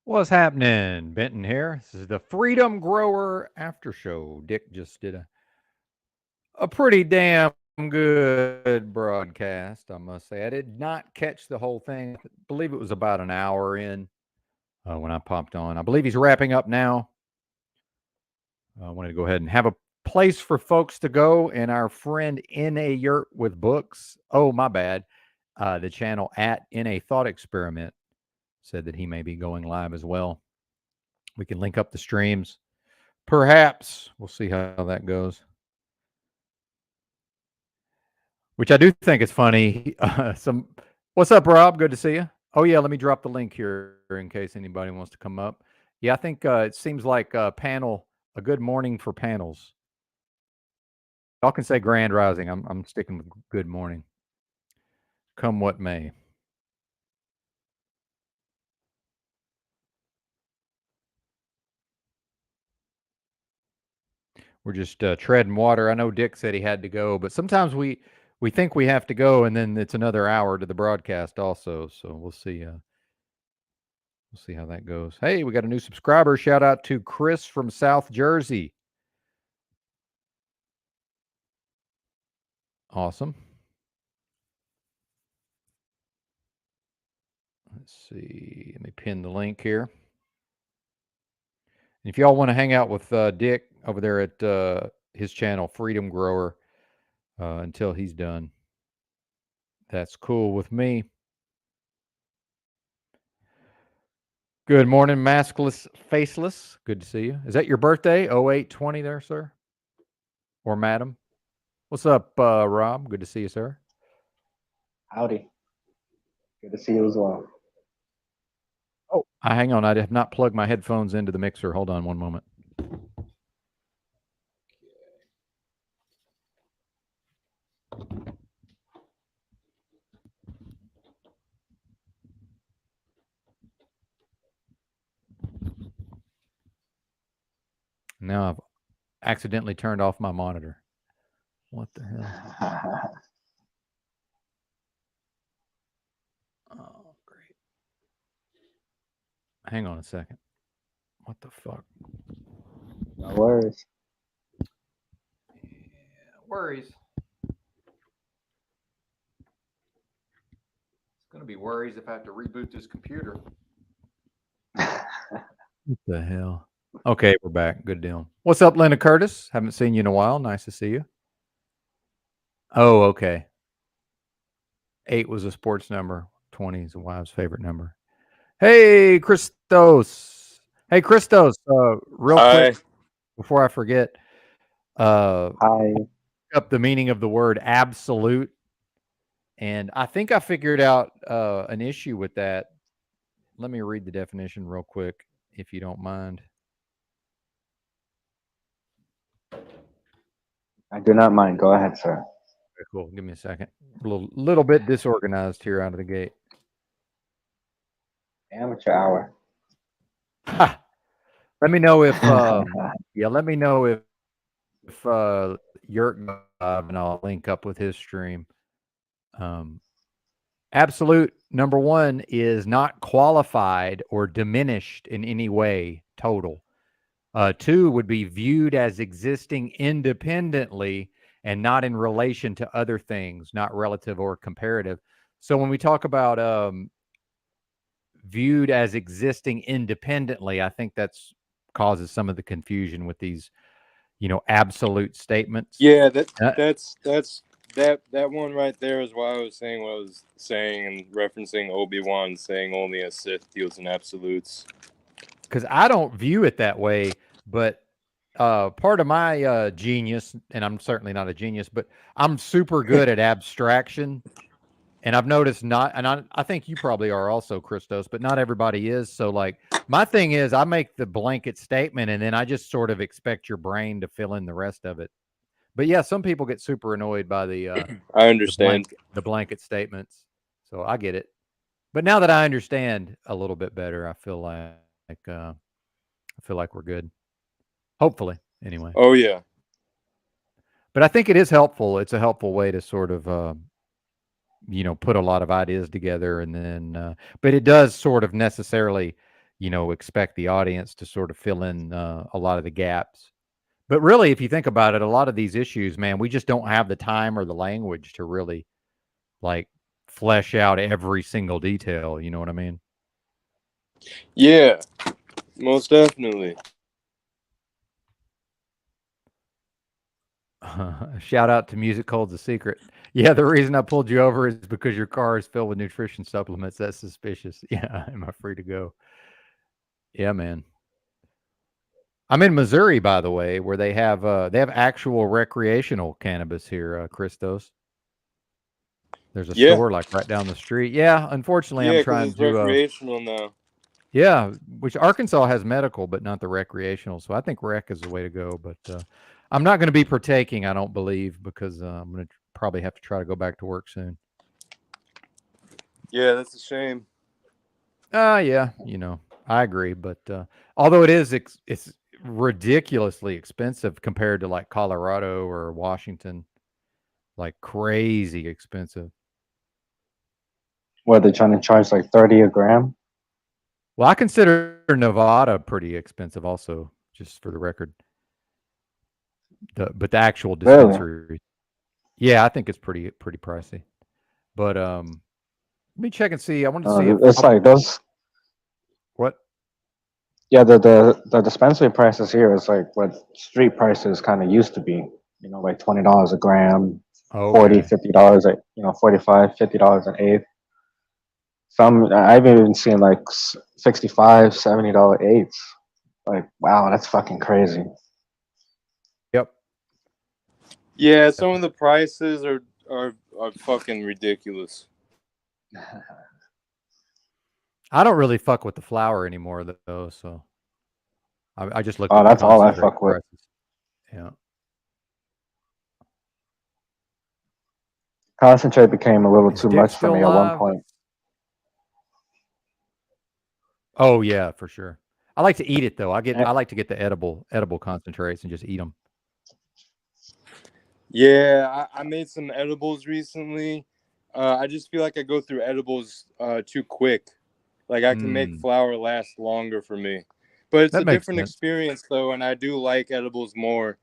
What's happening? Benton here. This is the Freedom Grower Aftershow. Dick just did a pretty damn good broadcast, I must say. I did not catch the whole thing. I believe it was about an hour in when I popped on. I believe he's wrapping up now. I wanted to go ahead and have a place for folks to go, and our friend in a yurt with books. Oh, my bad. The channel at In a Thought Experiment said that he may be going live as well. We can link up the streams. Perhaps we'll see how that goes. Which I do think is funny. What's up, Rob? Good to see you. Oh yeah, let me drop the link here in case anybody wants to come up. Yeah, I think it seems like a good morning for panels. Y'all can say grand rising. I'm sticking with good morning. Come what may. We're just treading water. I know Dick said he had to go, but sometimes we think we have to go, and then it's another hour to the broadcast also. So we'll see. We'll see how that goes. Hey, we got a new subscriber. Shout out to Chris from South Jersey. Awesome. Let's see. Let me pin the link here. And if y'all want to hang out with Dick over there at his channel, Freedom Grower, until he's done, that's cool with me. Good morning, maskless, faceless. Good to see you. Is that your birthday? 0820 there, sir? Or madam? What's up, Rob? Good to see you, sir. Howdy. Good to see you as well. Oh, hang on. I have not plugged my headphones into the mixer. Hold on one moment. Now I've accidentally turned off my monitor. What the hell? Oh, great. Hang on a second. What the fuck? No worries. Yeah, worries. It's going to be worries if I have to reboot this computer. What the hell? Okay, we're back. Good deal. What's up, Linda Curtis? Haven't seen you in a while. Nice to see you. Oh, okay. 8 was a sports number. 20 is a wife's favorite number. Hey, Christos. Hey, Christos. Real quick Hi. before I forget, Hi. up the meaning of the word absolute, and I think I figured out an issue with that. Let me read the definition real quick, if you don't mind. I do not mind. Go ahead, sir. Okay, cool. Give me a second. A little bit disorganized here out of the gate. Amateur hour. Ha! Let me know if yeah, let me know if Yurt and I'll link up with his stream. Um, absolute number one is not qualified or diminished in any way. Total. Two would be viewed as existing independently and not in relation to other things, not relative or comparative. So when we talk about viewed as existing independently, I think that's causes some of the confusion with these, absolute statements. Yeah, Uh, that one right there is why I was saying what I was saying and referencing Obi-Wan saying only a Sith deals in absolutes. because I don't view it that way, but part of my genius, and I'm certainly not a genius, but I'm super good at abstraction. And I've noticed not, and I think you probably are also, Christos, but not everybody is. So, like, my thing is, I make the blanket statement, and then I just sort of expect your brain to fill in the rest of it. But yeah, some people get super annoyed by I the understand. blanket statements. So I get it. But now that I understand a little bit better, I feel like we're good. Hopefully, anyway. Oh yeah. But I think it is helpful. It's a helpful way to sort of put a lot of ideas together, and then but it does sort of necessarily expect the audience to sort of fill in a lot of the gaps. But really, if you think about it, a lot of these issues, man, we just don't have the time or the language to really like flesh out every single detail. You know what I mean? Yeah, most definitely. Shout out to Music Holds a Secret. Yeah, the reason I pulled you over is because your car is filled with nutrition supplements. That's suspicious. Yeah, am I free to go? Yeah, man. I'm in Missouri, by the way, where they have actual recreational cannabis here, Christos. There's a Yeah, store like right down the street. Yeah, unfortunately, I'm yeah, because trying it's to. recreational now. Yeah, which Arkansas has medical, but not the recreational. So I think rec is the way to go. But I'm not going to be partaking. I don't believe because I'm going to probably have to try to go back to work soon. Yeah, that's a shame. Yeah, I agree. But although it's ridiculously expensive compared to like Colorado or Washington, like crazy expensive. What, they're trying to charge like 30 a gram? Well, I consider Nevada pretty expensive, also, just for the record. But the actual Really? dispensary, yeah, I think it's pretty pricey. But let me check and see. I wanted to see if It's like those. what. Yeah, the dispensary prices here is like what street prices kind of used to be. Like $20 a gram, 40, Okay. $50 a 45, $50 an eighth. Some I've even seen like 65, $70 eighths. Like, wow, that's fucking crazy. Yep. Yeah, some of the prices are fucking ridiculous. I don't really fuck with the flour anymore though, so I just looked Oh, at the that's all I concentrate fuck with. prices. Yeah. Concentrate became a little Is too Dick much for still me at one alive? point. Oh yeah, for sure. I like to eat it though. Eh, I like to get the edible concentrates and just eat them. Yeah, I made some edibles recently. I just feel like I go through edibles too quick. Like I can make Mm, flour last longer for me. But it's that a makes different sense. experience though, and I do like edibles more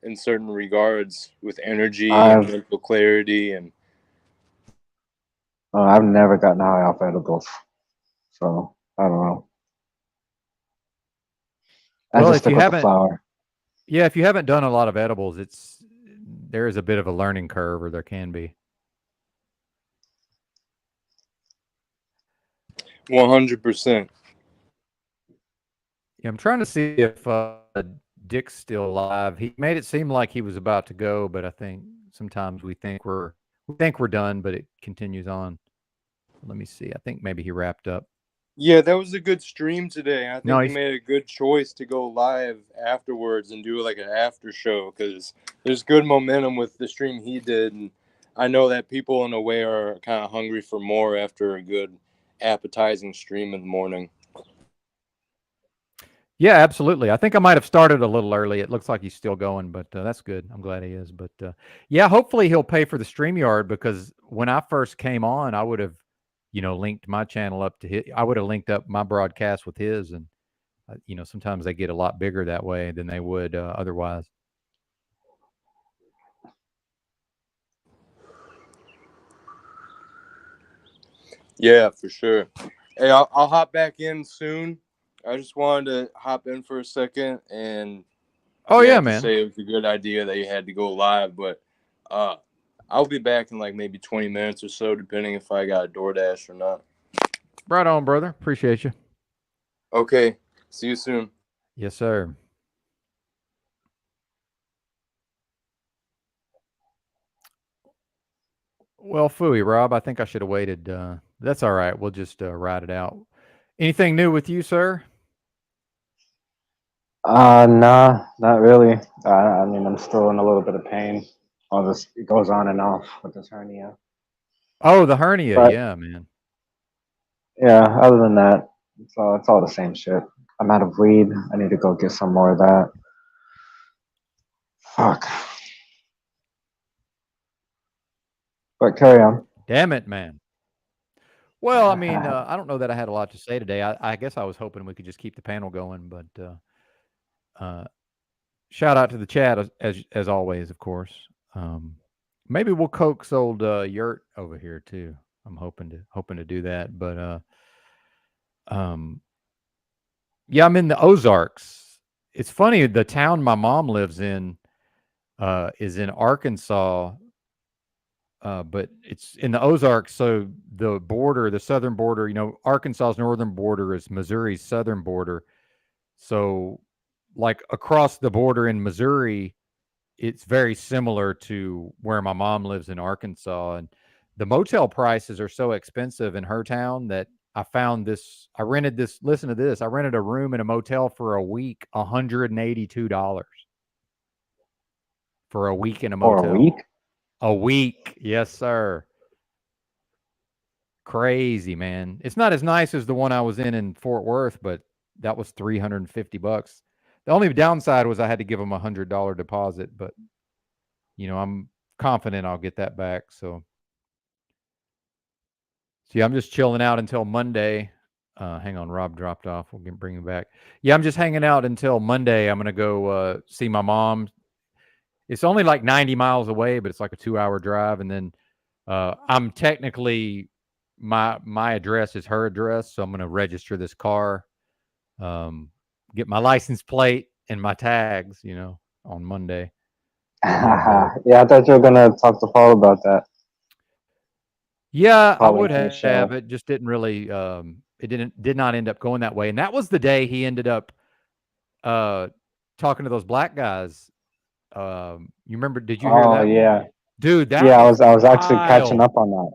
in certain regards with energy and I've mental clarity and I've never gotten high off edibles, so I don't know. I Well, just if stick you with the haven't, flour. yeah, if you haven't done a lot of edibles, there is a bit of a learning curve, or there can be. 100%. Yeah, I'm trying to see if Dick's still alive. He made it seem like he was about to go, but I think sometimes we think we're done, but it continues on. Let me see. I think maybe he wrapped up. Yeah, that was a good stream today. I No, think you made a good choice to go live afterwards and do like an after show because there's good momentum with the stream he did, and I know that people in a way are kind of hungry for more after a good appetizing stream in the morning. yeah, absolutely. I think I might have started a little early. It looks like he's still going, but that's good. I'm glad he is. But yeah, hopefully he'll pay for the StreamYard because when I first came on, I would have, linked my channel up to his. I would have linked up my broadcast with his, and sometimes they get a lot bigger that way than they would otherwise. Yeah, for sure. Hey, I'll hop back in soon. I just wanted to hop in for a second and Oh yeah, yeah, to man. say it was a good idea that you had to go live, but uh, I'll be back in like maybe 20 minutes or so, depending if I got a DoorDash or not. Right on, brother. Appreciate you. Okay, see you soon. Yes, sir. Well, phooey, Rob. I think I should have waited. That's all right. We'll just ride it out. Anything new with you, sir? Nah, not really. I mean, I'm still in a little bit of pain. All this, it goes on and off with this hernia. Oh, the hernia. But Yeah, man. yeah, other than that, it's all the same shit. I'm out of weed. I need to go get some more of that. Fuck. But carry on. Damn it, man. Well, I mean, I don't know that I had a lot to say today. I guess I was hoping we could just keep the panel going, but uh, shout out to the chat as always, of course. Um, maybe we'll coax old Yurt over here too. I'm hoping to do that, but um, yeah, I'm in the Ozarks. It's funny. The town my mom lives in is in Arkansas, but it's in the Ozarks. So the border, the southern border, Arkansas's northern border is Missouri's southern border. So, like across the border in Missouri, it's very similar to where my mom lives in Arkansas. And the motel prices are so expensive in her town that I found this. I rented this. Listen to this. I rented a room in a motel for a week, $182 for a week in a For a motel. week? A week, yes, sir. Crazy, man. It's not as nice as the one I was in Fort Worth, but that was $350. The only downside was I had to give them $100 deposit, but I'm confident I'll get that back. So see, I'm just chilling out until Monday. Hang on, Rob dropped off. We'll bring him back. Yeah, I'm just hanging out until Monday. I'm gonna go see my mom. It's only like 90 miles away, but it's like a 2-hour drive. And then I'm technically my address is her address, so I'm gonna register this car, get my license plate and my tags, on Monday. And Yeah, I thought you were gonna talk to Paul about that. yeah, I Paul would into the have. show. It just didn't really. Did not end up going that way. And that was the day he ended up uh, talking to those black guys. You remember? Did you hear Oh that one, yeah, dude? That yeah. was I was actually catching wild. up on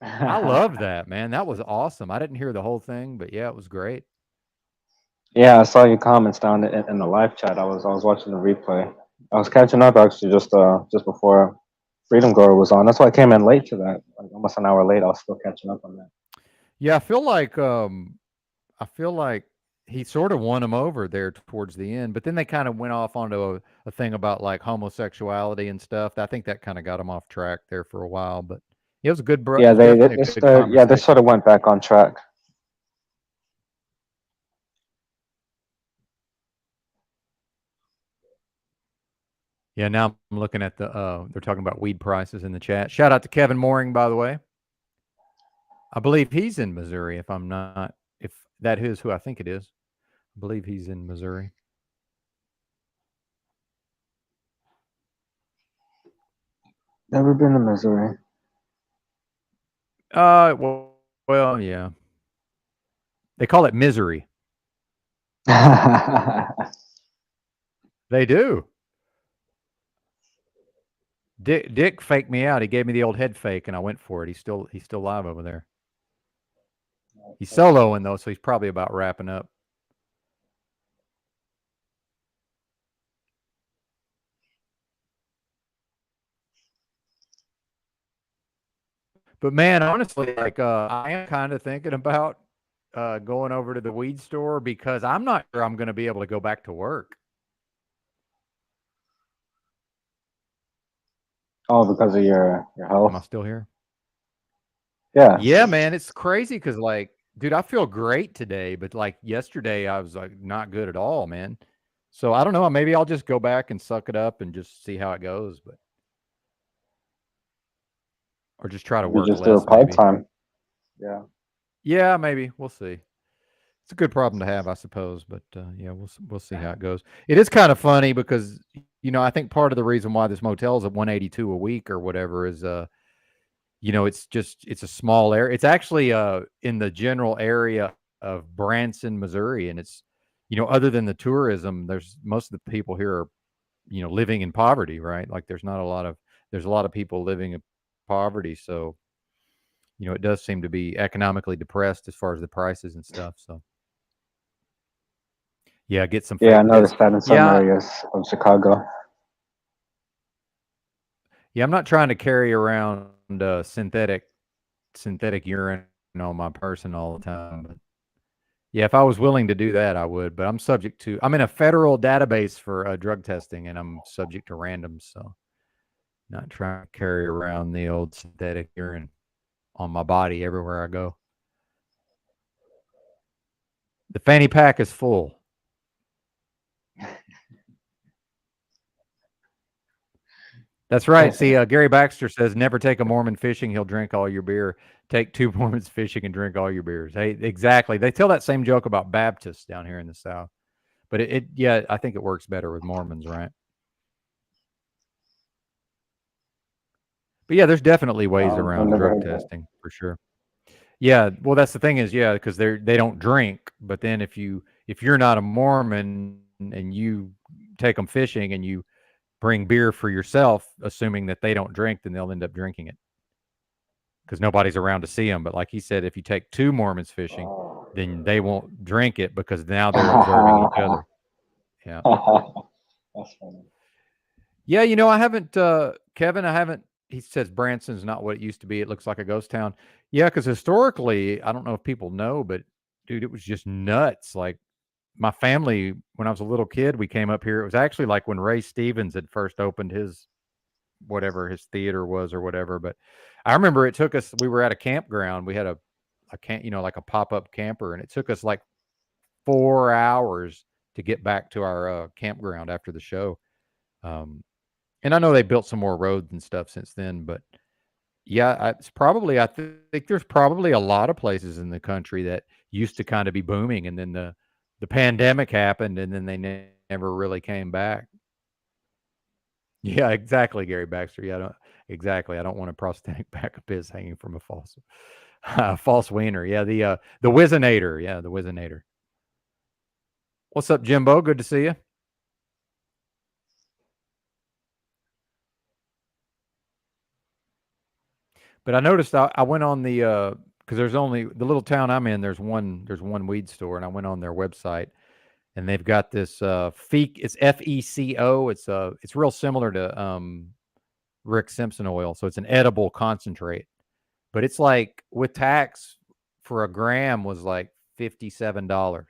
I that. love that, man. That was awesome. I didn't hear the whole thing, but yeah, it was great. Yeah, I saw your comments down in the live chat. I was watching the replay. I was catching up actually just before Freedom Grower was on. That's why I came in late to that. Like almost an hour late. I was still catching up on that. Yeah, I feel like he sort of won him over there towards the end, but then they kind of went off onto a thing about like homosexuality and stuff. I think that kind of got him off track there for a while, but it was a good, bro. It Yeah, was definitely a good they sort conversation. of went back on track. Yeah, now I'm looking at they're talking about weed prices in the chat. Shout out to Kevin Mooring, by the way. I believe he's in Missouri, if that is who I think it is. I believe he's in Missouri. Never been to Missouri. Well, yeah. They call it misery. They do. Dick faked me out. He gave me the old head fake, and I went for it. He's still live over there. He's soloing though, so he's probably about wrapping up. But man, honestly, like I am kind of thinking about going over to the weed store because I'm not sure I'm going to be able to go back to work. Oh, because of your Am I health. still here? Yeah. Yeah, man, it's crazy because like, dude, I feel great today, but like yesterday, I was like not good at all, man. So I don't know. Maybe I'll just go back and suck it up and just see how it goes, but or just try to Maybe work just do a less, part maybe. time. Yeah. Yeah, maybe we'll see. It's a good problem to have, I suppose. But yeah, we'll see how it goes. It is kind of funny because I think part of the reason why this motel is at 182 a week or whatever is it's a small area. It's actually in the general area of Branson, Missouri, and it's other than the tourism, there's most of the people here are living in poverty, right? Like there's a lot of people living in poverty, so it does seem to be economically depressed as far as the prices and stuff. So yeah, get some Yeah, I fake meds. noticed that in some Yeah, areas of Chicago. yeah, I'm not trying to carry around synthetic urine on my person all the time. But yeah, if I was willing to do that, I would. But I'm in a federal database for drug testing, and I'm subject to random. So not trying to carry around the old synthetic urine on my body everywhere I go. The fanny pack is full. That's right. See, Gary Baxter says, never take a Mormon fishing. He'll drink all your beer. Take two Mormons fishing and drink all your beers. Hey, exactly. They tell that same joke about Baptists down here in the South. But yeah, I think it works better with Mormons, right? But yeah, there's definitely ways I've around never drug heard that. testing for sure. Yeah, well, that's the thing is, yeah, because they don't drink. But then if you're not a Mormon and you take them fishing and you bring beer for yourself, assuming that they don't drink, then they'll end up drinking it because nobody's around to see them. But like he said, if you take two Mormons fishing, Oh. then they won't drink it because now they're observing each other. Yeah. That's funny. Yeah, I haven't, Kevin, I haven't. He says Branson's not what it used to be. It looks like a ghost town. Yeah, because historically, I don't know if people know, but dude, it was just nuts. Like my family, when I was a little kid, we came up here. It was actually like when Ray Stevens had first opened his whatever his theater was or whatever. But I remember it took us. We were at a campground. We had a camp, like a pop up camper, and it took us like 4 hours to get back to our campground after the show. Um, and I know they built some more roads and stuff since then, but yeah, it's probably, I think there's probably a lot of places in the country that used to kind of be booming, and then the pandemic happened, and then they never really came back. Yeah, exactly, Gary Baxter. Yeah, exactly. I don't want a prosthetic back of piss hanging from a false wiener. Yeah, the Wizinator. Yeah, the Wizinator. What's up, Jimbo? Good to see you. But I noticed I went on the because there's only the little town I'm in. There's one weed store, and I went on their website, and they've got this FEC. It's FECO. It's real similar to Rick Simpson oil, so it's an edible concentrate. But it's like with tax for a gram was like $57, and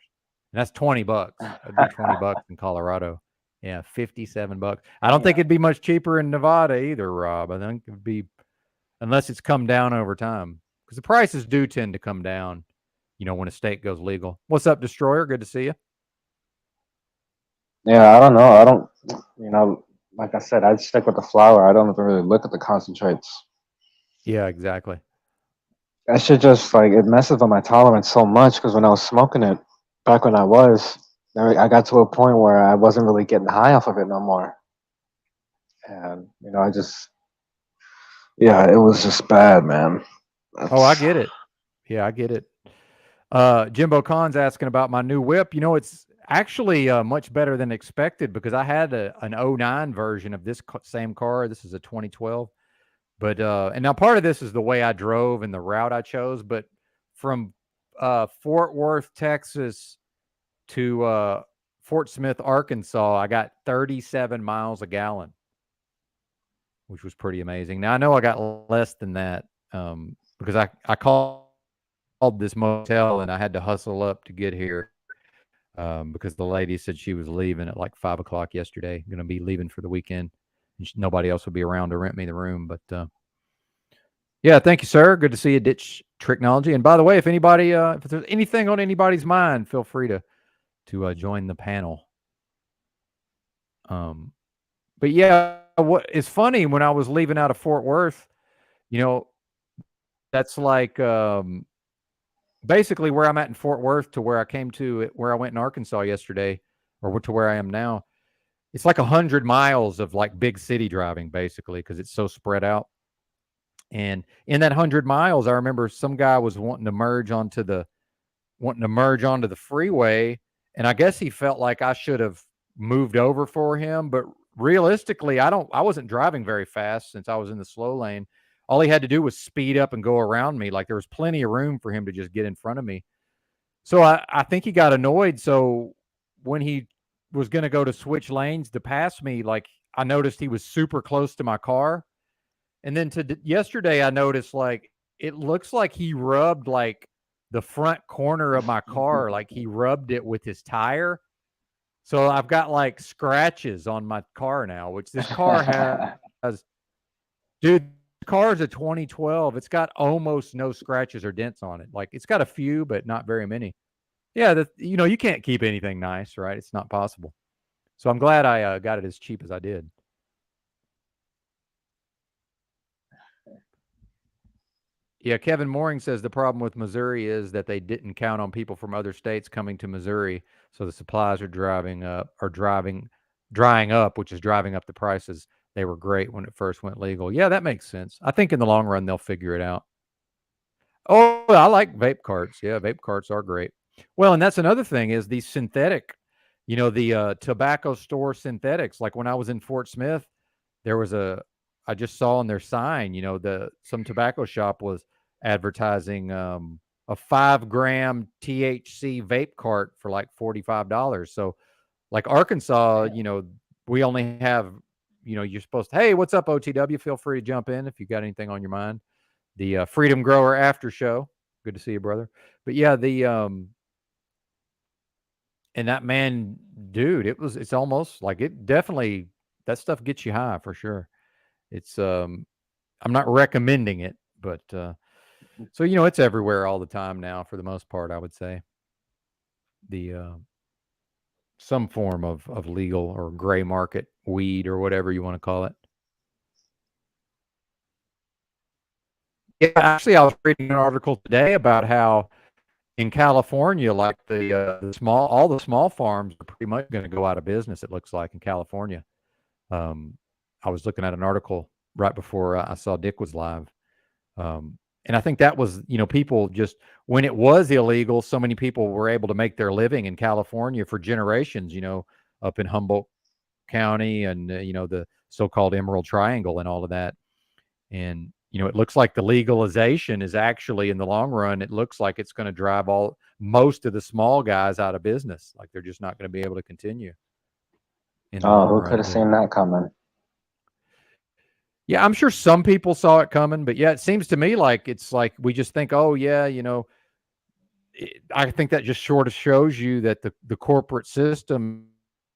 that's $20. That'd be $20 in Colorado. Yeah, $57. I don't think Yeah. it'd be much cheaper in Nevada either, Rob. I think it'd be unless it's come down over time because the prices do tend to come down. When a state goes legal. What's up, Destroyer? Good to see you. Yeah, I don't know. I don't, like I said, I'd stick with the flour. I don't even really look at the concentrates. Yeah, exactly. That shit just like it messes with my tolerance so much because when I was smoking it back when I got to a point where I wasn't really getting high off of it no more. And I just, yeah, it was just bad, man. Oh, I That's get it. Yeah, I get it. Jimbo Khan's asking about my new whip. It's actually much better than expected because I had an '09 version of this same car. This is a 2012. But and now part of this is the way I drove and the route I chose. But from Fort Worth, Texas to Fort Smith, Arkansas, I got 37 miles a gallon, which was pretty amazing. Now I know I got less than that because I called this motel and I had to hustle up to get here because the lady said she was leaving at like 5 o'clock yesterday, going to be leaving for the weekend. And nobody else will be around to rent me the room. But yeah, thank you, sir. Good to see you, Ditch Technology. And by the way, if anybody, if there's anything on anybody's mind, feel free to join the panel. But yeah, what is funny when I was leaving out of Fort Worth, you know, that's like basically where I'm at in Fort Worth to where I came to where I went in Arkansas yesterday, or to where I am now. It's like 100 miles of like big city driving, basically, because it's so spread out. And in that 100 miles, I remember some guy was wanting to merge onto the freeway, and I guess he felt like I should have moved over for him. But realistically, I wasn't driving very fast since I was in the slow lane. All he had to do was speed up and go around me. Like there was plenty of room for him to just get in front of me. So I think he got annoyed. So when he was going to go to switch lanes to pass me, like I noticed he was super close to my car. And then yesterday, I noticed like it looks like he rubbed like the front corner of my car, like he rubbed it with his tire. So I've got like scratches on my car now, which this car has. Dude, the car is a 2012. It's got almost no scratches or dents on it. Like it's got a few, but not very many. Yeah, you can't keep anything nice, right? It's not possible. So I'm glad I got it as cheap as I did. Yeah, Kevin Mooring says the problem with Missouri is that they didn't count on people from other states coming to Missouri, so the supplies are drying up, which is driving up the prices. They were great when it first went legal. Yeah, that makes sense. I think in the long run they'll figure it out. Oh, I like vape carts. Yeah, vape carts are great. Well, and that's another thing is these synthetic, the tobacco store synthetics. Like when I was in Fort Smith, there was I just saw on their sign, some tobacco shop was advertising a 5 gram THC vape cart for like $45. So, like Arkansas, we only have, you're supposed to, hey, what's up, OTW? Feel free to jump in if you got anything on your mind. The Freedom Grower After Show. Good to see you, brother. But yeah, and that man, dude, it's almost like it definitely, that stuff gets you high for sure. It's I'm not recommending it, but so it's everywhere all the time now for the most part, I would say. The some form of legal or gray market weed or whatever you want to call it. Yeah, actually I was reading an article today about how in California, like all the small farms are pretty much going to go out of business. It looks like in California. Um, I was looking at an article right before I saw Dick was live. And I think that was, people just, when it was illegal, so many people were able to make their living in California for generations, up in Humboldt County and, the so-called Emerald Triangle and all of that. And, it looks like the legalization is actually in the long run, it looks like it's going to drive most of the small guys out of business. Like they're just not going to be able to continue in the Oh, long who run. could have seen that coming? Yeah, I'm sure some people saw it coming, but yeah, it seems to me like it's like we just think, oh yeah, I think that just sort of shows you that the corporate system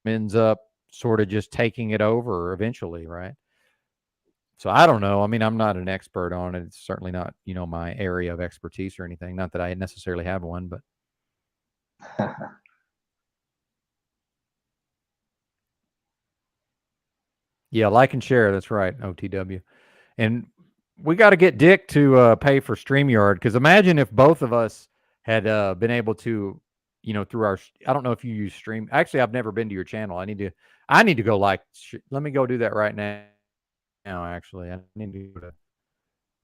ends up sort of just taking it over eventually, right? So I don't know. I mean, I'm not an expert on it. It's certainly not, my area of expertise or anything. Not that I necessarily have one, but yeah, like and share. That's right, OTW. And we got to get Dick to pay for StreamYard because imagine if both of us had been able to, through our. I don't know if you use Stream. Actually, I've never been to your channel. I need to go let me go do that right now. Actually,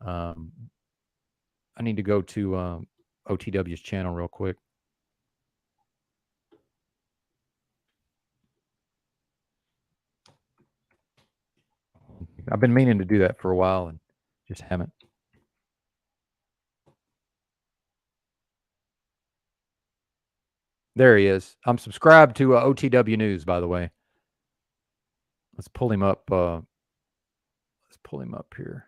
um, I need to go to OTW's channel real quick. I've been meaning to do that for a while and just haven't. There he is. I'm subscribed to OTW News, by the way. Let's pull him up. Let's pull him up here.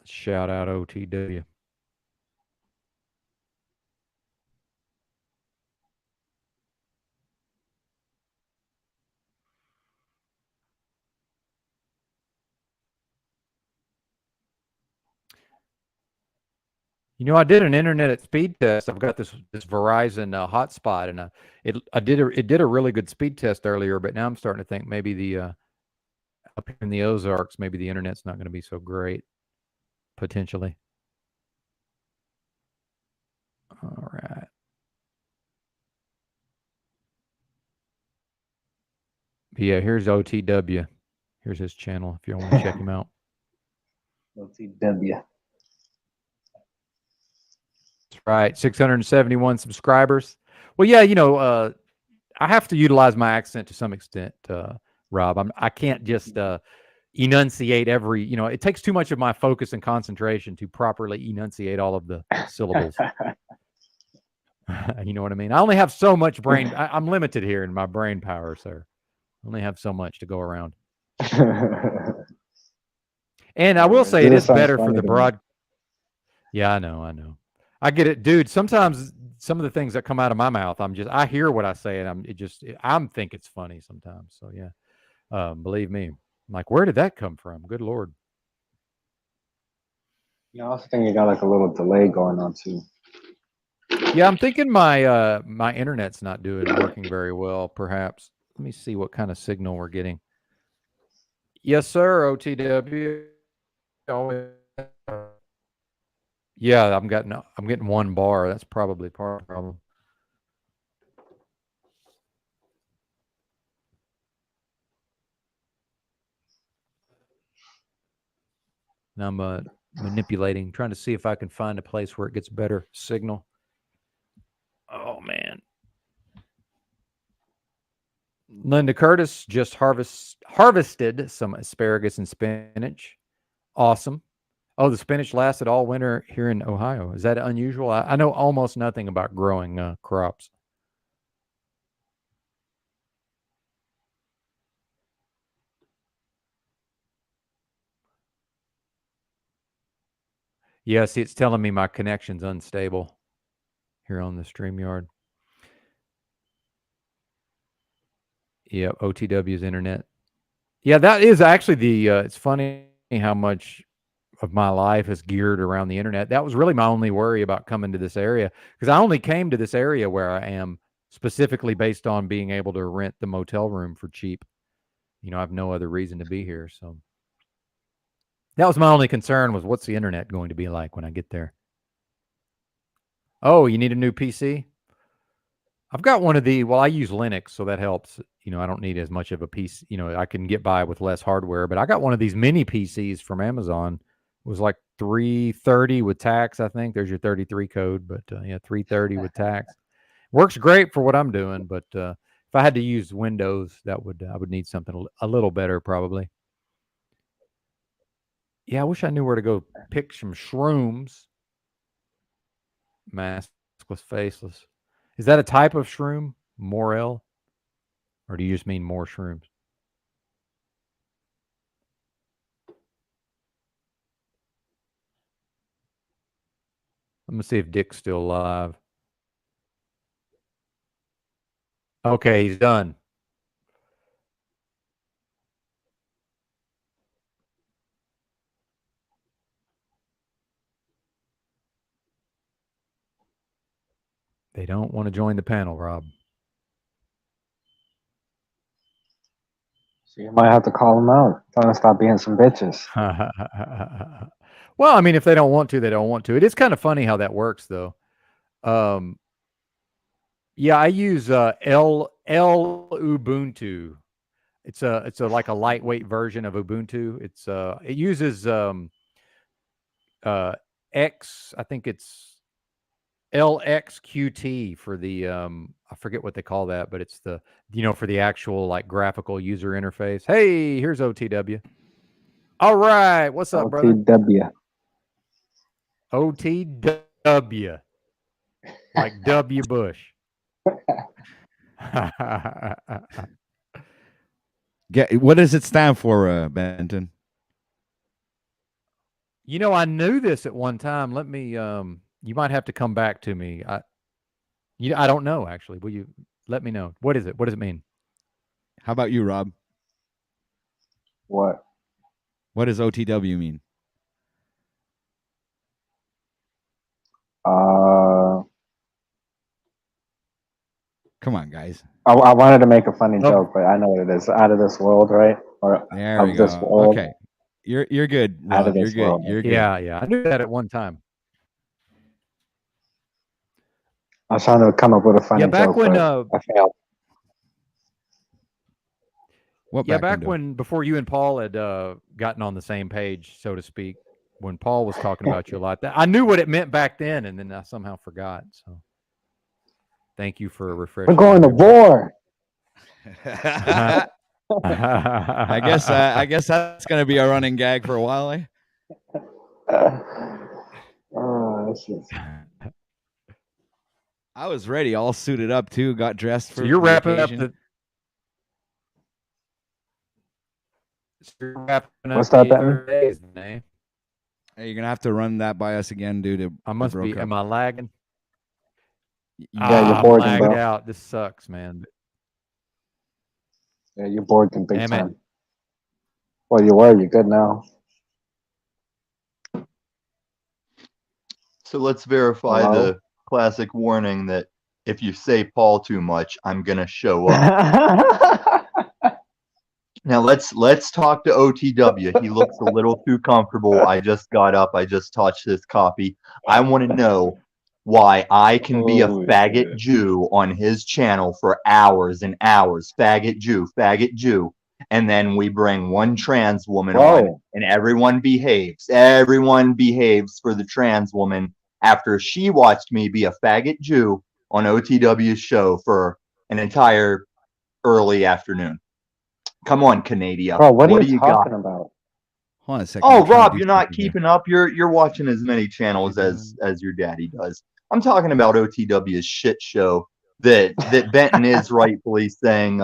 Shout out OTW. I did an internet at speed test. I've got this Verizon hotspot, and it did a really good speed test earlier. But now I'm starting to think maybe the up in the Ozarks, maybe the internet's not going to be so great potentially. All right. But yeah, here's OTW. Here's his channel if you want to check him out. OTW. That's right. 671 subscribers. Well, yeah, I have to utilize my accent to some extent, Rob. I can't just enunciate every, it takes too much of my focus and concentration to properly enunciate all of the syllables. You know what I mean? I only have so much brain. I'm limited here in my brain power, sir. I only have so much to go around. And I will say it is better for the broad. Yeah, I know. I get it, dude. Sometimes some of the things that come out of my mouth, I hear what I say, and I'm think it's funny sometimes. So yeah, believe me. I'm like, where did that come from? Good Lord. I also think you got like a little delay going on too. Yeah, I'm thinking my internet's not working very well. Perhaps. Let me see what kind of signal we're getting. Yes, sir. OTW. Always. Yeah, I'm getting one bar. That's probably part of the problem. And I'm manipulating, trying to see if I can find a place where it gets better signal. Oh man. Linda Curtis just harvested some asparagus and spinach. Awesome. Oh, the spinach lasted all winter here in Ohio. Is that unusual? I know almost nothing about growing crops. Yeah, see, it's telling me my connection's unstable here on the StreamYard. Yeah, OTW's internet. Yeah, that is actually it's funny how much of my life is geared around the internet. That was really my only worry about coming to this area, because I only came to this area where I am specifically based on being able to rent the motel room for cheap. I have no other reason to be here. So that was my only concern, was what's the internet going to be like when I get there? Oh, you need a new PC? I've got one of well, I use Linux, so that helps. I don't need as much of a PC. I can get by with less hardware, but I got one of these mini PCs from Amazon. It was like $330 with tax, I think. There's your 33 code, but yeah, $330 with tax. Works great for what I'm doing, but if I had to use Windows, I would need something a little better probably. Yeah, I wish I knew where to go pick some shrooms. Maskless, faceless. Is that a type of shroom? Morel? Or do you just mean more shrooms? Let me see if Dick's still alive. Okay, he's done. They don't want to join the panel, Rob. So you might have to call them out. Tell them to stop being some bitches. Well, I mean, if they don't want to, they don't want to. It is kind of funny how that works, though. Yeah, I use L Ubuntu. It's a like a lightweight version of Ubuntu. It uses X. I think it's LXQT for the I forget what they call that, but it's for the actual like graphical user interface. Hey, here's OTW. All right, what's up, brother? OTW. OTW, like W. Bush. What does it stand for, Benton? I knew this at one time. Let me. You might have to come back to me. I don't know actually. Will you let me know? What is it? What does it mean? How about you, Rob? What? What does OTW mean? Come on, guys. I wanted to make a funny joke, but I know what it is. Out of this world, right? Or there we of this go. world. Okay, you're good, Rob. Out of this You're good. world. You're good. Yeah. I knew that at one time. I was trying to come up with a funny joke, when but I failed. Back when before you and Paul had gotten on the same page, so to speak, when Paul was talking about you a lot, I knew what it meant back then, and then I somehow forgot. So, thank you for refreshing. We're going to war. I guess that's gonna be a running gag for a while, eh? I was ready, all suited up too. Got dressed for. So you're the wrapping occasion. up What's that, Batman? Hey, you're gonna have to run that by us again, dude. I must be. Am I lagging? Yeah, you're bored, lagged bro. out. This sucks, man. Yeah, you're bored big Damn time. it. Well, you were. You're good now. So let's verify Hello? the classic warning that if you say Paul too much, I'm gonna show up. Now let's talk to OTW. He looks a little too comfortable. I just got up. I just touched this copy. I want to know why I can be a Oh, faggot shit. Jew on his channel for hours and hours. Faggot Jew. And then we bring one trans woman on Bro, and everyone behaves. Everyone behaves for the trans woman after she watched me be a faggot Jew on OTW's show for an entire early afternoon. Come on, Canada. bro, what are What you do you got? talking about? Hold on a second. Oh, I'm trying to Rob, do you're not something here. keeping up. You're watching as many channels as your daddy does. I'm talking about OTW's shit show that Benton is rightfully saying.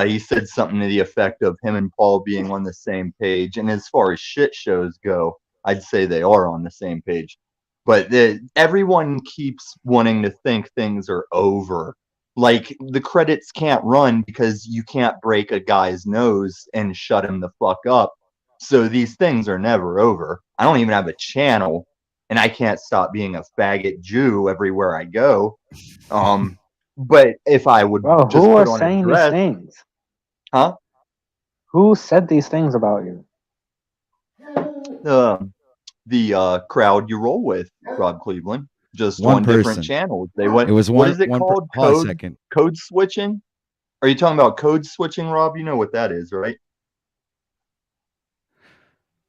He said something to the effect of him and Paul being on the same page. And as far as shit shows go, I'd say they are on the same page. But everyone keeps wanting to think things are over. Like the credits can't run because you can't break a guy's nose and shut him the fuck up. So these things are never over. I don't even have a channel, and I can't stop being a faggot Jew everywhere I go. But if I would Bro, just who put was on a saying these dress, things? huh? Who said these things about you? The crowd you roll with, Rob Cleveland, just One on different person. channels. They went. It was What one. is it One. called? Hold on a second. Code switching? Are you talking about code switching, Rob? You know what that is, right?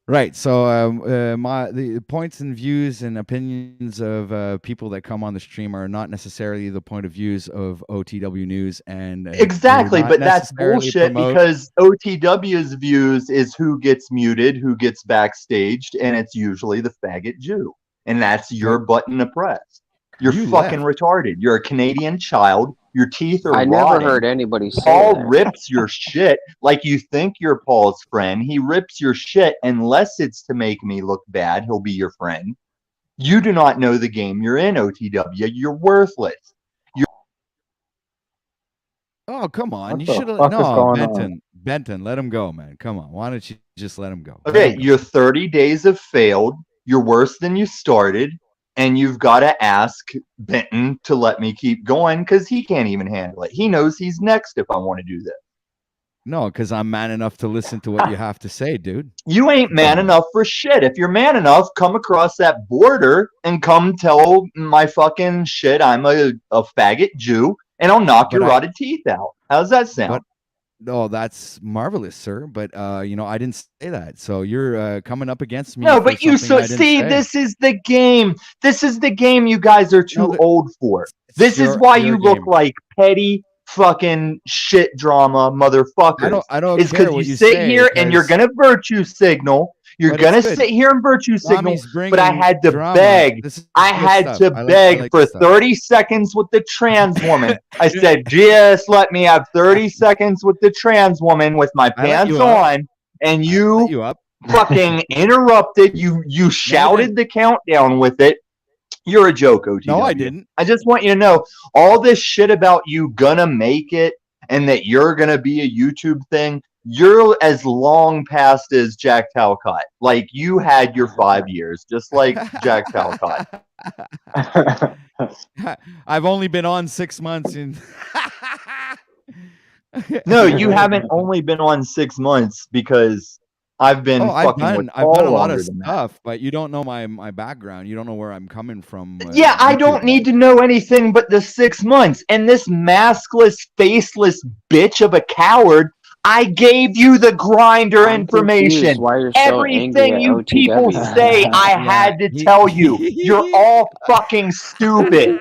Right. So the points and views and opinions of people that come on the stream are not necessarily the point of views of OTW News, and Exactly, but that's bullshit promote. because OTW's views is who gets muted, who gets backstaged, and it's usually the faggot Jew. And that's your button to press. You're You fucking left. retarded. You're a Canadian child. Your teeth are I rotting. never heard anybody say Paul that. rips your shit like you think you're Paul's friend. He rips your shit unless it's to make me look bad. He'll be your friend. You do not know the game you're in, OTW. You're worthless. Oh, come on. What You the should have. fuck is No, going on? Benton, let him go, man. Come on. Why don't you just let him go? Let Okay, him go. your 30 days have failed. You're worse than you started. And you've got to ask Benton to let me keep going because he can't even handle it. He knows he's next if I want to do this. No, because I'm man enough to listen to what you have to say, dude. You ain't man enough for shit. If you're man enough, come across that border and come tell my fucking shit I'm a faggot Jew and I'll knock your rotted teeth out. How's that sound? No, that's marvelous, sir. But I didn't say that. So you're coming up against me. No, for but you something I didn't say. this is the game. This is the game you guys are too old for. This is why you look like petty fucking shit drama motherfuckers. I don't It's care because what you you sit say, here and you're 'cause- gonna virtue signal. You're But it's gonna good. sit here and virtue signal. Tommy's But I bringing had to drama. beg. This is I good had stuff. to I beg like for this stuff. 30 seconds with the trans woman. I said, just let me have 30 seconds with the trans woman with my I let pants you up. on. And I you let you up. fucking interrupted. You shouted the countdown with it. You're a joke, OTW. No, I didn't. I just want you to know all this shit about you gonna make it and that you're gonna be a YouTube thing. You're as long past as Jack Talcott. Like you had your 5 years, just like Jack Talcott. I've only been on 6 months. No, you haven't only been on 6 months because I've been fucking with I've Paul done a lot longer of than that. stuff, but you don't know my background. You don't know where I'm coming from. Yeah, I don't need to know anything but the 6 months. And this maskless, faceless bitch of a coward, I gave you the grinder I'm information. confused why you're so Everything angry at you OTW. people say, I had to tell you. You're all fucking stupid.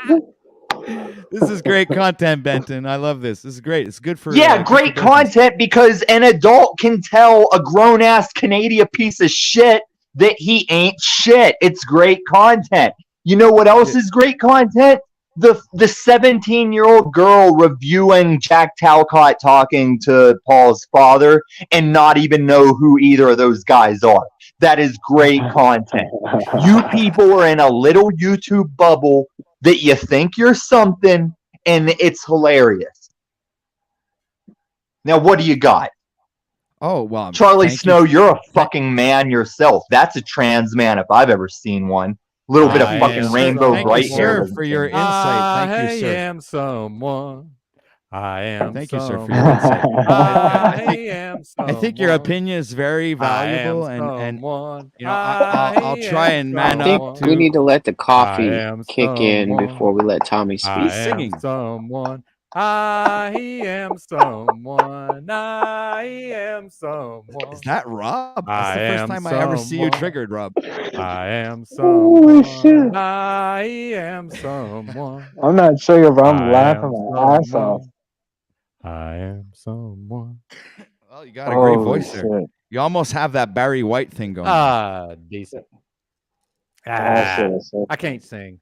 This is great content, Benton. I love this. This is great. It's good for Yeah, great content because an adult can tell a grown ass Canadian piece of shit that he ain't shit. It's great content. You know what else is great content? The 17-year-old girl reviewing Jack Talcott talking to Paul's father and not even know who either of those guys are. That is great content. You people are in a little YouTube bubble that you think you're something and it's hilarious. Now, what do you got? Oh, well, Charlie Snow, you're a fucking man yourself. That's a trans man if I've ever seen one. Little bit of I fucking am Rainbow Thank you, Bright here. sir, ladies for and your gentlemen. insight. Thank you, I sir. am someone. I am Thank you, sir, for someone. your insight. I I think am I think your someone. opinion is very I am valuable, and someone. you know I'll I try am and I man up think we someone. need to. to let the I coffee am kick in before someone. we let Tommy I He's speak. am singing. someone. I am someone. I am someone. Is that Rob? That's I the first am time I ever see you someone. triggered, Rob. I am Holy someone. shit! I am someone. I'm not sure, but I'm I laughing am my ass off. someone. I am someone. Well, you got a great Holy voice there. shit! You almost have that Barry White thing going on. Decent. That shit is so I can't sing.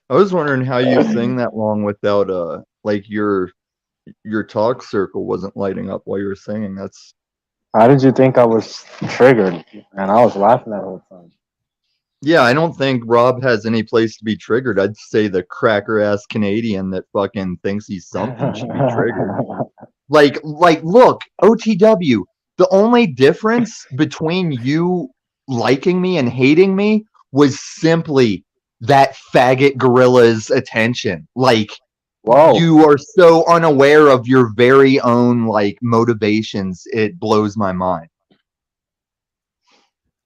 I was wondering how you sing that long without like your talk circle wasn't lighting up while you were singing. That's How did you think I was triggered? And I was laughing that whole time. yeah, I don't think Rob has any place to be triggered. I'd say the cracker ass Canadian that fucking thinks he's something should be triggered. Like look, OTW, the only difference between you liking me and hating me was simply that faggot gorilla's attention. Like Whoa! you are so unaware of your very own like motivations. It blows my mind.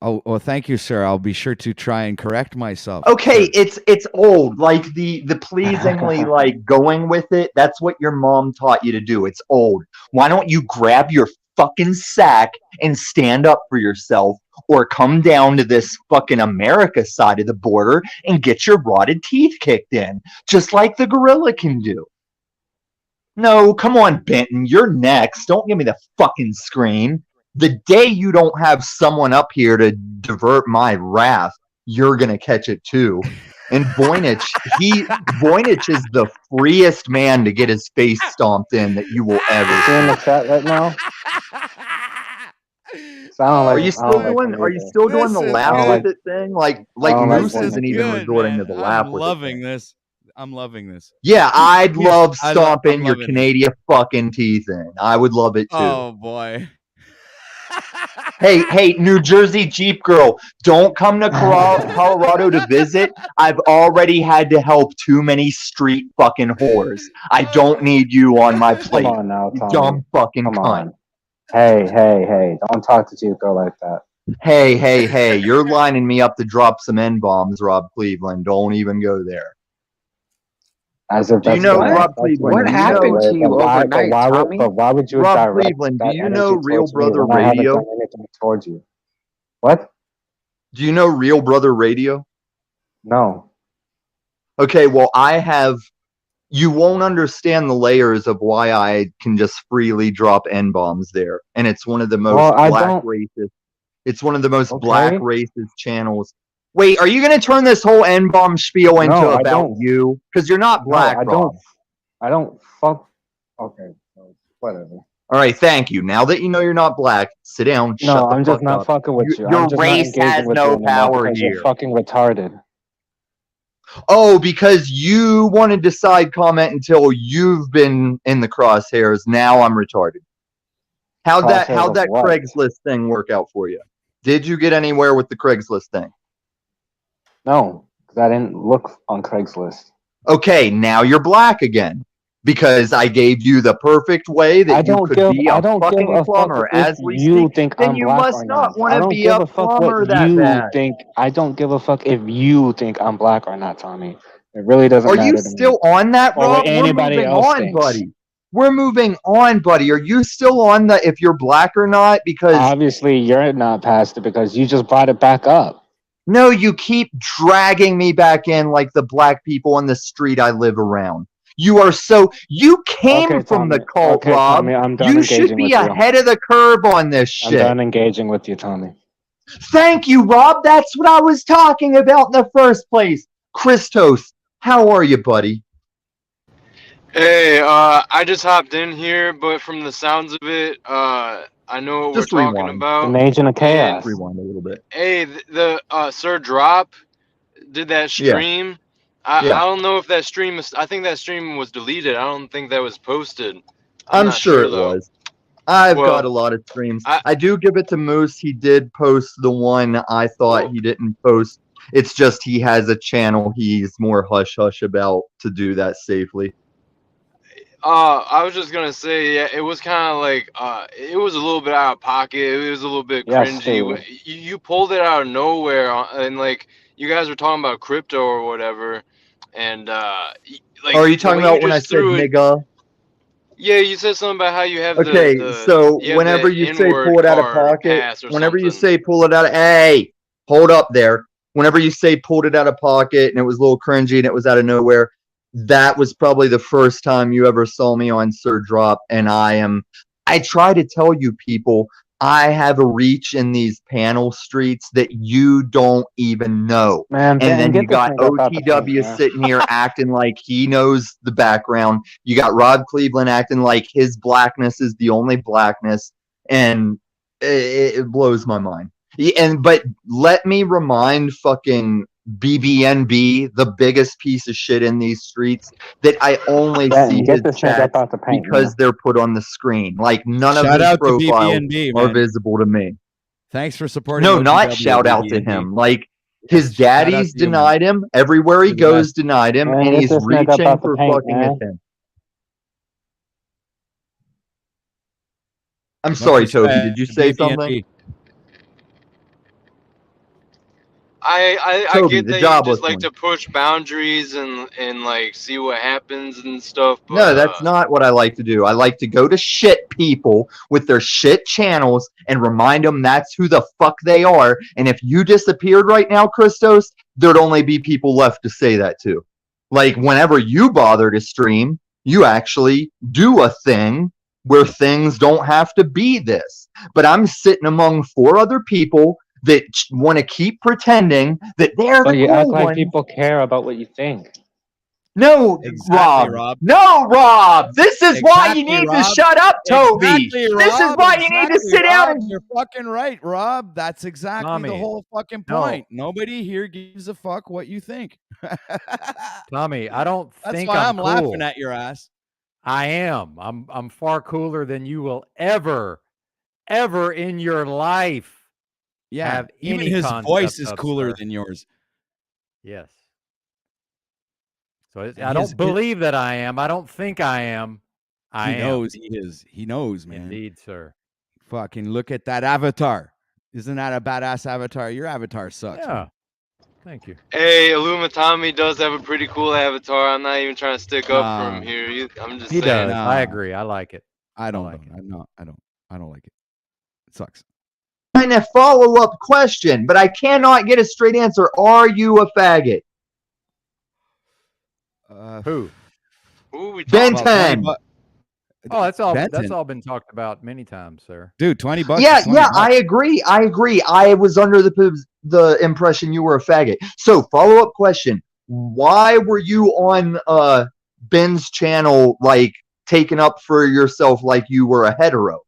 Oh, well, thank you, sir. I'll be sure to try and correct myself. Okay, sir. it's old. Like the pleasingly like going with it. That's what your mom taught you to do. It's old. Why don't you grab your fucking sack and stand up for yourself, or come down to this fucking America side of the border and get your rotted teeth kicked in, just like the gorilla can do. No, come on, Benton. You're next. Don't give me the fucking screen. The day you don't have someone up here to divert my wrath, you're gonna catch it too. And Voynich, Voynich is the freest man to get his face stomped in that you will ever Is he in the see. chat right now? So Are I you still don't like doing? him Are you either. still doing This the is laugh don't with like- good. it thing? Like don't like Moose Voynich. isn't even Good, resorting man. to the laugh I'm with it loving thing. this. I'm loving this. Yeah, I'd love I'm stomping your loving it. Canadian fucking teeth in. I would love it too. Oh boy. Hey, New Jersey Jeep girl, don't come to Colorado to visit. I've already had to help too many street fucking whores. I don't need you on my Come plate. on now, You Tommy. dumb fucking Come cunt. on. Hey! Don't talk to Chief girl like that. Hey, you're lining me up to drop some N-bombs, Rob Cleveland. Don't even go there. As if Do you that's know, gonna Rob affect Cleveland, What do anything you in any know, happened way. to you overnight, Tommy? But why would you Rob direct Cleveland, do that you know energy Real towards me Brother when I haven't Radio? done anything towards you? What? Do you know Real Brother Radio? No. Okay, well, you won't understand the layers of why I can just freely drop N-bombs there. And it's one of the most Well, I black don't. racist. It's one of the most Okay. black racist channels. Wait, are you going to turn this whole N-bomb spiel into No, I about don't. you? Because you're not black, No, I Rob. don't. I don't fuck. Okay, so whatever. All right, thank you. Now that you know you're not black, sit down, shut No, the I'm fuck just not up. fucking with you. Your I'm just not race engaging has with you no anymore power because here. you're fucking retarded. Oh, because you wanted to side comment until you've been in the crosshairs. Now I'm retarded. How'd that Crosshairs of what? Craigslist thing work out for you? Did you get anywhere with the Craigslist thing? No, because I didn't look on Craigslist. Okay, now you're black again. Because I gave you the perfect way that you could be a fucking plumber as we you speak. think Then I'm you black must or not not. want I to don't be give a a fuck plumber what that you bad. think. I don't give a fuck if you think I'm black or not, Tommy. It really doesn't Are matter you to me. still on that, Or what Rob? We're anybody moving else on, thinks. buddy. We're moving on, buddy. Are you still on the if you're black or not? Because Obviously, you're not past it because you just brought it back up. no, you keep dragging me back in like the black people on the street I live around. You came Okay, from the Tommy. cult, Okay, Rob. Tommy, I'm done You should engaging be with you. ahead of the curve on this I'm shit. done engaging with you, Tommy. Thank you, Rob. That's what I was talking about in the first place. Christos, how are you, buddy? Hey, I just hopped in here, but from the sounds of it, I know what Just we're talking rewind. about. An agent of chaos. Rewind a little bit. Hey, the Sir Drop did that Yeah. stream. Yeah. I don't know if that stream is. I think that stream was deleted. I don't think that was posted. I'm not sure it though. was. I've Well, got a lot of streams. I- I do give it to Moose. He did post the one I thought he didn't post. It's just he has a channel he's more hush hush about to do that safely. I was just gonna say, yeah, it was kind of like, it was a little bit out of pocket. It was a little bit Yeah, cringy. Stu. You pulled it out of nowhere, and like you guys were talking about crypto or whatever, and like Are you the talking way you about when I just said threw it. nigga? Yeah, you said something about how you have Okay, so you have whenever the you say N-word pull it out of car pocket, pass or whenever you something. say pull it out of, hey, hold up there. Whenever you say pulled it out of pocket and it was a little cringy and it was out of nowhere, that was probably the first time you ever saw me on Sir Drop. And I try to tell you people, I have a reach in these panel streets that you don't even know. Man, And Ben, then you get this got nigga up out the paint, OTW man. sitting here acting like he knows the background. You got Rob Cleveland acting like his blackness is the only blackness, and it blows my mind. But let me remind fucking BBNB, the biggest piece of shit in these streets, that I only Ben, see get his this nigga up chats out the paint, because man. they're put on the screen. Like none of Shout his out to profiles BBNB, are man. visible to me. Thanks for supporting. No, not OTW, shout out to BBNB. him. Like Yes, his shout out daddy's to you, man. denied him. Everywhere he You're the goes, best. denied him, Man, and get he's this nigga up reaching out the for paint, fucking man. attention. I'm sorry, Much Toby. respect Did you to say BBNB. something? I Toby, get the that you jobless just like one. to push boundaries and like see what happens and stuff, but No, that's not what I like to do. I like to go to shit people with their shit channels and remind them that's who the fuck they are. And if you disappeared right now, Christos, there'd only be people left to say that to. Like, whenever you bother to stream, you actually do a thing where things don't have to be this. But I'm sitting among 4 other people that want to keep pretending that they're But the you cool act like ones. people care about what you think. No, Exactly, Rob. Rob. No, Rob. This is why you Exactly, need to Rob. shut up, Toby. Exactly, This is Rob. why you need to Exactly, sit down Rob. and. You're fucking right, Rob. That's exactly the Tommy, whole fucking no. point. Nobody here gives a fuck what you think. Tommy, I don't That's think why I'm I'm cool. laughing at your ass. I am. I'm far cooler than you will ever in your life Yeah, have even any his voice concept is of, cooler sir. than yours. Yes. So And I don't believe that I am. I don't think I am. I He am. knows he is. He knows, man. Indeed, sir. Fucking look at that avatar. Isn't that a badass avatar? Your avatar sucks. Yeah. Man. Thank you. hey, Illumitami does have a pretty cool avatar. I'm not even trying to stick up for him Nah. here. I'm just He saying. does. Nah. I agree. I like it. I don't. like it. I'm not. I don't like it. It sucks. And a follow-up question, but I cannot get a straight answer. Are you a faggot? Who? Who we Ben talking Well, 10. 20 Oh, that's all. That's Benton. all been talked about many times, sir. Dude, $20. Yeah, is $20 yeah, I agree. I was under the impression you were a faggot. So, follow-up question. Why were you on Ben's channel, like, taking up for yourself like you were a hetero?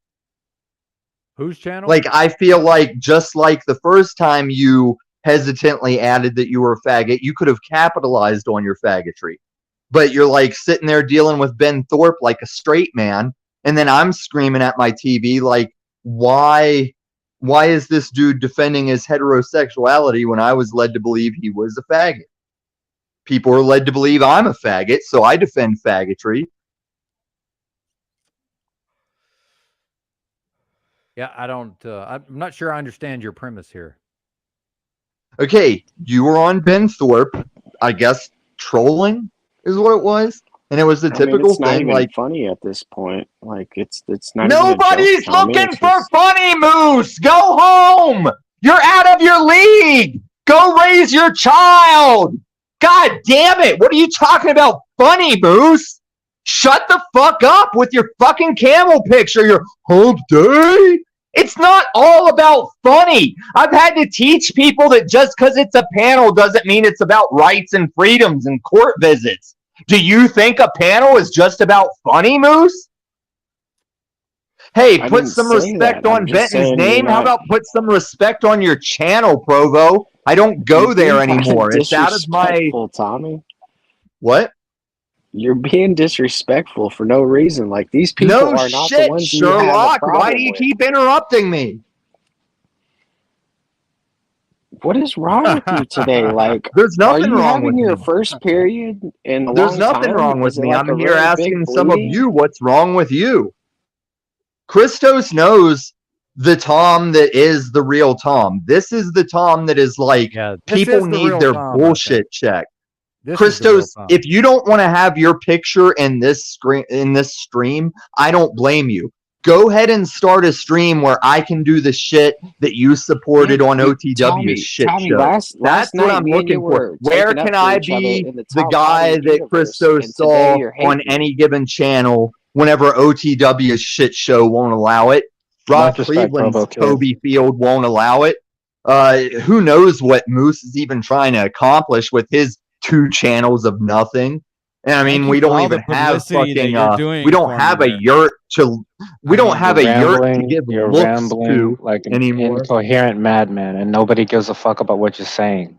Whose channel? Like, I feel like just like the first time you hesitantly added that you were a faggot, you could have capitalized on your faggotry. But you're like sitting there dealing with Ben Thorpe like a straight man, and then I'm screaming at my TV like, why is this dude defending his heterosexuality when I was led to believe he was a faggot? People are led to believe I'm a faggot, so I defend faggotry. Yeah, I don't. I'm not sure I understand your premise here. Okay, you were on Ben Thorpe, I guess trolling is what it was, and it was the typical it's not thing. even Like, funny at this point. Like it's not. nobody's even a joke, Tommy. looking It's for just- funny moose. Go home. You're out of your league. Go raise your child. God damn it! What are you talking about, funny moose? Shut the fuck up with your fucking camel picture. Your hump day. It's not all about funny. I've had to teach people that just because it's a panel doesn't mean it's about rights and freedoms and court visits. Do you think a panel is just about funny, Moose? Hey, I put didn't some say respect that. I'm on just Benton's saying name. you're How not- about put some respect on your channel, Provo? I don't go You're there being anymore. It's out of my... disrespectful, Tommy. What? You're being disrespectful for no reason. Like, these people No are not the shit, ones you have a Sherlock. problem Why do you with. keep interrupting me? What is wrong with you today? Like, There's are nothing you wrong having with your me. first period in a There's long nothing time? wrong with Is it me. like I'm a here really big asking some of bleeding? you what's wrong with you. Christos knows the Tom that is the real Tom. This is the Tom that is like, Yeah, this people is the need real their Tom, I think. bullshit checked. This is the real Christos, Tom. if you don't want to have your picture in this stream, I don't blame you. Go ahead and start a stream where I can do the shit that you supported on OTW's shit show. Last That's what night, I'm me and you looking for. were Where taking up can for I each other be in the the top guy fighting that universe, Christos and today saw you're on hating me. any given channel whenever OTW's shit show won't allow it? Rod Much respect, Cleveland's Robo Kid. Toby Field won't allow it. Who knows what Moose is even trying to accomplish with his 2 channels of nothing? And I Thank mean, you we for don't all the even have publicity that fucking you're doing we don't for me have a there. yurt to we I don't mean, have a yurt to give You're looks rambling to like an anymore. incoherent madman, and nobody gives a fuck about what you're saying.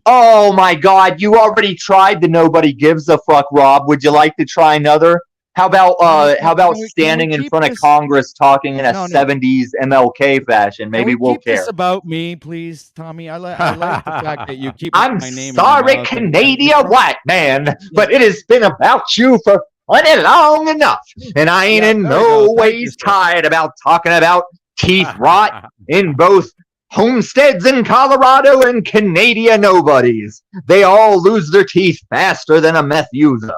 Oh my God! You already tried the nobody gives a fuck, Rob. Would you like to try another? How about Can we standing in keep front of this? Congress talking in a No. 70s MLK fashion? Can Maybe we we'll keep this care. about me, please, Tommy? I like the fact that you keep I'm my name in your sorry, mouth. Canadian white man, but it has been about you for plenty long enough, and I ain't Yeah, in there we no go. Thank you, ways sir. tired about talking about teeth rot in both homesteads in Colorado and Canadian nobodies. They all lose their teeth faster than a meth user.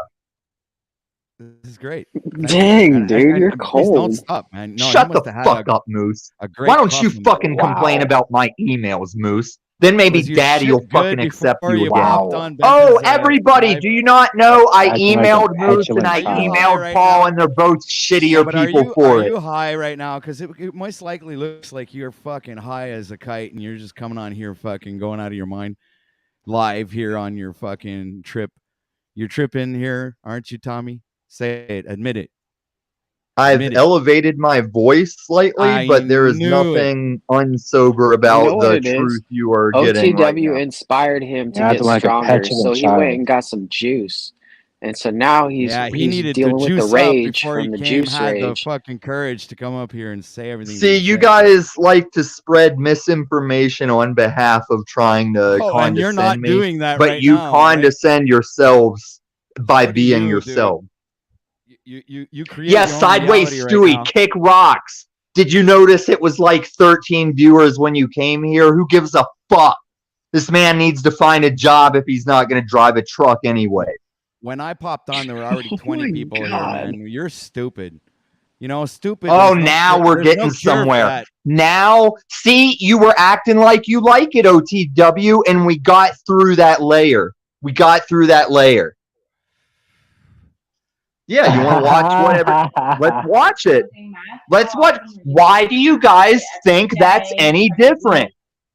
This is great. Dang, dude, you're Please don't cold. stop, man. No, Shut you the must have fuck had up, Moose. a great Why don't you coffin. fucking complain Wow. about my emails, Moose? Then maybe Was your Daddy shit will fucking good accept before you you again. popped Wow. on Oh, Ben's, everybody, live? do you not know I Acting like a emailed Moose and petulant I Are you child. high emailed right Paul, now? and they're both Yeah, shittier but people are for it. you high right now? Because it most likely looks like you're fucking high as a kite, and you're just coming on here fucking going out of your mind live here on your fucking trip. You're tripping here, aren't you, Tommy? Say it. Admit it. I've Admit it. elevated my voice slightly, I but there is knew it. nothing unsober You about know what the it is? truth you are getting right OTW now. inspired him to You're get acting like a stronger, petulant so he child. went and got some juice. And so now he's Yeah, he needed to dealing with the juice up rage before he from the came, juice had the rage. fucking courage to come up here and say everything. that See, he you said. guys like to spread misinformation on behalf of trying to Oh, and you're not condescend me, doing that but right you now, right? condescend yourselves by What are being you yourself. doing? You create Yeah, your own Sideways reality right Stewie, now. kick rocks. Did you notice it was like 13 viewers when you came here? Who gives a fuck? This man needs to find a job if he's not going to drive a truck anyway. When I popped on, there were already 20 my people here, God. man. You're stupid. You know, stupid. Oh, there's no now cure- we're there's no getting cure for somewhere. that. Now, see, you were acting like you like it, OTW, and we got through that layer. We got through that layer. Yeah, you want to watch whatever? Let's watch it. Let's watch. Why do you guys think that's any different?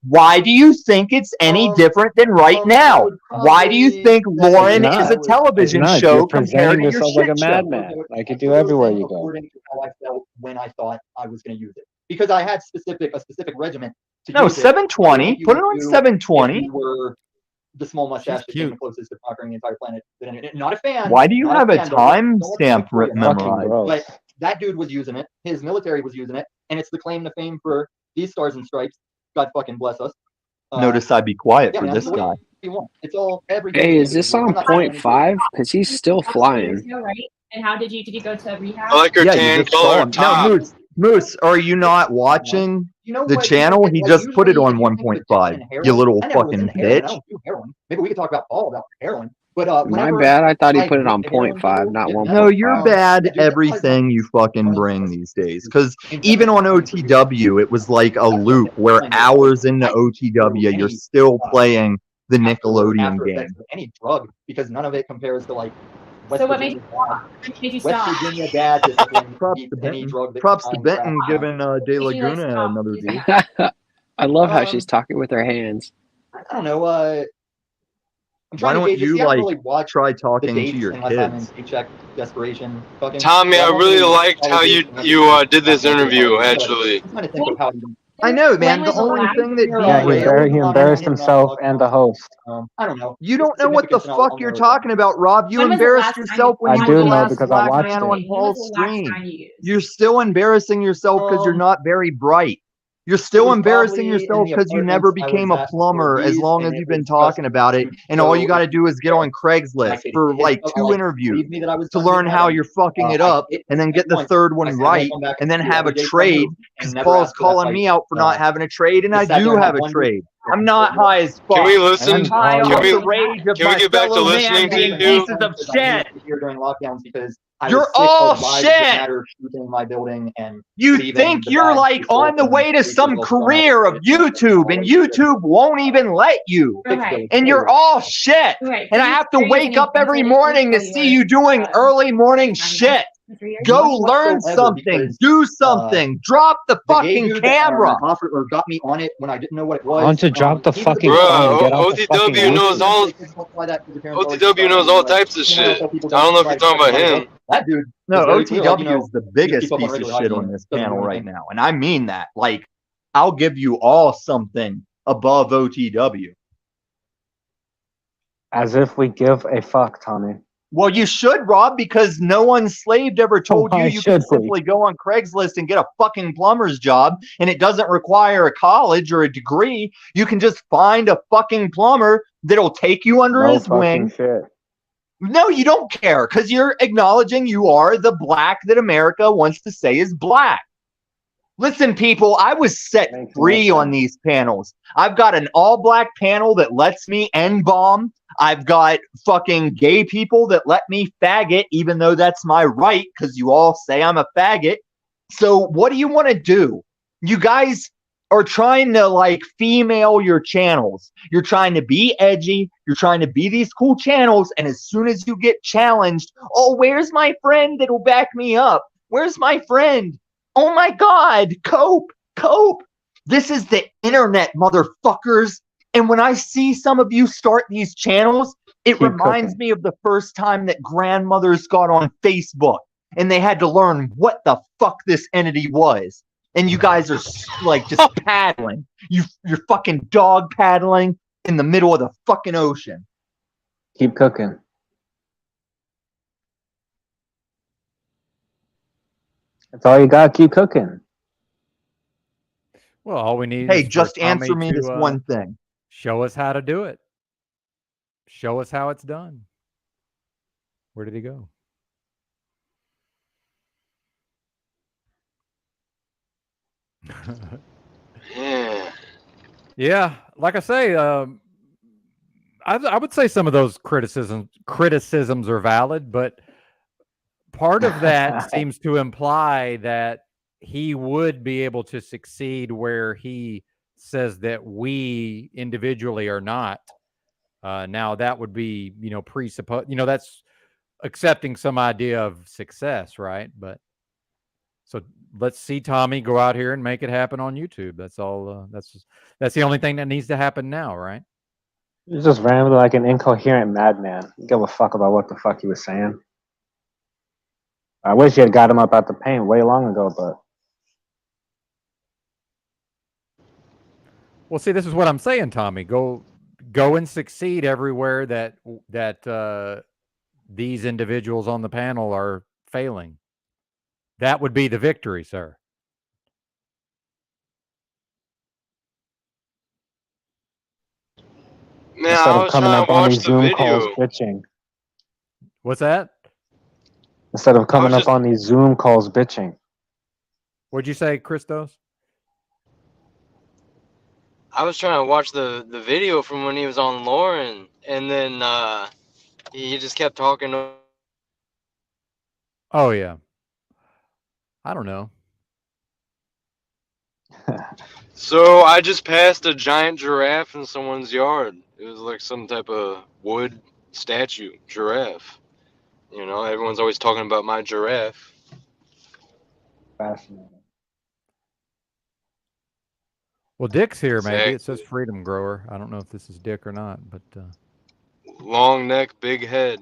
Why do you think it's any different than right now? Why do you think Lauren is a television It's not. show You're compared presenting to your yourself like shit a show? madman, like you do everywhere you go. According to how I felt when I thought I was going to use it, because I had a specific regimen. No, 720. Put it on 720. You were the small mustache She's that came cute. the closest to conquering the entire planet. Not a fan. Why do you not have a fan. Don't let me timestamp fool you. Fucking memorized? gross. But that dude was using it. His military was using it, and it's the claim to fame for these stars and stripes. God fucking bless us. Notice I be quiet yeah, for man, this what guy. you want. It's all everything. Hey, is this on point 5? Because he's still flying. Right? And how did you go to rehab? I like her Yeah, you tan just saw color him. top. No, Moose, are you not watching the channel? He just put it on 1.5. You little fucking bitch. Maybe we could talk about Paul about heroin. But My bad. I thought he put it on point 5, not 1.5. No, you're bad at everything you fucking bring these days. Because even on OTW, it was like a loop where hours into OTW, you're still playing the Nickelodeon game. Any drug, because none of it compares to like So what made you stop? What made you West stop? Virginia dad discipline. Props to any Benton. drug that Props to finds Benton that- giving De Did you, like, Laguna stop another using view. that? I love how she's talking with her hands. I don't know. I'm Why trying don't to gauge it. you See, I don't like really watch try the talking to dates your unless I'm in kids? paycheck desperation. Fucking, Tommy, so I don't really liked how follow you dates unless it's did this like, interview. but Actually, I'm trying to think of how you I know, man. When The was the only last thing that year Yeah, derailed he embarrassed himself and the host. I don't know. you don't know what the fuck you're talking about, Rob. You When was the embarrassed last time yourself when I you do were the know last because I black watched man it. on When was Paul's the last stream. time you used? You're still embarrassing yourself because you're not very bright. You're still embarrassing yourself because you never became a plumber as long as you've been talking about it. And all you got to do is get on Craigslist for like 2 interviews to learn how you're fucking it up and then get the third one right and then have a trade because Paul's calling me out for not having a trade and I do have a trade. I'm not high as fuck. Can we I listen? didn't call High you. off Can the we rage of can we my get back to fellow listening man to being you? pieces of shit. Here during lockdowns because I You're was sick all of lives shit. that matter shooting my building and You leaving think the you're bad like people on the and way to people some don't have career of it. YouTube and YouTube won't even let you. Okay. And you're all shit. Okay. And I have to wake up every morning to see you doing early morning shit. Go learn something. Do something. Drop the The gay fucking dude that, camera. offered or got me on it when I didn't know what it was. Why don't you drop the he was fucking the- phone and Bro, get off the fucking OTW knows YouTube? all. Don't fly that because your parents already OTW knows all types of Someone else shit. tell people I don't know if you're subscribe talking to about my him. That dude. No, was very clear, like, OTW is the you biggest keep up on piece of regular shit hygiene, on this doesn't do panel right anything. now. And I mean that. Like, I'll give you all something above OTW. As if we give a fuck, Tommy. Well, you should, Rob, because no enslaved ever told you Why you could should we? simply go on Craigslist and get a fucking plumber's job, and it doesn't require a college or a degree. You can just find a fucking plumber that'll take you under No his fucking wing. shit. No, you don't care, because you're acknowledging you are the black that America wants to say is black. Listen, people, I was set Makes no free on sense. these panels. I've got an all-black panel that lets me N-bomb. I've got fucking gay people that let me faggot, even though that's my right, because you all say I'm a faggot. So what do you want to do? You guys are trying to, like, female your channels. You're trying to be edgy. You're trying to be these cool channels, and as soon as you get challenged, oh, where's my friend that'll back me up? Where's my friend? Oh my God, cope. This is the internet, motherfuckers. And when I see some of you start these channels, it Keep reminds cooking. me of the first time that grandmothers got on Facebook and they had to learn what the fuck this entity was. And you guys are like just paddling. You're fucking dog paddling in the middle of the fucking ocean. Keep cooking. That's all you got. Keep cooking. Well, all we need Hey, is for just answer Tommy me to, this one thing. show us how to do it. Show us how it's done. Where did he go? Yeah. Yeah, like I say, I would say some of those criticisms are valid, but part of that seems to imply that he would be able to succeed where he says that we individually are not. Now that would be, presuppose, that's accepting some idea of success, right? But so let's see Tommy go out here and make it happen on YouTube. That's all. That's the only thing that needs to happen now, right? He's just rambling like an incoherent madman. Give a fuck about what the fuck he was saying. I wish you had got him up out the paint way long ago, but Well, see, this is what I'm saying, Tommy. Go and succeed everywhere that these individuals on the panel are failing. That would be the victory, sir. Man, instead I of was coming trying up to on watch these the Zoom calls video. bitching. What's that? Instead of coming up just- on these Zoom calls bitching. What'd you say, Christos? I was trying to watch the video from when he was on Lauren, and then he just kept talking. Oh yeah. I don't know. So I just passed a giant giraffe in someone's yard. It was like some type of wood statue giraffe. Everyone's always talking about my giraffe. Fascinating. Well, Dick's here. Maybe it says Exactly. Freedom Grower. I don't know if this is Dick or not, but Long neck, big head.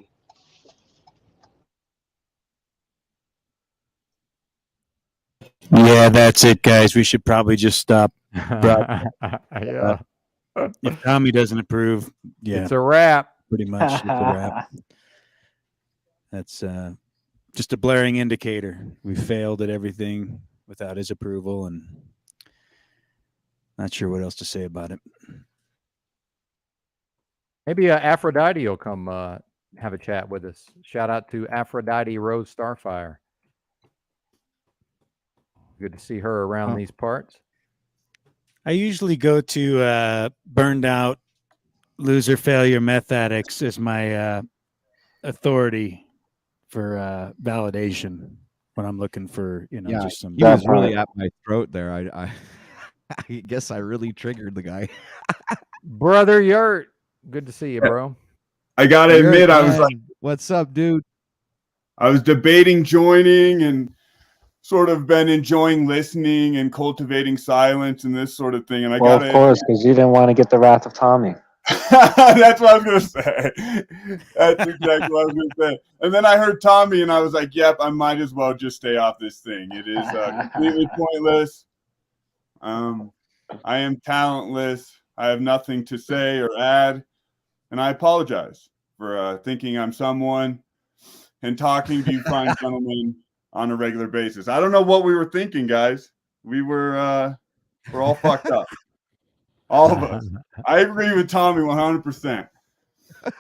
Yeah, that's it, guys. We should probably just stop. Yeah. If Tommy doesn't approve, yeah, It's a wrap. pretty much it's a wrap. That's just a blaring indicator. We failed at everything without his approval, and not sure what else to say about it. Maybe Aphrodite will come have a chat with us. Shout out to Aphrodite Rose Starfire. Good to see her around these parts. I usually go to burned out loser failure meth addicts as my authority for validation when I'm looking for, just some. He was really at my throat there. I guess I really triggered the guy. Brother Yurt, good to see you, bro. I gotta admit, I was like, "What's up, dude?" I was debating joining and sort of been enjoying listening and cultivating silence and this sort of thing. And Of course, because you didn't want to get the wrath of Tommy. That's what I was gonna say. That's exactly what I was gonna say. And then I heard Tommy, and I was like, "Yep, I might as well just stay off this thing. It is completely pointless. I am talentless. I have nothing to say or add, and I apologize for thinking I'm someone and talking to you fine gentlemen on a regular basis. I don't know what we were thinking, guys. We're all fucked up. All of us. I agree with Tommy 100%.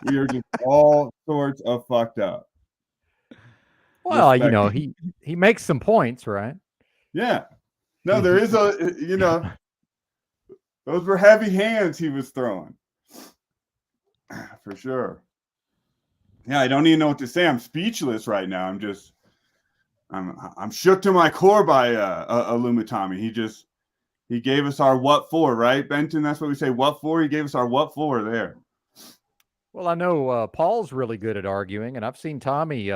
We are just all sorts of fucked up. Well, he makes some points, right? Yeah. No, there is those were heavy hands he was throwing. For sure. Yeah, I don't even know what to say. I'm speechless right now. I'm shook to my core by Illumitami. He gave us our what for, right, Benton? That's what we say. What for? He gave us our what for there. Well, I know Paul's really good at arguing, and I've seen Tommy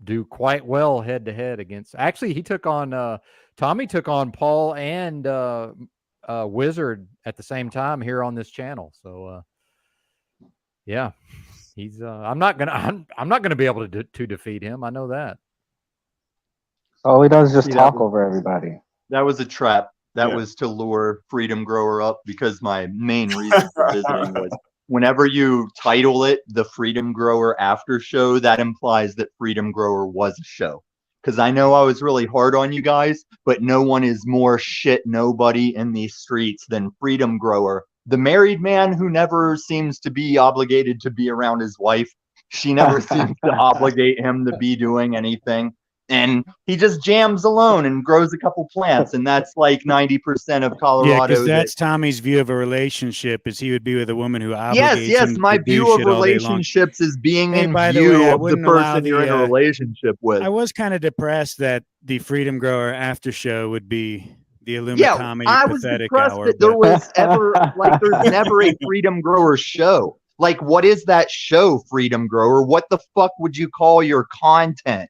do quite well head to head against. Actually, Tommy took on Paul and Wizard at the same time here on this channel. So, yeah, he's. I'm not gonna be able to defeat him. I know that. All he does is just talk over everybody. That was a trap. That was to lure Freedom Grower up, because my main reason for visiting was whenever you title it the Freedom Grower After Show, that implies that Freedom Grower was a show. Because I know I was really hard on you guys, but no one is more shit nobody in these streets than Freedom Grower, the married man who never seems to be obligated to be around his wife. She never seems to obligate him to be doing anything. And he just jams alone and grows a couple plants, and that's like 90% of Colorado. Yeah, because that's Tommy's view of a relationship, is he would be with a woman who obligates him to my do view of shit all day long. relationships is being in by the view way, I of the wouldn't allow person you're in a relationship with. I was kind of depressed that the Freedom Grower After Show would be the Illumitami I was pathetic depressed hour. that there was ever there's never a Freedom Grower show. Like, what is that show, Freedom Grower? What the fuck would you call your content?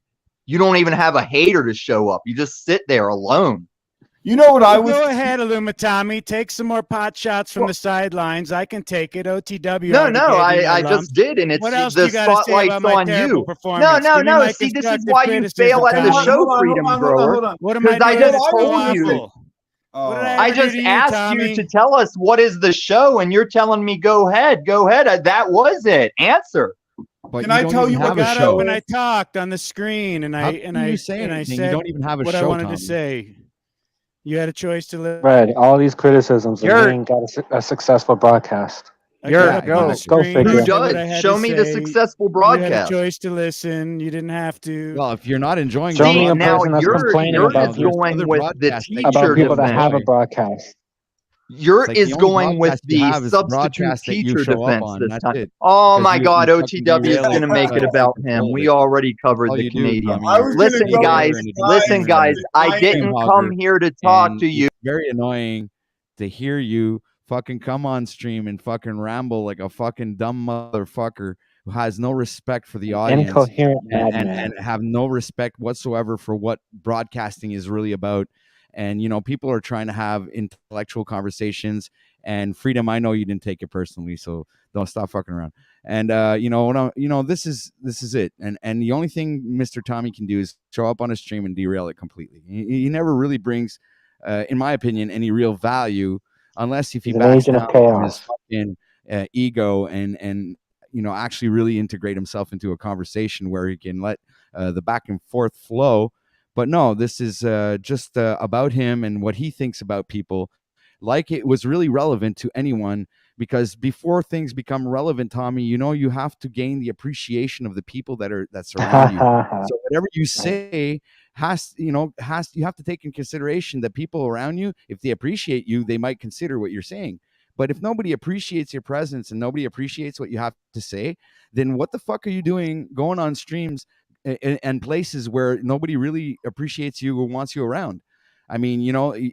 You don't even have a hater to show up. You just sit there alone. You know what I was? Go ahead, Illumitami. Take some more pot shots from the sidelines. I can take it. OTW. No, I just did, and it's what else the you gotta say spotlight's about my on terrible you. performance? No. See, this is why you fail at the show, Freedom Grower. What am I Because I doing? just told you. I just asked you to tell us what is the show, and you're telling me go ahead. That was it. Answer. But can I tell you what got up when I talked on the screen, and I said you don't even have a what show, I wanted Tommy. to say. You had a choice to live. Fred, all these criticisms, and you ain't got a successful broadcast. Go figure. Who does? Show me the successful broadcast. You had a choice to listen. You didn't have to. Well, if you're not enjoying Show me a now person that's complaining yours about is going with the teacher about people that defense. have a broadcast. Yours Like, is the only going with broadcast you the have is the substitute broadcast that you teacher show up defense on, this that's time. it. Oh Because my you God, fucking OTW is derail going to it. make it about him. We already covered all the you do, Canadian. Tommy. Listen, guys. I didn't come here to talk And to you. It's very annoying to hear you fucking come on stream and fucking ramble like a fucking dumb motherfucker who has no respect for the audience Incoherent and have no respect whatsoever for what broadcasting is really about. And people are trying to have intellectual conversations. And Freedom, I know you didn't take it personally, so don't stop fucking around. And this is it. And the only thing Mr. Tommy can do is show up on a stream and derail it completely. He never really brings in my opinion, any real value unless if he He's an backs agent of down from his chaos. fucking ego and actually really integrate himself into a conversation where he can let the back and forth flow. But no, this is just about him and what he thinks about people, like it was really relevant to anyone. Because before things become relevant, Tommy, you have to gain the appreciation of the people that surround you. So whatever you say you have to take in consideration that people around you, if they appreciate you, they might consider what you're saying. But if nobody appreciates your presence and nobody appreciates what you have to say, then what the fuck are you doing going on streams and places where nobody really appreciates you or wants you around? I mean,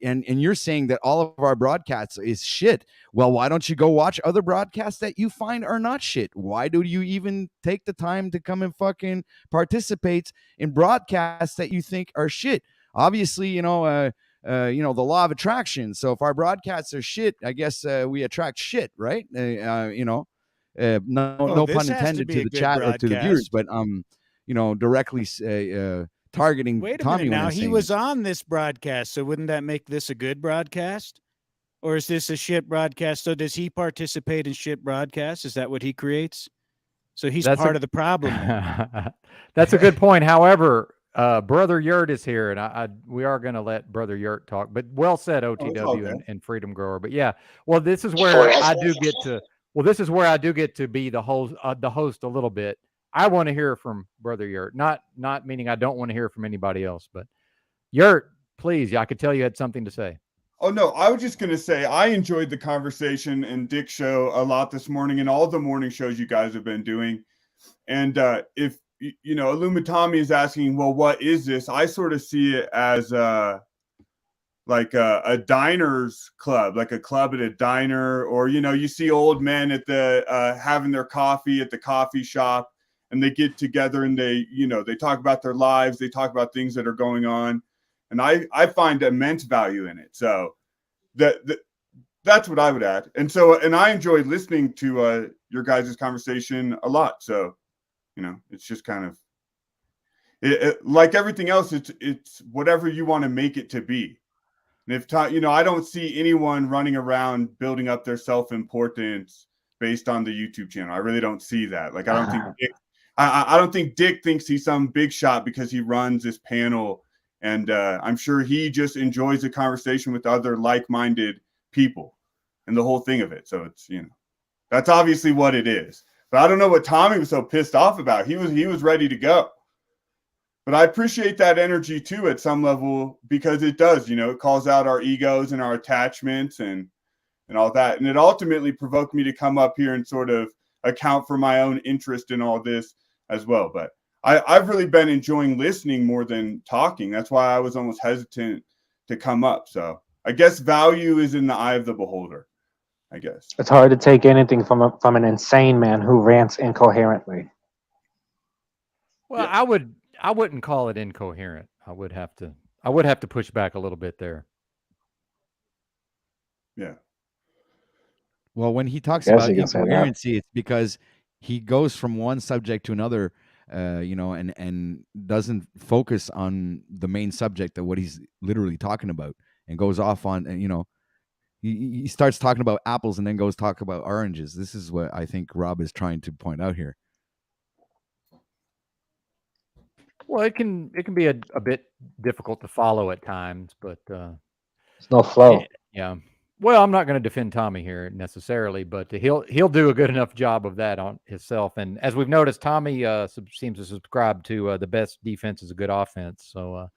and you're saying that all of our broadcasts is shit. Well, why don't you go watch other broadcasts that you find are not shit? Why do you even take the time to come and fucking participate in broadcasts that you think are shit? Obviously, the law of attraction. So if our broadcasts are shit, I guess we attract shit, right? No Oh, pun this has to intended be to a the good chat or to the viewers, broadcast. but directly targeting Wait a Tommy minute when now. I'm He saying was on this broadcast, so wouldn't that make this a good broadcast? Or is this a shit broadcast? So does he participate in shit broadcasts? Is that what he creates? So he's That's part a of the problem then. that's a good point. However, Brother Yurt is here, and we are going to let Brother Yurt talk. But well said, Oh, it's OTW okay. and Freedom Grower. But yeah, well, this is where I do get to. Well, this is where I do get to be the host a little bit. I want to hear from Brother Yurt, not meaning I don't want to hear from anybody else, but Yurt, please. I could tell you had something to say. Oh no, I was just gonna say I enjoyed the conversation and Dick's show a lot this morning, and all the morning shows you guys have been doing. And if Illumitami is asking, well, what is this? I sort of see it as like a diners club, like a club at a diner, or you see old men at the having their coffee at the coffee shop, and they get together and they talk about their lives, they talk about things that are going on, and I find immense value in it. So that's what I would add. And I enjoyed listening to your guys' conversation a lot. So it's just kind of like everything else. It's whatever you want to make it to be. And if I don't see anyone running around building up their self-importance based on the YouTube channel. I really don't see that. Like I don't think I don't think Dick thinks he's some big shot because he runs this panel, and I'm sure he just enjoys the conversation with other like-minded people and the whole thing of it. So it's that's obviously what it is. But I don't know what Tommy was so pissed off about. He was ready to go. But I appreciate that energy too at some level, because it does, it calls out our egos and our attachments and all that. And it ultimately provoked me to come up here and sort of account for my own interest in all this as well. But I've really been enjoying listening more than talking. That's why I was almost hesitant to come up. So I guess value is in the eye of the beholder, I guess. It's hard to take anything from an insane man who rants incoherently. Well, Yeah. I wouldn't call it incoherent. I would have to push back a little bit there. Yeah. Well, when he talks Guess about you can say that. incoherency, it's because he goes from one subject to another, and doesn't focus on the main subject of what he's literally talking about, and goes off on, he starts talking about apples and then goes talk about oranges. This is what I think Rob is trying to point out here. Well, it can be a bit difficult to follow at times, but There's no flow. yeah. Well, I'm not going to defend Tommy here necessarily, but he'll do a good enough job of that on himself. And as we've noticed, Tommy seems to subscribe to the best defense is a good offense. So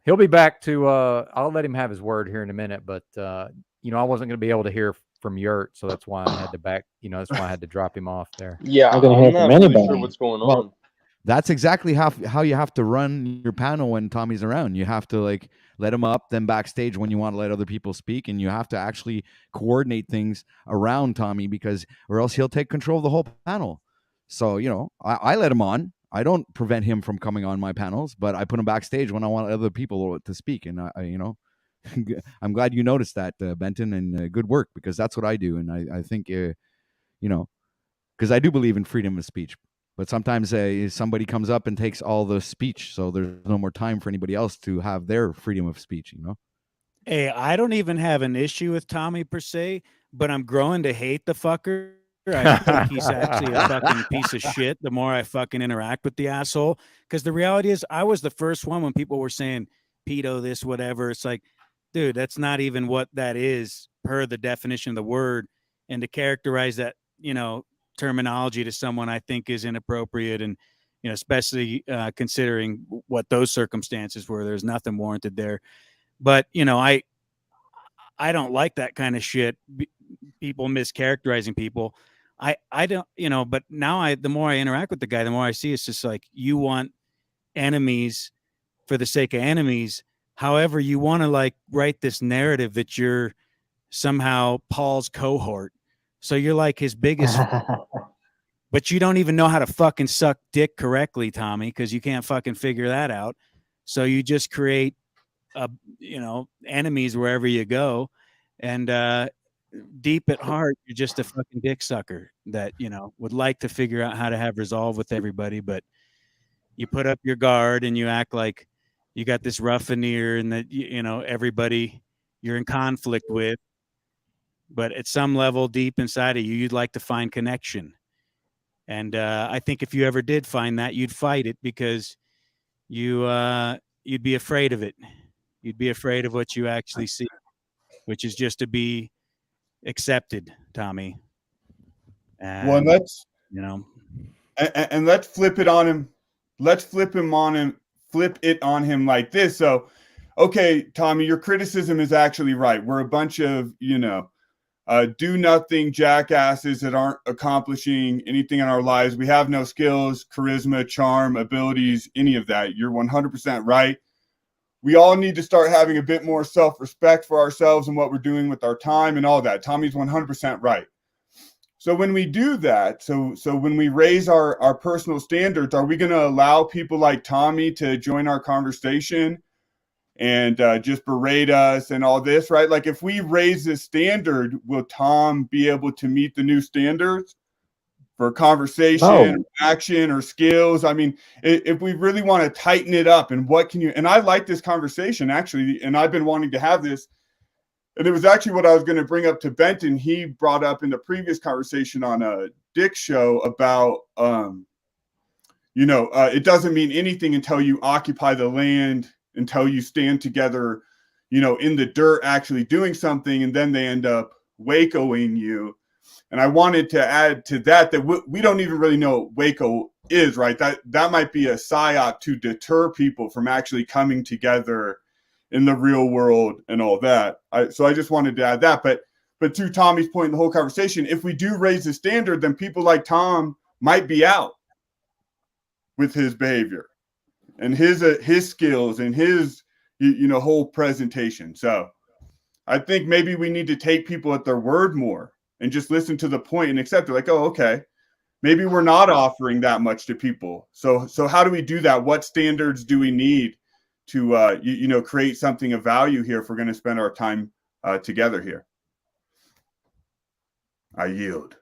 he'll be back to. I'll let him have his word here in a minute, but I wasn't going to be able to hear from Yurt, so that's why I had to back. That's why I had to drop him off there. Yeah, Not gonna hear I'm from not really anybody. sure what's going Well, on. That's exactly how you have to run your panel when Tommy's around. You have to let him up, then backstage when you want to let other people speak, and you have to actually coordinate things around Tommy, because or else he'll take control of the whole panel. So I let him on. I don't prevent him from coming on my panels, but I put him backstage when I want other people to speak. And I'm glad you noticed that, Benton, and good work, because that's what I do. And I think because I do believe in freedom of speech. But sometimes somebody comes up and takes all the speech, so there's no more time for anybody else to have their freedom of speech. Hey, I don't even have an issue with Tommy per se, but I'm growing to hate the fucker. I think he's actually a fucking piece of shit the more I fucking interact with the asshole. Because the reality is, I was the first one when people were saying pedo, this, whatever. It's like, dude, that's not even what that is per the definition of the word. And to characterize that, terminology to someone, I think is inappropriate. And, especially considering what those circumstances were, there's nothing warranted there. But, I don't like that kind of shit. People mischaracterizing people. I don't, but now the more I interact with the guy, the more I see it's just like, you want enemies for the sake of enemies. However, you want to like write this narrative that you're somehow Paul's cohort. So you're like his biggest, but you don't even know how to fucking suck dick correctly, Tommy, because you can't fucking figure that out. So you just create enemies wherever you go. And deep at heart, you're just a fucking dick sucker that, would like to figure out how to have resolve with everybody, but you put up your guard and you act like you got this rough veneer and that, everybody you're in conflict with. But at some level deep inside of you, you'd like to find connection. And I think if you ever did find that, you'd fight it because you'd be afraid of it. You'd be afraid of what you actually see, which is just to be accepted, Tommy. And, well, let's you know, and let's flip it on him. Let's flip it on him like this. So, okay, Tommy, your criticism is actually right. We're a bunch of, do nothing jackasses that aren't accomplishing anything in our lives. We have no skills, charisma, charm, abilities, any of that. You're 100% right. We all need to start having a bit more self-respect for ourselves and what we're doing with our time and all that. Tommy's 100% right. So when we do that, so when we raise our personal standards, are we going to allow people like Tommy to join our conversation and just berate us and all this, right? Like if we raise the standard, will Tom be able to meet the new standards for conversation, action, or skills? I mean, if we really want to tighten it up, and what can you, and I like this conversation actually, and I've been wanting to have this, and it was actually what I was going to bring up to Benton. He brought up in the previous conversation on a Dick show about, it doesn't mean anything until you occupy the land, until you stand together, in the dirt, actually doing something, and then they end up Wacoing you. And I wanted to add to that we don't even really know what Waco is, right? That might be a psyop to deter people from actually coming together in the real world and all that. So I just wanted to add that. But to Tommy's point in the whole conversation, if we do raise the standard, then people like Tom might be out with his behavior and his skills and his whole presentation. So I think maybe we need to take people at their word more and just listen to the point and accept it. Like, oh, okay, maybe we're not offering that much to people. So how do we do that? What standards do we need to create something of value here if we're going to spend our time together here? I yield.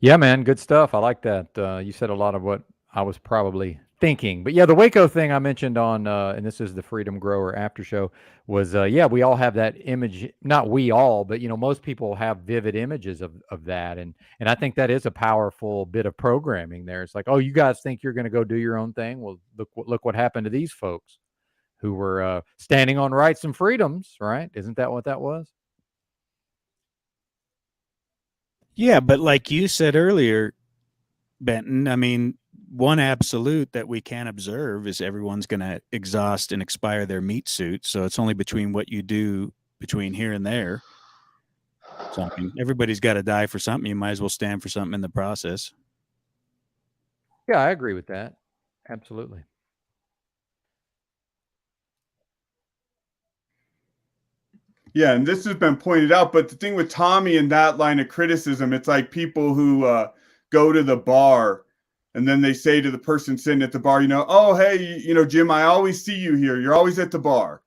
Yeah, man, good stuff. I like that. You said a lot of what I was probably thinking. But yeah, the Waco thing I mentioned on, and this is the Freedom Grower after show, was we all have that image. Not we all, but most people have vivid images of that, and I think that is a powerful bit of programming there. It's like, oh, you guys think you're going to go do your own thing? Well, look what happened to these folks who were standing on rights and freedoms, right? Isn't that what that was? Yeah, but like you said earlier, Benton, I mean, one absolute that we can observe is everyone's going to exhaust and expire their meat suit. So it's only between what you do between here and there. So I mean, everybody's got to die for something. You might as well stand for something in the process. Yeah, I agree with that. Absolutely. Yeah, and this has been pointed out, but the thing with Tommy and that line of criticism, it's like people who go to the bar and then they say to the person sitting at the bar, oh, hey, Jim, I always see you here. You're always at the bar,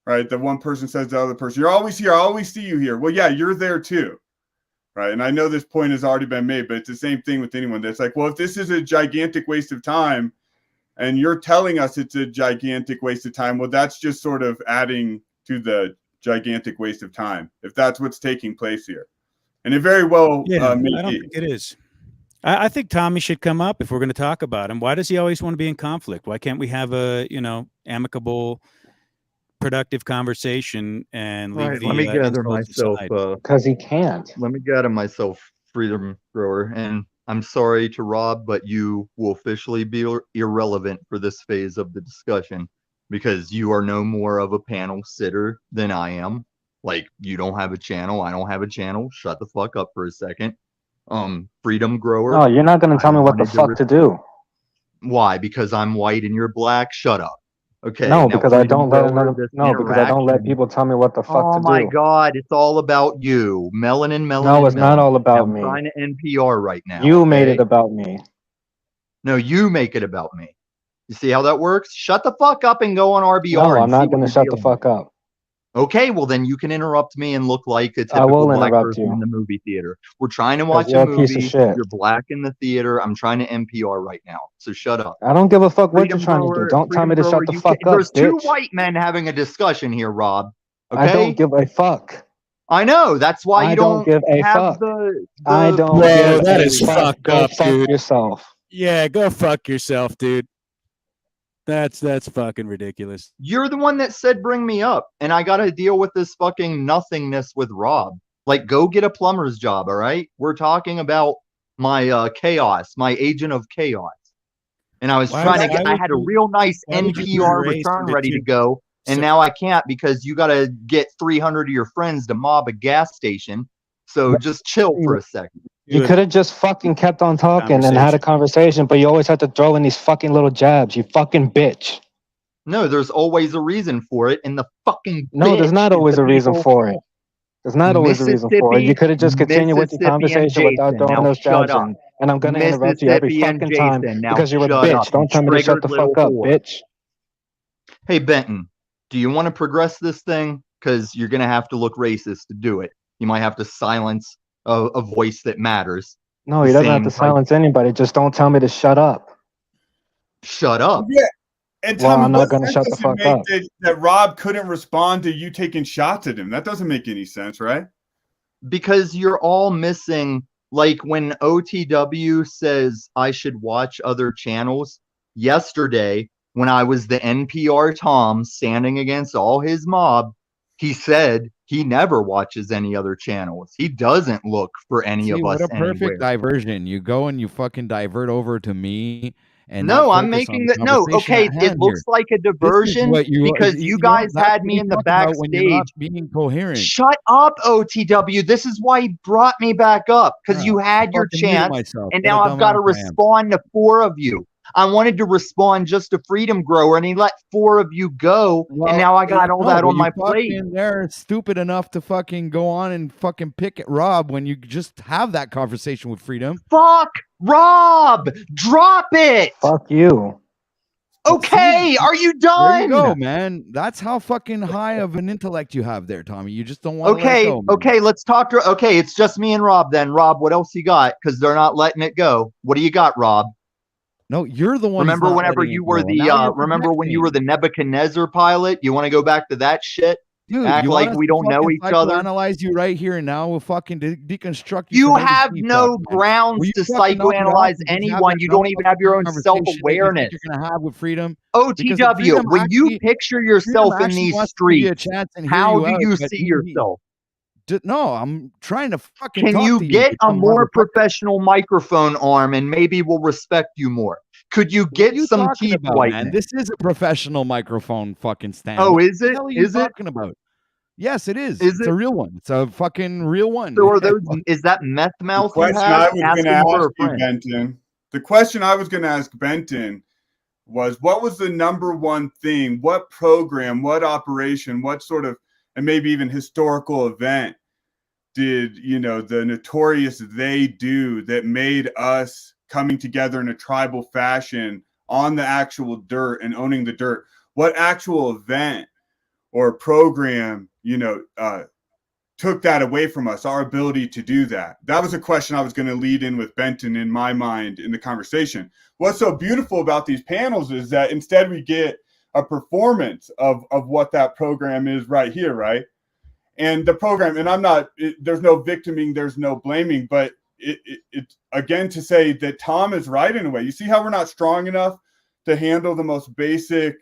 right? The one person says to the other person, you're always here. I always see you here. Well, yeah, you're there too, right? And I know this point has already been made, but it's the same thing with anyone that's like, well, if this is a gigantic waste of time, and you're telling us it's a gigantic waste of time. Well, that's just sort of adding to the gigantic waste of time, if that's what's taking place here. And it very well Yeah, may I don't be. think it is. I think Tommy should come up if we're going to talk about him. Why does he always want to be in conflict? Why can't we have a, amicable, productive conversation and All leave right, the let me gather insults myself. aside? Because he can't. Let me gather myself, Freedom Grower, and I'm sorry to Rob, but you will officially be irrelevant for this phase of the discussion because you are no more of a panel sitter than I am. Like, you don't have a channel, I don't have a channel. Shut the fuck up for a second. Freedom Grower. No, you're not going to I tell me what the wanted fuck to do. Why? Because I'm white and you're black? Shut up. Okay, No, now because I Freedom don't let Grower, another. this No, because I don't let interaction. people tell me what the fuck Oh to my do. God, it's all about you. Melanin, melanin, No, it's not melanin. all about I'm me. trying to NPR right now. You made it okay? about me. No, you make it about me. You see how that works? Shut the fuck up and go on RBR No, and I'm see not what going to you're shut the dealing fuck with. up. Okay, well then you can interrupt me and look like a I will typical black interrupt person you. in the movie theater. We're trying to Because watch a you're a piece of movie. shit. You're black in the theater. I'm trying to NPR right now. So shut up. I don't give a fuck what you're Freedom trying to do. Grower, Don't tell Freedom me to Grower, shut the you can, fuck up, there's two bitch. white men having a discussion here, Rob. I don't Okay? give a fuck. I know. That's why you I don't give a have fuck. the I don't Whoa, give that a is fuck. fucked Go up, fuck dude. yourself. Yeah, go fuck yourself, dude. That's fucking ridiculous. You're the one that said bring me up, and I got to deal with this fucking nothingness with Rob. Like, go get a plumber's job, all right? We're talking about my chaos, my agent of chaos. And I was trying to get, I had a real nice NPR return ready to go, and now I can't because you got to get 300 of your friends to mob a gas station. So just chill for a second. You could have just fucking kept on talking and had a conversation, but you always have to throw in these fucking little jabs, you fucking bitch. No, there's always a reason for it, and the fucking No, there's not bitch is always the a reason people- for it. There's not always a reason for it. You could have just continued with your Mississippi and conversation without Jason. throwing Now those shut jabs up. in. And I'm gonna interrupt you every Mississippi and fucking time Jason. Now because you're a shut bitch. up, Don't tell me to shut triggered the little fuck up, whore. bitch. Hey, Benton, do you want to progress this thing? Because you're going to have to look racist to do it. You might have to silence a voice that matters. No, he doesn't have to silence anybody. Just don't tell me to shut up. Shut up. Yeah. And Well, Tommy, I'm not what gonna sense shut the does it fuck make up. that Rob couldn't respond to you taking shots at him? That doesn't make any sense, right? Because you're all missing, like when OTW says I should watch other channels. Yesterday, when I was the NPR Tom standing against all his mob, he said he never watches any other channels. He doesn't look for any See, of us what a perfect anywhere. diversion. You go and you fucking divert over to me and No, not I'm focus making on the that. No, conversation okay, at it hand looks here. like a This is diversion what because you know, guys that's had what me we in the talk about when you're not backstage. being coherent. Shut up, OTW. This is why he brought me back up, because you had your fucking muted chance, myself. and What a now I've got to dumbass I am. respond to 4 of you. I wanted to respond just to Freedom Grower, and he let 4 of you go, and now I got all that on my plate. They're stupid enough to fucking go on and fucking pick at Rob when you just have that conversation with Freedom. Fuck Rob! Drop it! Fuck you. Okay, are you There you done? go, man. That's how fucking high of an intellect you have there, Tommy. You just don't want to let it Okay, go, man. okay, let's talk to. Okay, it's just me and Rob then. Rob, what else you got? Because they're not letting it go. What do you got, Rob? No, you're the one. Remember whenever you were the remember when you were the Nebuchadnezzar pilot? You want to go back to that shit? Dude, Act you like want us we to don't know fucking each other? psychoanalyze you right here and now. We'll fucking deconstruct you. You from A to have Z, no fuck, man. grounds Will you to fucking knock it off psychoanalyze and just have anyone. that You don't even have your own conversation that you self-awareness. think you're gonna have with Freedom? Because OTW, Freedom when you actually- picture Freedom yourself in actually these wants to give you a streets, chance and hear how you do out, you but see yourself? No, I'm trying to fucking Can talk you to you. get a become more motherfucker. professional microphone arm and maybe we'll respect you more? Could you What are get you some talking teeth about, whitening? man? This is a professional microphone fucking stand. Oh, What is the it? hell are you Is it? talking about? Yes, it is. Is It's it? a real one. It's a fucking real one. So are those? Is that meth The mouth you question have? I was Ask going to him for ask a you, friend. Benton. The question I was going to ask Benton was, what was the number one thing? What program? What operation? What sort of, and maybe even historical event did the notorious they do that made us coming together in a tribal fashion on the actual dirt and owning the dirt? What actual event or program took that away from us, our ability to do that. That was a question I was going to lead in with Benton in my mind in the conversation. What's so beautiful about these panels is that instead we get a performance of what that program is right here, right? And the program, and there's no victiming, there's no blaming, but it again, to say that Tom is right in a way. You see how we're not strong enough to handle the most basic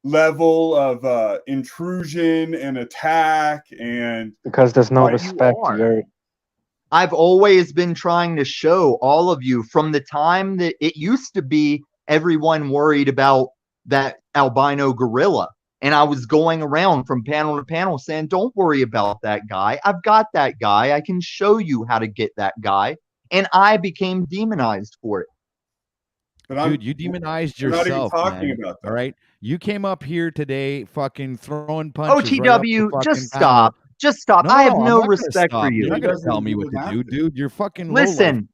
level of intrusion and attack, and because there's no But you respect. are. I've always been trying to show all of you from the time that it used to be everyone worried about that albino gorilla. And I was going around from panel to panel saying, don't worry about that guy. I've got that guy. I can show you how to get that guy. And I became demonized for it. Dude, you demonized we're not even yourself, talking man. about that. All right? You came up here today fucking throwing punches. OTW, right just stop. Just stop. I have no respect for you. You're not going to tell me what to do, dude. You're fucking Listen,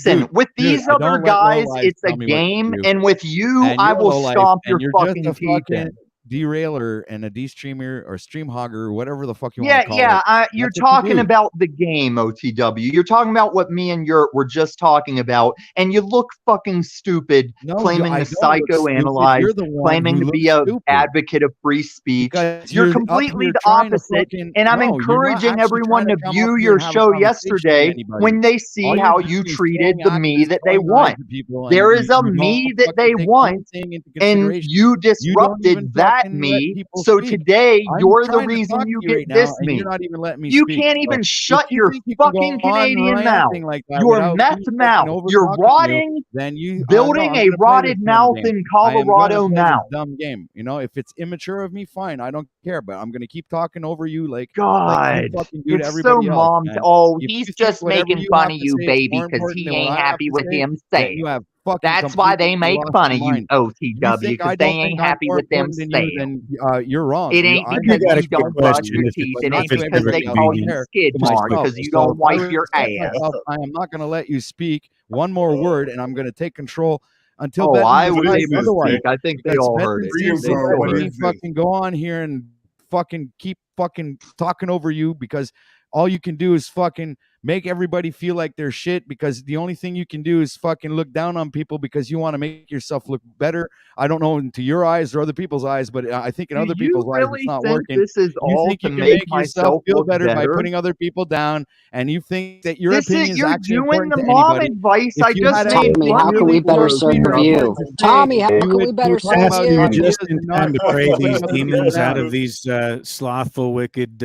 Dude, with these I other don't let guys, lowlifes it's a tell me what to game, do. and with you, And I you're a will lowlife, stomp and your you're fucking just a teeth in. fucking derailer and a de-streamer or stream hogger or whatever the fuck you Yeah, want to call it. you're That's what you talking do. about the game, OTW. You're talking about what me and Yurt were just talking about, and you look fucking stupid claiming I to don't look stupid. psychoanalyze, You're the one claiming who to looks be an stupid. advocate of free speech. Because You're you're up completely here the trying to opposite, fucking- and I'm no, you're not encouraging actually everyone trying to to come view up here your and have a show conversation with yesterday anybody. when they see All how you're you doing is treated going the after me that they throwing knives want. at people, and There is a you me don't that they fucking take want, anything into and consideration. you You don't disrupted even that fucking let me. people So speak. today, I'm you're the trying to reason talk to you you get right this now, and me. you're not even letting me You speak. can't So even if shut you your think you can go fucking on Canadian mouth. ranting like that Your without meth me fucking mouth. over You're talking to you, rotting, then you building no, I'm a gonna play this rotted dumb mouth game. in I am gonna Colorado play now. this dumb game. You know, if it's immature of me, fine. I don't care, but I'm gonna keep talking over you like you God, fucking do to it's so everybody else, mom. man. Oh, If he's you think just whatever making you fun have of to you, say is baby, more because important he than what ain't I have happy to with say, him then saying you it. have fucking That's why they completely make lost fun your of you, mind. You OTW, think because I they don't ain't think I'm happy more with them important than you, saying. then you're wrong. It ain't I because got a you quick don't brush question. your If teeth. it's, It not ain't if it's to because ever they everybody call else. you convenient, skid To mark myself. because you So don't if I wipe your respect ass. myself, I am not going to let you speak one more word, and I'm going to take control until Oh, Benton I was What is decides able to this, otherwise. speak. I think they Because all heard Benton it. Freedom seems They to Grower, still what let heard me it. is this? fucking go on here and fucking keep fucking talking over you because all you can do is fucking make everybody feel like they're shit, because the only thing you can do is fucking look down on people because you want to make yourself look better. I don't know into your eyes or other people's eyes, but I think in Do other you people's eyes it's really not think working. this is You all think to you can make make yourself myself feel look better by better? putting other people down, and you think that your This is opinion is you're actually doing important the to mom anybody. advice If I you just had made anything Tommy, how can really we better worthy serve or clear. you? important to say, Tommy, how you can we would better talk serve about Pastor, your you you? just ideas in and not time to pray putting these other people demons out down. of these slothful, wicked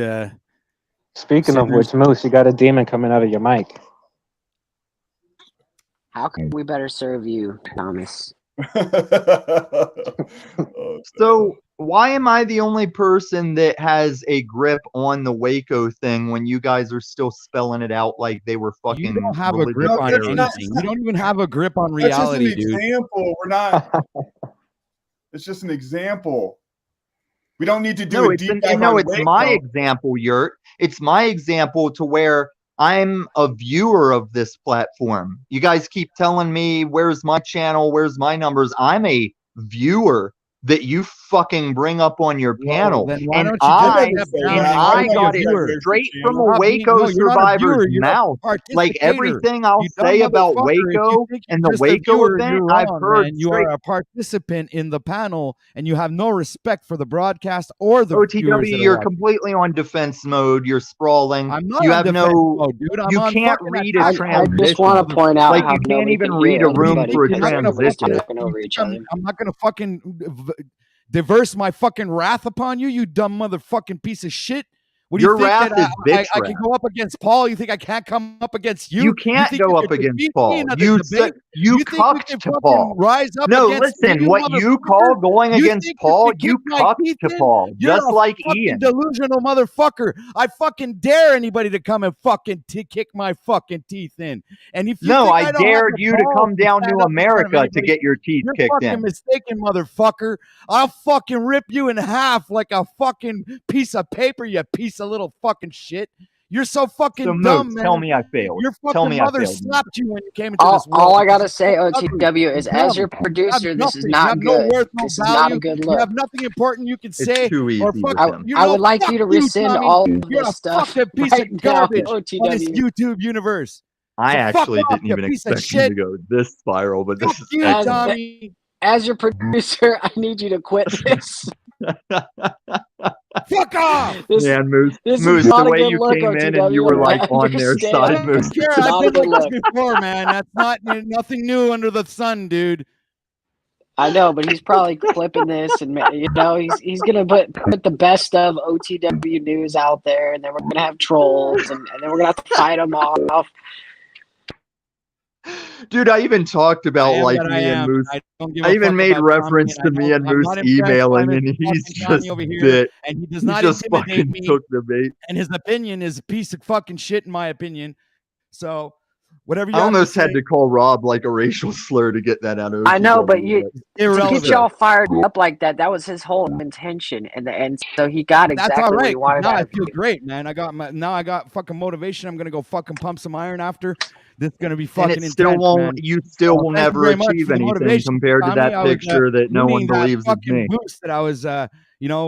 Speaking of sinners. which, Moose, you got a demon coming out of your mic. How can we better serve you, Thomas? So why am I the only person that has a grip on the Waco thing when you guys are still spelling it out like they were You fucking don't have a religious grip No, on that's fairies? not. anything. You don't even have a grip on That's just an reality, dude. example. We're not. It's just an example. We don't need to do No, a it's deep dive no, on it's my Waco. example, Yurt. It's my example to where I'm a viewer of this platform. You guys keep telling me, where's my channel? Where's my numbers? I'm a viewer that you fucking bring up on your Well, panel. then why And don't you just I didn't say step down that. and I be a got it said viewer? where's your straight from a channel. Waco No, you're not a survivor's viewer. You're a mouth. Like participator. everything I'll You dumb say about motherfucker. If you Waco think and you're the just a Waco viewer, event, you're I've wrong, heard man. You straight. are a participant in the panel, and you have no respect for the broadcast or the viewers OTW, that are you're watching. completely on defense mode. You're sprawling. I'm not You on have defense no. mode, dude. I'm You on can't fucking read a attack I mode. just want to point out like how you can't nobody even can read hear a room anybody through a because I'm not gonna everyone's fucking. transistor. talking over each other. I'm not gonna fucking diverse my fucking wrath upon you, you dumb motherfucking piece of shit. What do Your you think wrath that is bitch I can wrath. go up against Paul? You think I can't come up against you? You can't think go you up could against defeat me Paul. in a You debate? you You think you cucked can to fucking Paul. rise up No, against me, listen. you What you call motherfucker? going You against think Paul, you you can kick my cucked teeth to in? Paul, You're just a like fucking Ian. delusional motherfucker. I fucking dare anybody to come and fucking kick my fucking teeth in. And if you No, think I I don't have dared the you to balls come down stand to up in front of America to anybody, get your teeth you're kicked fucking in. mistaken, motherfucker. I'll fucking rip you in half like a fucking piece of paper, you piece of little fucking shit. You're so fucking So dumb, Moose, man. tell me I failed. Your Tell fucking me I mother failed. Moose. slapped you when you came into this world. All I because gotta say, you're ugly. OTW, is You're as your dumb. producer, You have this is nothing. You not have no good. worth, no This is not a value. good You look. have nothing important you can It's say too easy or with fucking. him. You I know, would like fuck you to rescind Tommy. all of You're this a stuff fucking piece right of now, garbage on this OTW. YouTube universe. I So fuck actually off, didn't you even piece of expect him shit. to go this spiral, but this Fuck is you, excellent. Tommy. As your producer, I need you to quit this. Fuck off. Man, Moose, This is Moose, the not a way good you look, came in and you OTW. were like I on their understand. I side, Moose. don't care. It's I've not a been good like look. this before, man. That's not nothing new under the sun, dude. I know, but he's probably clipping this, and he's gonna put the best of OTW news out there, and then we're gonna have trolls, and then we're gonna have to fight them off. Dude, I even talked about like I me and am. Moose. I don't give I a even fuck made about reference Tommy, to me and I'm Moose not impressed by emailing, Mr. and he's fucking Tommy just over here, bit. and he does He not just intimidate fucking me. took the bait. And his opinion is a piece of fucking shit, in my opinion. So, whatever you I have to almost say, had to call Rob like a racial slur to get that out of I know, but OTW. to irrelevant. get y'all fired up like that was his whole intention, and so he got That's exactly all what right. he wanted Now out I of feel you. great, man. I got fucking motivation. I'm gonna go fucking pump some iron after. This is gonna be And fucking it still intense, won't. man. You still will Thank you never very much achieve for the anything motivation, compared to Tommy. that I was picture that no one needing that believes is fucking me. boost that I was,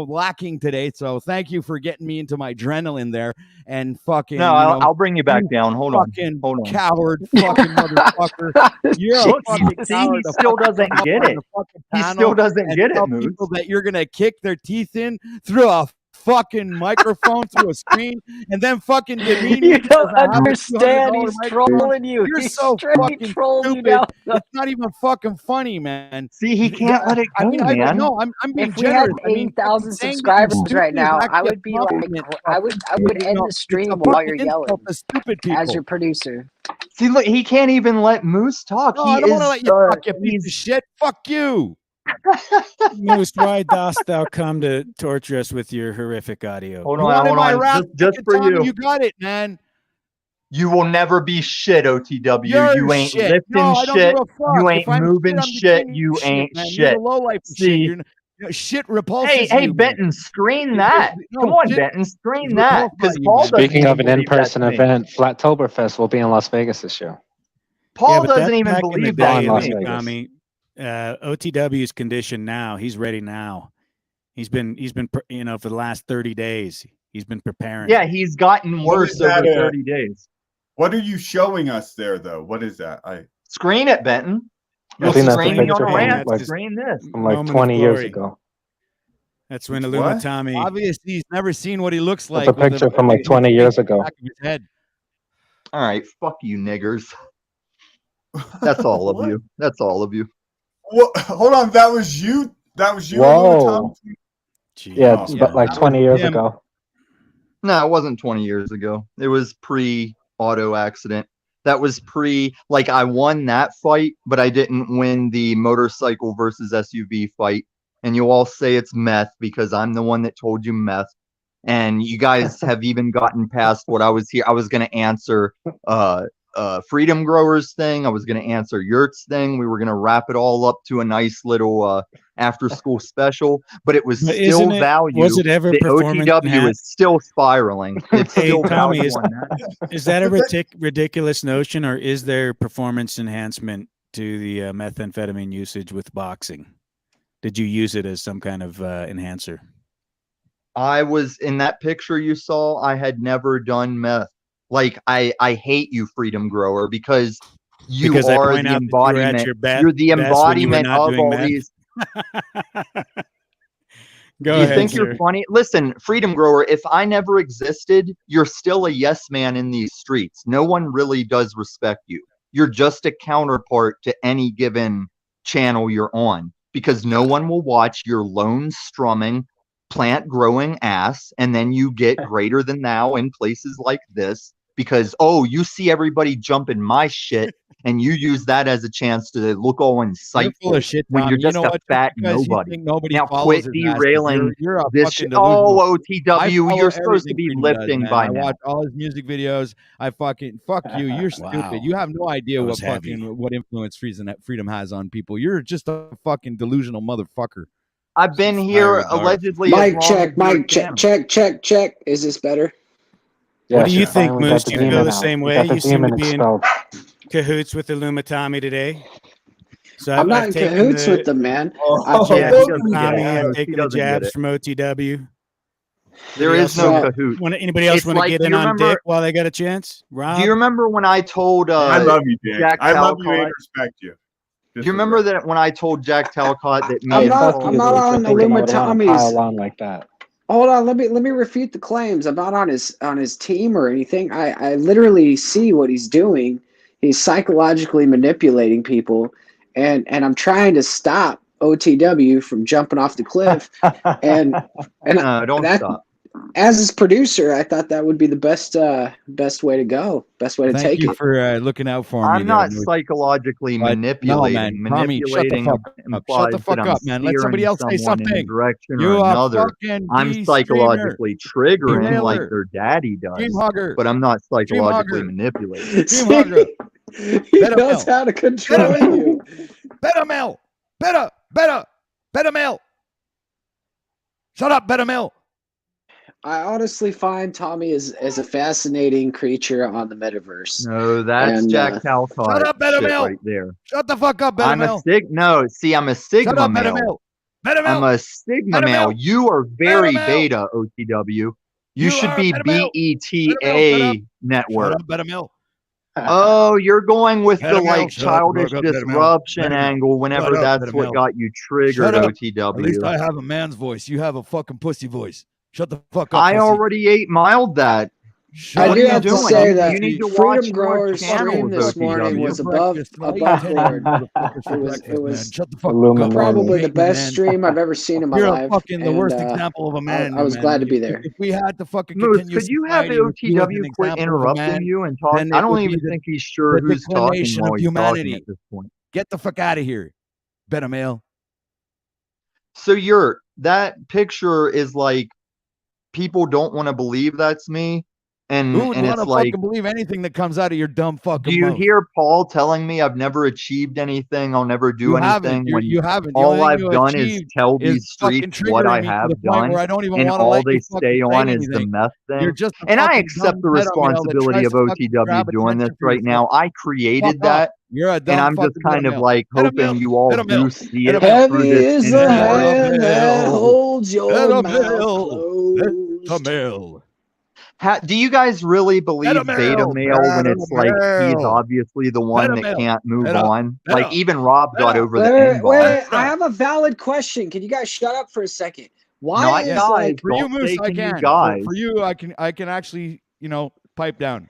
lacking today. So thank you for getting me into my adrenaline there and fucking. No, I'll bring you back you down. Hold on. fucking Hold on. coward, fucking motherfucker. You're a Look, fucking coward. he to still fucking doesn't come up get on it. the fucking He panel still doesn't and get tell it, Moose. people that you're gonna kick their teeth in through a fucking microphone through a screen and then fucking demean me You because don't I have a understand. $200 He's microphone. trolling you. You're He's so straight fucking trolling you stupid. now. It's not even fucking funny, man. See, he can't let it go, I mean, I don't man. know. I'm being If we had generous. I mean, 80,000 saying that you're subscribers stupid right is now, I actually a would be like, compliment. I would end the It's stream a while fucking you're insult yelling to stupid as people. your producer. See, look, he can't even let Moose talk. No, He I don't want to is. let you talk, you piece of shit. Fuck you. Moose, why dost thou come to torture us with your horrific audio? Hold You on, wanted hold my on. rap, Just fucking for Tommy, you. you got it, man. You will never be shit, OTW. You're You ain't shit. lifting No, I don't shit. give a fuck. You If ain't I'm moving shit, I'm shit. beginning You shit, ain't man. shit. You're the low life shit. See, Shit repulses hey, you, man. Benton, screen that. No, Come on, shit Benton, screen repulsed that. by Because you, Paul man. doesn't Speaking even of an believe that's in-person me. event, Flattoberfest will be in Las Vegas this year. Paul but doesn't that's even back in the believe day, that's Las me. Vegas. Tommy. OTW's conditioned now. He's ready now. He's been for the last 30 days. He's been preparing. Yeah, he's gotten What worse is that, over 30 days. What are you showing us there, though? What is that? Screen it, Benton. I You'll think that's the screen me on picture a from rant. like, Screen this. from like Moment of 20 years glory. ago. That's when It's Illuma what? Tommy. Obviously, he's never seen what he looks like. That's a with picture from like his 20 face years in the ago. back of his head. All right, fuck you, niggers. That's all of What? you. That's all of you. What? Hold on, that was you. That was you. Whoa. Yeah, Oh, but like that 20 was years him. ago. No, it wasn't 20 years ago. It was pre-auto accident. That was like I won that fight, but I didn't win the motorcycle versus SUV fight. And you all say it's meth because I'm the one that told you meth. And you guys have even gotten past what I was here. I was going to answer Freedom Growers thing. I was going to answer Yurt's thing. We were going to wrap it all up to a nice little after school special, but it was But still isn't it- value. was it ever the performance OTW enhanced? is still spiraling. It's Hey, still Tommy, value on that. is that a ridiculous notion, or is there performance enhancement to the methamphetamine usage with boxing? Did you use it as some kind of enhancer? I was in that picture you saw. I had never done meth. Like I hate you, Freedom Grower, because you Because I are point the out that you were at embodiment. your best- You're the best when you were embodiment not of doing all meth. these. Go You ahead, think sir. you're funny? Listen, Freedom Grower, if I never existed, you're still a yes man in these streets. No one really does respect you. You're just a counterpart to any given channel you're on because no one will watch your lone strumming, plant growing ass, and then you get greater than thou in places like this because, oh, you see everybody jumping my shit and you use that as a chance to look all You're insightful full of shit, when Tom. you're You just know a what? Just fat because you nobody. think nobody Now follows quit his ass, derailing you're a this fucking shit. Oh, delusional. I OTW, follow you're supposed to everything be Freedom does, lifting man. by I now. watch all his music videos. I fucking fuck you. You're Wow. stupid. You have no idea That what was heavy. what influence Freedom has on people. You're just a fucking delusional motherfucker. I've been here fiery barf. allegedly as Mic long check, as your mic check, channel. check. Is this better? What do Yes, you you think, finally got Moose? the Do you feel demon the out. same You way? got the You seem to demon be in expelled. cahoots with Illumitami today. So I'm not I've in taken cahoots with the them, man. Oh, Yeah, he doesn't get Tommy. it. I've Moose, he taken the doesn't get jabs it. from OTW. There Anybody is else no So- cahoot. Anybody else It's want to like, get do in you on remember- Dick while they got a chance? Rob? Do you remember when I told I love you, Dick. Jack I love you Talcott? and respect you. Do you remember that when I told Jack Talcott that me I'm and not Paul I'm not were on thinking I would want to Illumitami's. pile on like that. Hold on, let me refute the claims. I'm not on his team or anything. I literally see what he's doing. He's psychologically manipulating people, and I'm trying to stop OTW from jumping off the cliff. And No, don't that, stop. as his producer, I thought that would be the best way to go, best way to Thank take you it. for looking out for me. I'm not Moose. psychologically But no, manipulating. man, Tommy, shut the Manipulating fuck up. implies Shut the fuck that I'm up, man. Let somebody steering else say someone in a something. direction You or a another. fucking I'm streamer, psychologically triggering Emailer. like their daddy dream does, hugger, but I'm not dream psychologically hugger, manipulating. dream hugger. He Better knows Mel. how to control Better Mel. you. Better Mel. Better Mel. Shut up, Better Mel. I honestly find Tommy is a fascinating creature on the metaverse. No, that's And, Jack Talcott Shut up, Better shit Mel. right there. Shut the fuck up, Better I'm Mel. a I'm a Shut Sigma up, Better male. Mel. Better I'm Mel. a Sigma Better male. Mel. You are very Mel. beta, OTW. You should are be Better Mel. Better Mel, shut up. BETA network. Shut up, Better Mel. Oh, you're going with Better the Mel, like shut up, childish Better Mel. disruption Better Mel. angle whenever Shut up, that's Better what Mel. got you triggered, Shut up. At least OTW. I have a man's voice. You have a fucking pussy voice. Shut the fuck up, I pussy. already 8 miled that. I What do are you have to doing? say that You need to Freedom watch more Growers stream channels, this morning OTW. was Your above breakfast, I eat above 10 board. motherfuckers for It was breakfast, man. Shut the fuck Illuminati. up. Probably the Hate me, best man. stream I've ever seen in my You're life. fucking the and, worst example of a man. I was man. glad to be there. If we had to fucking Moose, continue could you have society with you as an OTW quit example of a interrupting man, you and talk? then I it don't would even be think he's sure the who's talking declination while of he's talking humanity. at this point. Get the fuck out of here, Better Male. So that picture is like people don't want to believe that's me, Who would and want it's to like, fucking believe anything that comes out of your dumb fucking do you mouth? hear Paul telling me I've never achieved anything? I'll never do You anything. haven't. When You haven't. The all only thing I've you done is achieved tell is these fucking streets what I triggering me to have the point done, where I don't even and want to all let they you stay fucking on say is the anything. meth thing. You're just a And I fucking accept dumb the meta male that responsibility tries of to fucking grab OTW doing this attention for right now. yourself. I Fuck created up. that, You're a and dumb I'm just fucking kind meta of male. like Meta hoping male. you all Meta do male. see Meta it male. through Heavy this is the indoor. hand that Male. holds your Meta mouth male. Meta closed. male. Do you guys really believe Meta beta male. male when it's like he's Male. obviously the one Meta that male. can't move Meta. on? Like Meta. even Rob got Meta. over the Wait, N bomb. wait, I have a valid question. Can you guys shut up for a second? Why Not is guys. like For you, Don't Moose, say I can you can. guys. For you, I can actually, pipe down.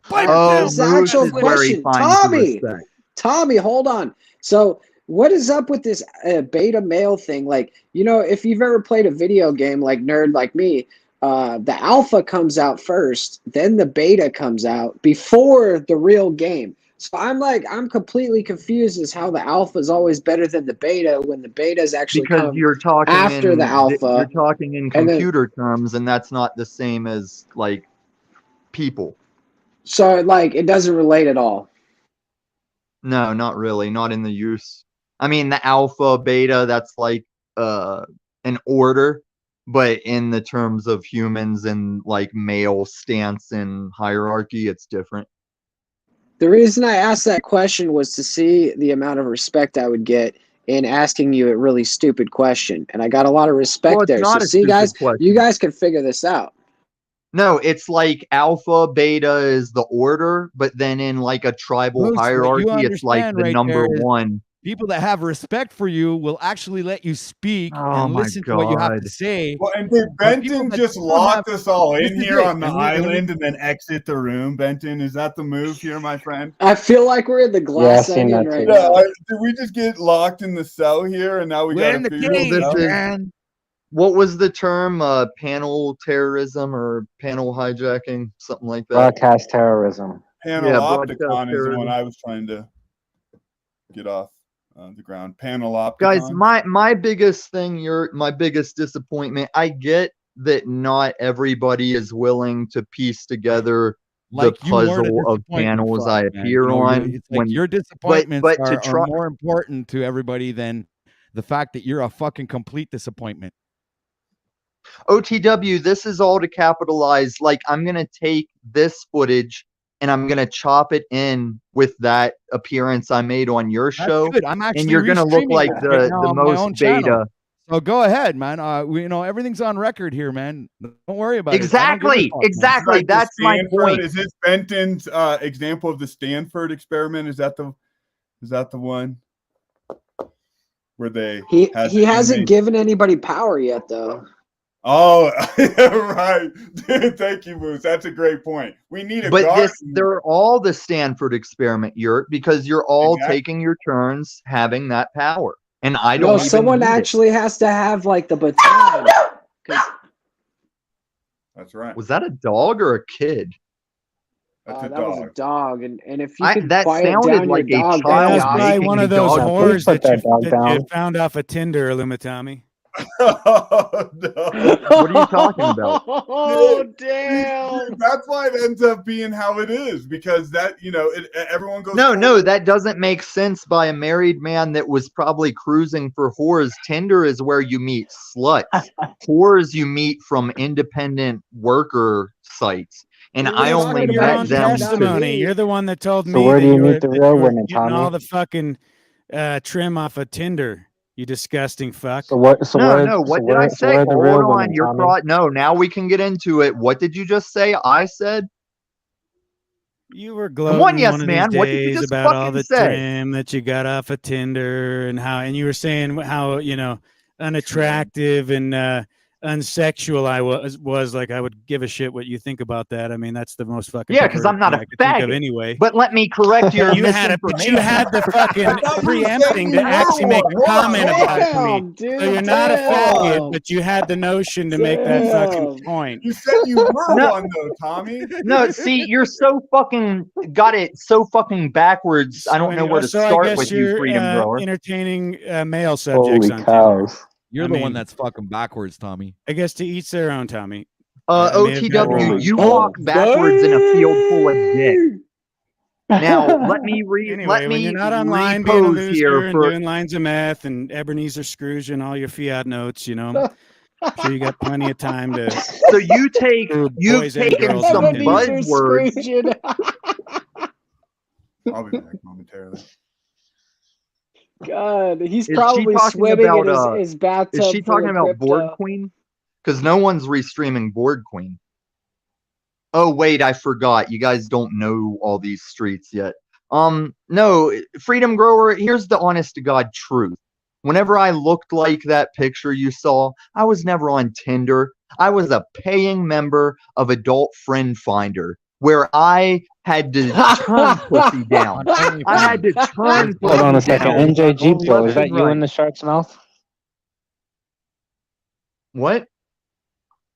Pipe Oh, down. It's the Moose actual is where he question? finds the respect. Tommy, hold on. So what is up with this beta male thing? Like, if you've ever played a video game like Nerd Like Me, the alpha comes out first, then the beta comes out before the real game. So I'm completely confused as how the alpha is always better than the beta when the betas actually Because come you're talking after the alpha. You're talking in and then- computer terms, and that's not the same as like people. So it doesn't relate at all. No, not really. Not in the use. I mean, the alpha, beta, that's like an order, but in the terms of humans and like male stance and hierarchy, it's different. The reason I asked that question was to see the amount of respect I would get in asking you a really stupid question, and I got a lot of respect Well, it's there. So not a see, stupid guys, question. you guys can figure this out. No, it's like alpha, beta is the order, but then in like a tribal Moose, what you hierarchy, it's like understand the right number there is one. People that have respect for you will actually let you speak Oh and my listen to what you have God. to say. Well, and did But people Benton that just don't lock have- us all This in is here it. on the And we- and we- island and then exit the room? Benton, is that the move here, my friend? I feel like we're in the glass I've seen onion that right too. now. Did we just get locked in the cell here and now we We're got in to the figure cage, this out? This is- man. What was the term? Panel terrorism or panel hijacking? Something like that. Broadcast terrorism. Panelopticon broadcast is the one terrorism. I was trying to get off the ground. Panelopticon. Guys, my biggest thing, my biggest disappointment. I get that not everybody is willing to piece together Like the you weren't a puzzle of disappointment panels for us, I man. appear on. It's like your disappointments but to are try- more important to everybody than the fact that you're a fucking complete disappointment. OTW, this is all to capitalize. Like, I'm going to take this footage and I'm going to chop it in with that appearance I made on your show. Good. I'm actually and you're going to look restreaming like that right now the on my own most beta. channel. So go ahead, man. Everything's on record here, man. Don't worry about it. Exactly. Like That's my point. Is this Benton's example of the Stanford experiment? Is that the one where he hasn't given anybody power yet, though. Oh, right. Thank you, Moose. That's a great point. We need a guard. They're all the Stanford experiment, because you're all taking your turns having that power. And I don't. No, someone actually has to have like the baton. That's right. Was that a dog or a kid? That's a that dog. was a dog, and if you could that quiet sounded down like your a dog, child That's probably making one of a those dog. whores Put that that you dog down. found off of Tinder, Illumitami. Oh, no. What are you talking about? Oh, damn. That's why it ends up being how it is, because that, everyone goes. No, that doesn't make sense by a married man that was probably cruising for whores. Tinder is where you meet sluts. Whores you meet from independent worker sites. And I only your met own them. testimony. You're the one that told me. So where do that you were- meet the that real you were women, getting Tommy? all the fucking trim off of Tinder. You disgusting fuck. So what? So No, what did I So say? where are the Hold real on, women, you're Tommy? No, now we can get into it. What did you just say? I said. You were Come on, gloating yes, one of man. these What did you days just about all fucking the say? trim that you got off of Tinder and you were saying how unattractive and unsexual I was. Like, I would give a shit what you think about that. I mean, that's the most fucking because I'm not perverted a thing I could think of faggot. anyway. But let me correct your you misinformation. had the fucking preempting to actually make a comment about it to me. Dude, So you're not a faggot, but you had the notion to make that fucking point. You said you were one, though, Tommy. No, see, you're so fucking got it so fucking backwards. I don't know where to So I start guess with you, you're Freedom Grower. entertaining male subjects Holy on cows! Tinder. You're I the one mean- that's fucking backwards, Tommy. I guess to each their own, Tommy. I may have got it OTW, wrong. you walk backwards in a field full of dick. Now let me Anyway, when you're not online being a repose loser here and for doing lines of meth and Ebenezer Scrooge and all your fiat notes, I'm sure you got plenty of time to. So you've boys and taken girls on some Tinder. buzzwords. I'll be back momentarily. God, he's Is she probably talking swimming about, in his bathtub. Is she full talking of about Board crypto. Queen? Because no one's restreaming Board Queen. Oh wait, I forgot. You guys don't know all these streets yet. No, Freedom Grower, here's the honest to God truth. Whenever I looked like that picture you saw, I was never on Tinder. I was a paying member of Adult Friend Finder, where I had to turn pussy down. I had to turn pussy Hold on a second. down. NJG Pro, is that you Right. in the shark's mouth? What?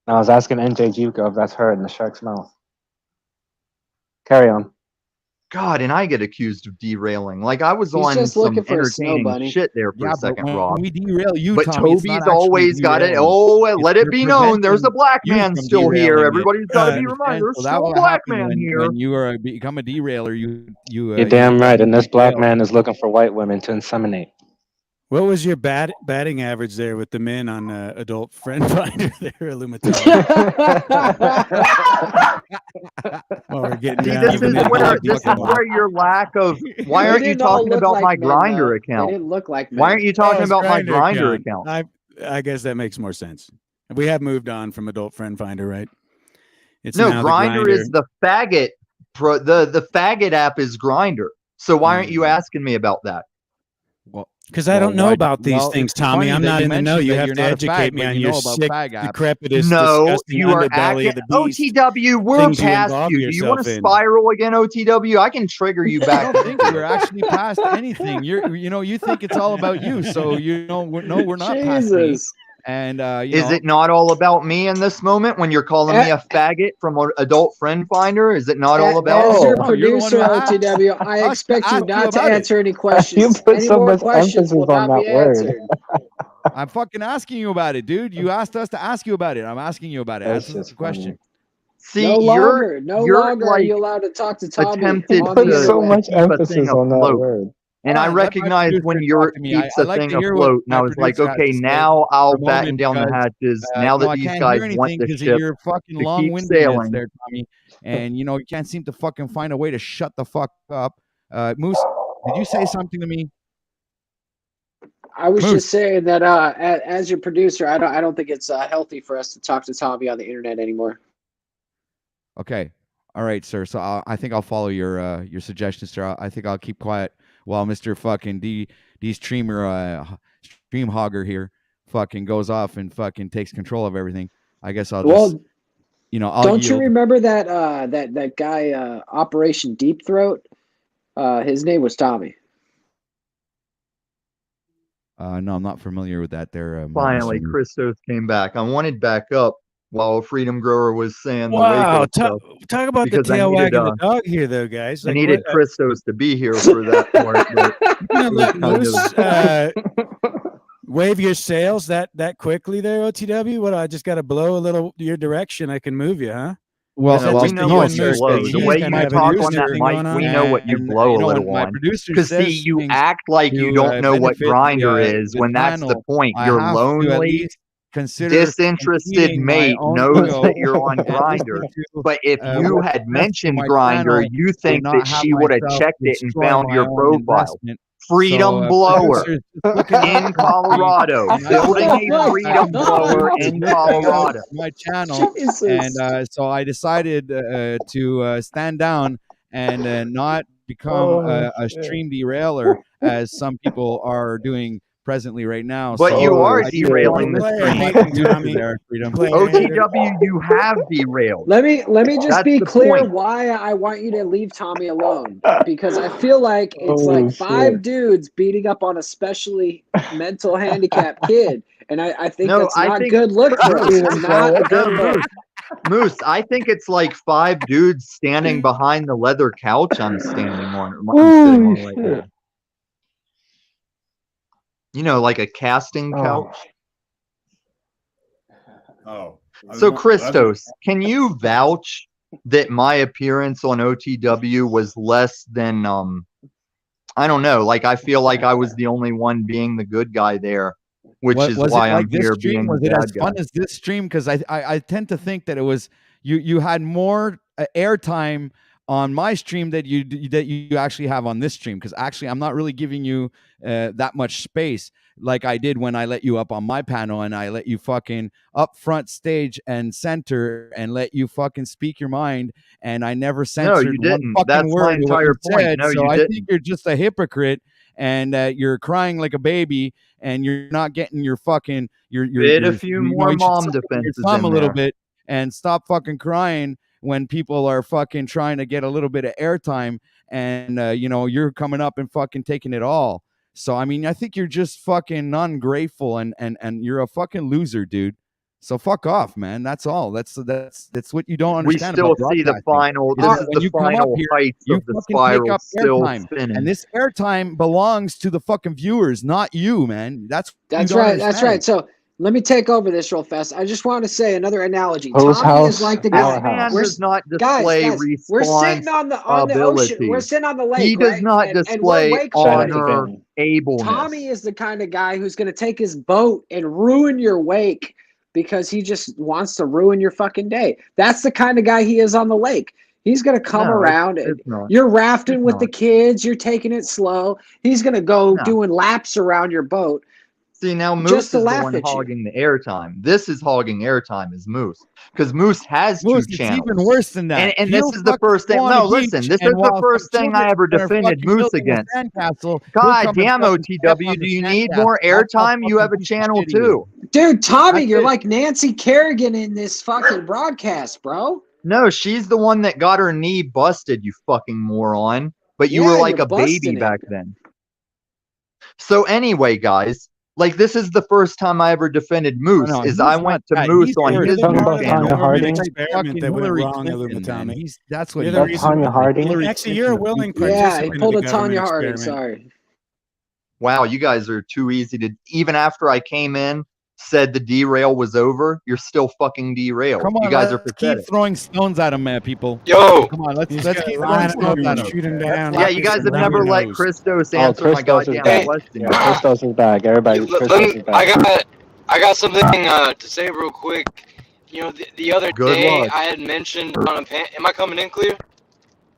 I was asking NJG Pro if that's her in the shark's mouth. Carry on. God, and I get accused of derailing. Like I was He's on just some looking for a snow entertaining bunny. shit there for Yeah, a but second, when Rob. we derail you, But Tommy, it's not Toby's actually always got it. derailing. Oh, It's let it be known. There's a preventing black you man from still here. derailing it. Everybody's got to be And reminded. There's so that still a will black happen man here. when you are become a derailer. You You're damn right. And this black man is looking for white women to inseminate. What was your batting average there with the men on Adult Friend Finder there, Illumitati? Well, we're getting See, down this to is the where your lack of. Why They aren't you didn't all talking look about like my men, Grinder though. They account? didn't look like men. Why aren't you talking his about my Grindr Grinder account? I guess that makes more sense. We have moved on from Adult Friend Finder, right? It's No, now the Grinder is the faggot. The faggot app is Grinder. So why aren't you asking me about that? Well, because I don't know about these things, it's Tommy. funny I'm that not you in the know. mentioned You that have you're to not a educate fag, me but on you your know about sick, fag apps. decrepitous, No, disgusting you are underbelly acting. of the beast. OTW, we're things you past involve you. Do you want to yourself in. spiral again, OTW? I can trigger you I back. don't think we're actually past anything. You think it's all about you. So we're not past me. Jesus. And Is it not all about me in this moment when you're calling me a faggot from Adult Friend Finder? Is it not all about As me? your No, you're the one producer, who asked OTW, I us to expect you ask you not to about it. answer any You questions. put Any so more much questions emphasis will on not be that word. answered. I'm fucking asking you about it, dude. You asked us to ask you about it. I'm asking you about it. That's Answer just the question. See, No you're longer are like you allowed to talk to Tommy attempted on Put the so interweb. much keep a thing emphasis on that afloat. word. And I Let my recognize when producer you're talk to me. keeps I a like thing to hear what afloat, and my I was like, producer has okay, to say now for I'll a moment batten down the because hatches. Now that I these can't guys hear want anything the because of ship your fucking to keep long-windedness sailing. there, Tommy. And you can't seem to fucking find a way to shut the fuck up. Moose, did you say something to me? I was Moose. just saying that as your producer, I don't think it's healthy for us to talk to Tommy on the internet anymore. Okay. All right, sir. So I think I'll follow your suggestion, sir. I think I'll keep quiet while Mr. fucking D streamer stream hogger here fucking goes off and fucking takes control of everything. I guess I'll just I'll don't you yield. remember that that guy Operation Deep Throat? His name was Tommy. No, I'm not familiar with that. There. Finally, Christos came back. I wanted back up while Freedom Grower was saying Wow, the Waco stuff. talk about the because I tail needed, wagging the dog here, though, guys. I Like, needed Christos to be here for that part. But you gonna let it was Moose wave your sails that quickly there, OTW? What, I just got to blow a little your direction? I can move you, huh? Well, Is that we just know a you what and you Moose blow. thing? The You way guys you kinda have a talk Moose on that thing mic, going on? we know what you And, blow a when little my on. producer Because see, says you things act like you to, don't know what benefit grinder the is when that's the channel, point. I Your have to at lonely, least consider disinterested impeding my mate own knows ego that you're on and Grinder. listening to But if you what's had best for mentioned my Grinder, channel you and think not that have she would have myself checked it and destroy found my your own profile. investment. Freedom So, blower producer's just looking out in for me, Colorado, and I building felt a that I freedom needed blower to in get that out Colorado. to my channel, Jesus. and so I decided to stand down and not become a stream derailer as some people are doing presently right now. But So you are I do derailing the listen to my stream. producer there, Freedom. OTW, you have derailed. Let me just That's be the clear point. why I want you to leave Tommy alone, because I feel like it's like Oh, 5 shit. dudes beating up on a specially mental handicapped kid, and I think No, that's I not think good look for us. It's not a no, good look. Moose, I think it's like 5 dudes standing behind the leather couch I'm standing on. I'm sitting on right now. You know, like a casting couch. Oh. So Christos, can you vouch that my appearance on OTW was less than I don't know, like I feel like I was the only one being the good guy there, which is Was why it like I'm this here stream? being Was the it as bad guy. fun as this stream? Because I tend to think that it was you had more airtime on my stream that you actually have on this stream. Because actually, I'm not really giving you that much space like I did when I let you up on my panel and I let you fucking up front stage and center and let you fucking speak your mind, and I never No, censored you one didn't. fucking That's my word of what you entire point. said. No, So you I didn't. think you're just a hypocrite, and you're crying like a baby, and you're not getting your fucking Bit a few more you should mom suck on your defenses thumb in a little there. bit and stop fucking crying when people are fucking trying to get a little bit of airtime, and you're coming up and fucking taking it all. So I mean, I think you're just fucking ungrateful, and you're a fucking loser, dude. So fuck off, man. That's all. That's what you don't We understand still about see the broadcasting. final. Is This that is when the you come up final here, heights you of the fucking take spiral up still airtime, spinning. and this airtime belongs to the fucking viewers, not you, man. That's what you don't right. understand. That's right. So let me take over this real fast. I just want to say another analogy. Whose Tommy house? is like the This guy. man We're does not guys, display we're sitting on the ocean. We're responsibility. sitting on the He lake, does right? not And we're display wakeboarding. honor, ableness. Tommy is the kind of guy who's going to take his boat and ruin your wake because he just wants to ruin your fucking day. That's the kind of guy he is on the lake. He's going to come No, around and it's not. you're rafting It's with the not. kids. You're taking it slow. He's going to go No. doing laps around your boat. See, now Just Moose to is the laugh one at you. hogging the airtime. This is hogging airtime is Moose. Because Moose has Moose, two it's channels. even worse than that. And this He'll is the fucking first thing. go on No, a listen, beach, this is and the while first some thing I children ever are defended fucking Moose building a against. sandcastle, he'll God come and damn, fucking step OTW, on do the you need sandcastle. more That's how airtime? You fucking have a piece of channel shit he is. too. Dude, Tommy, That's you're it. like Nancy Kerrigan in this fucking broadcast, bro. No, she's the one that got her knee busted, you fucking moron. But you were Yeah, like you're a baby busting it. back then. So anyway, guys, like this is the first time I ever defended Moose. No, is he's I not went to that. Moose He's on Are you his talking new about channel. Tanya Harding? experiment Fucking that went Hillary wrong, Clinton, man. Illumitami. That's what You're he the About is. reason Tanya why. Harding? Hillary Actually, you're a Clinton, willing you Yeah, he participant pulled in a the government Tanya Harding. experiment. Sorry. Wow, you guys are too easy to. Even after I came in said the derail was over, you're still fucking derailed. Come on, you guys are let's pathetic. keep throwing stones at him, man, people. Yo, Come on, let's He's keep got to throwing line him stones up at and him. shoot him down. Yeah, like you it's guys a have never running let nose. Christos Oh, answer my Christos is goddamn back. question. Yeah, Christos is back. Everybody, Christos is back. I got something to say real quick. You know, the other Good day luck. I had mentioned on a pan. Am I coming in clear?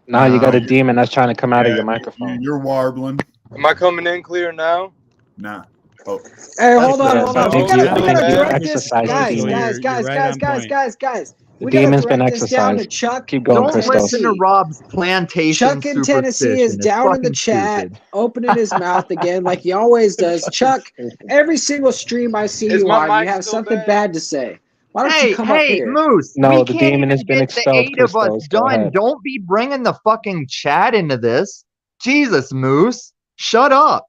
Now you got No. a demon that's trying to come out of Yeah, your microphone. You're warbling. Am I coming in clear now? Nah. Oh, Hey, hold on, Yes, hold I on. We think gotta, I we think gotta you've direct this, exercised the guys, demon. guys, You're guys, right guys, on guys, point. guys, guys. The We gotta demon's been direct this down to exercised. Chuck. Keep going, Don't Christos. listen to Rob's plantation Chuck in Tennessee is superstition. It's down in the fucking chat, stupid. opening his mouth again like he always does. Chuck, every single stream I see Is you my on, you mic have still something bad? bad to say. Why don't you Hey, come up hey, here? Moose. No, we the can't demon even has been get the expelled, 8 of us Christos. Go done. ahead. Don't be bringing the fucking chat into this. Jesus, Moose. Shut up.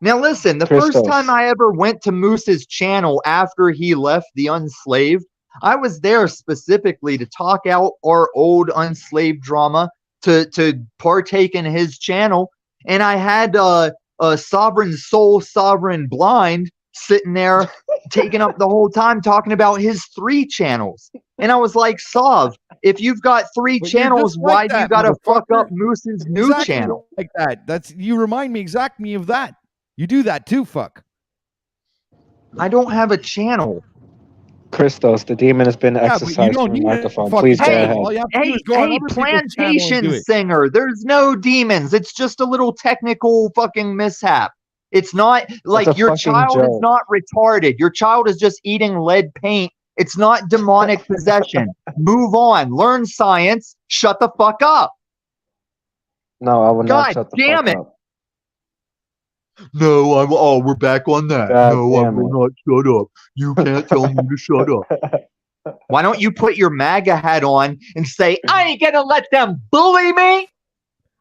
Now listen, the first Christos. time I ever went to Moose's channel after he left the Unslaved, I was there specifically to talk out our old Unslaved drama, to partake in his channel, and I had a Sovereign Soul, Sovereign Blind sitting there taking up the whole time talking about his 3 channels. And I was like, Sov, if you've got 3 But you're channels, just why like do you that, gotta fuck motherfucker. up Moose's new Exactly channel? like that. That's you remind me exactly of that. You do that too, fuck. I don't have a channel. Christos, the demon has been Yeah, but you exercised don't from your need a microphone. fucking Please go Hey, ahead. All you have to do is go on hey, other people's channel and do plantation it. singer. There's no demons. It's just a little technical fucking mishap. It's not like a your fucking child is joke. not retarded. Your child is just eating lead paint. It's not demonic possession. Move on. Learn science. Shut the fuck up. No, I will not God shut the damn fuck it. up. No, we're back on that. God No, I damn will it. not shut up. You can't tell me to shut up. Why don't you put your MAGA hat on and say, I ain't gonna let them bully me?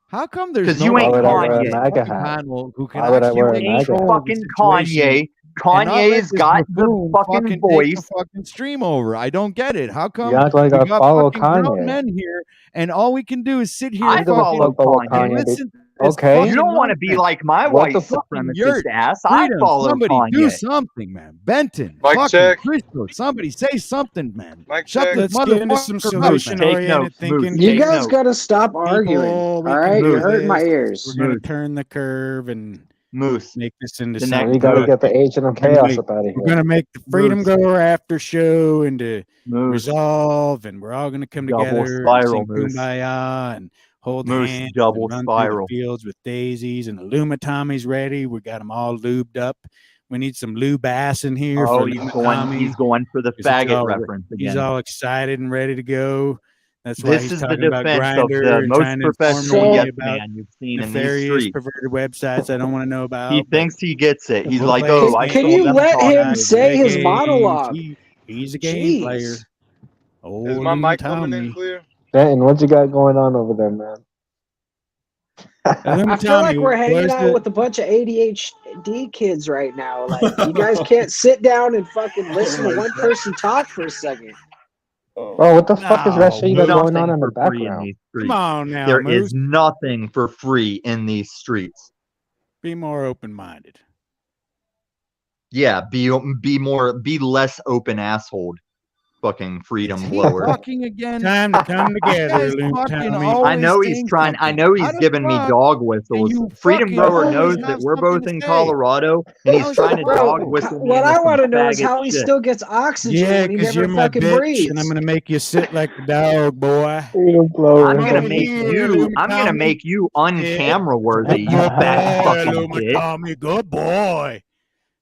How come there's 'Cause no you ain't Why would I wear a Kanye. MAGA fucking hat? panel who can Why would I actually wear a Ain't MAGA hat? control the fucking situation Kanye. and not let Kanye's this got the buffoon fucking take voice. the fucking stream over? I don't get it. How come You act like we I got follow fucking grown Kanye. men here and all we can do is sit here I and Who the follow fuck follow Kanye. and Kanye? listen to this Okay. You fucking don't want to be nonsense. like my What white the fuck? Fucking supremacist yurt. ass. I Freedom, follow somebody do Kanye. something, man. Benton, Mic fucking check. Christos, somebody say something, man. Mic Shut check. this Let's get into some motherfucker up, Moose, man. take solution-oriented notes. thinking. Moose, You take guys notes. gotta stop arguing. People, All we right, can you're do hurting my this. ears. We're going to Moose, turn the curve and Moose. make this into The Well, next you got to Moose, get the agent of We're gonna chaos make, up out of we're here. gonna make the Freedom Moose, Grower after show into Moose. resolve, and we're all gonna come Double together and spiral, sing Moose. Kumbaya and hold Moose, hands double and run spiral. through the fields with daisies. And the Luma Tommy's ready. We got them all lubed up. We need some lube ass in here Oh, for Luma Tommy. he's going for the 'cause he's faggot all, reference he's again. all excited and ready to go. That's why This he's is the talking about defense of Grinder the and most trying to inform professional me yes about man you've seen in these nefarious, streets. perverted websites I don't want to know He about. But thinks he gets it. He's we'll like, play oh, his I Can saw game. you them let talking him to say his games. monologue? He's a game player. Jeez. Oh, Is my Luma mic coming in Tommy. clear? Benton, what you got going on over there, man? Luma I feel like Tommy, we're hanging where's out the with a bunch of ADHD kids right now. Like, you guys can't sit down and fucking listen to one person talk for a second. Oh, what the fuck is that No, shit you got going on nothing in the for free in background? these come streets. on now, There Moose. is nothing for free in these streets. Be more open-minded. Yeah, be less open asshole. Fucking freedom Is he blower. talking again? Time to come This together, guy's Luma fucking Tommy. always I know he's saying trying. I something. know How he's the giving me fuck dog can whistles. you Freedom fucking Grower always knows have that we're something both to in say? Colorado, and he's How's trying the to dog Bro, whistle me what into I some want to know is faggot how he shit. still gets oxygen Yeah, when he because never you're my fucking bitch, breathes. and I'm gonna make you sit like the dog, boy. Freedom I'm blower. gonna Come make here, you. Luma I'm gonna Tommy. make you Yeah, on-camera worthy. good You fat boy, fucking Luma bitch. Tommy. Good boy.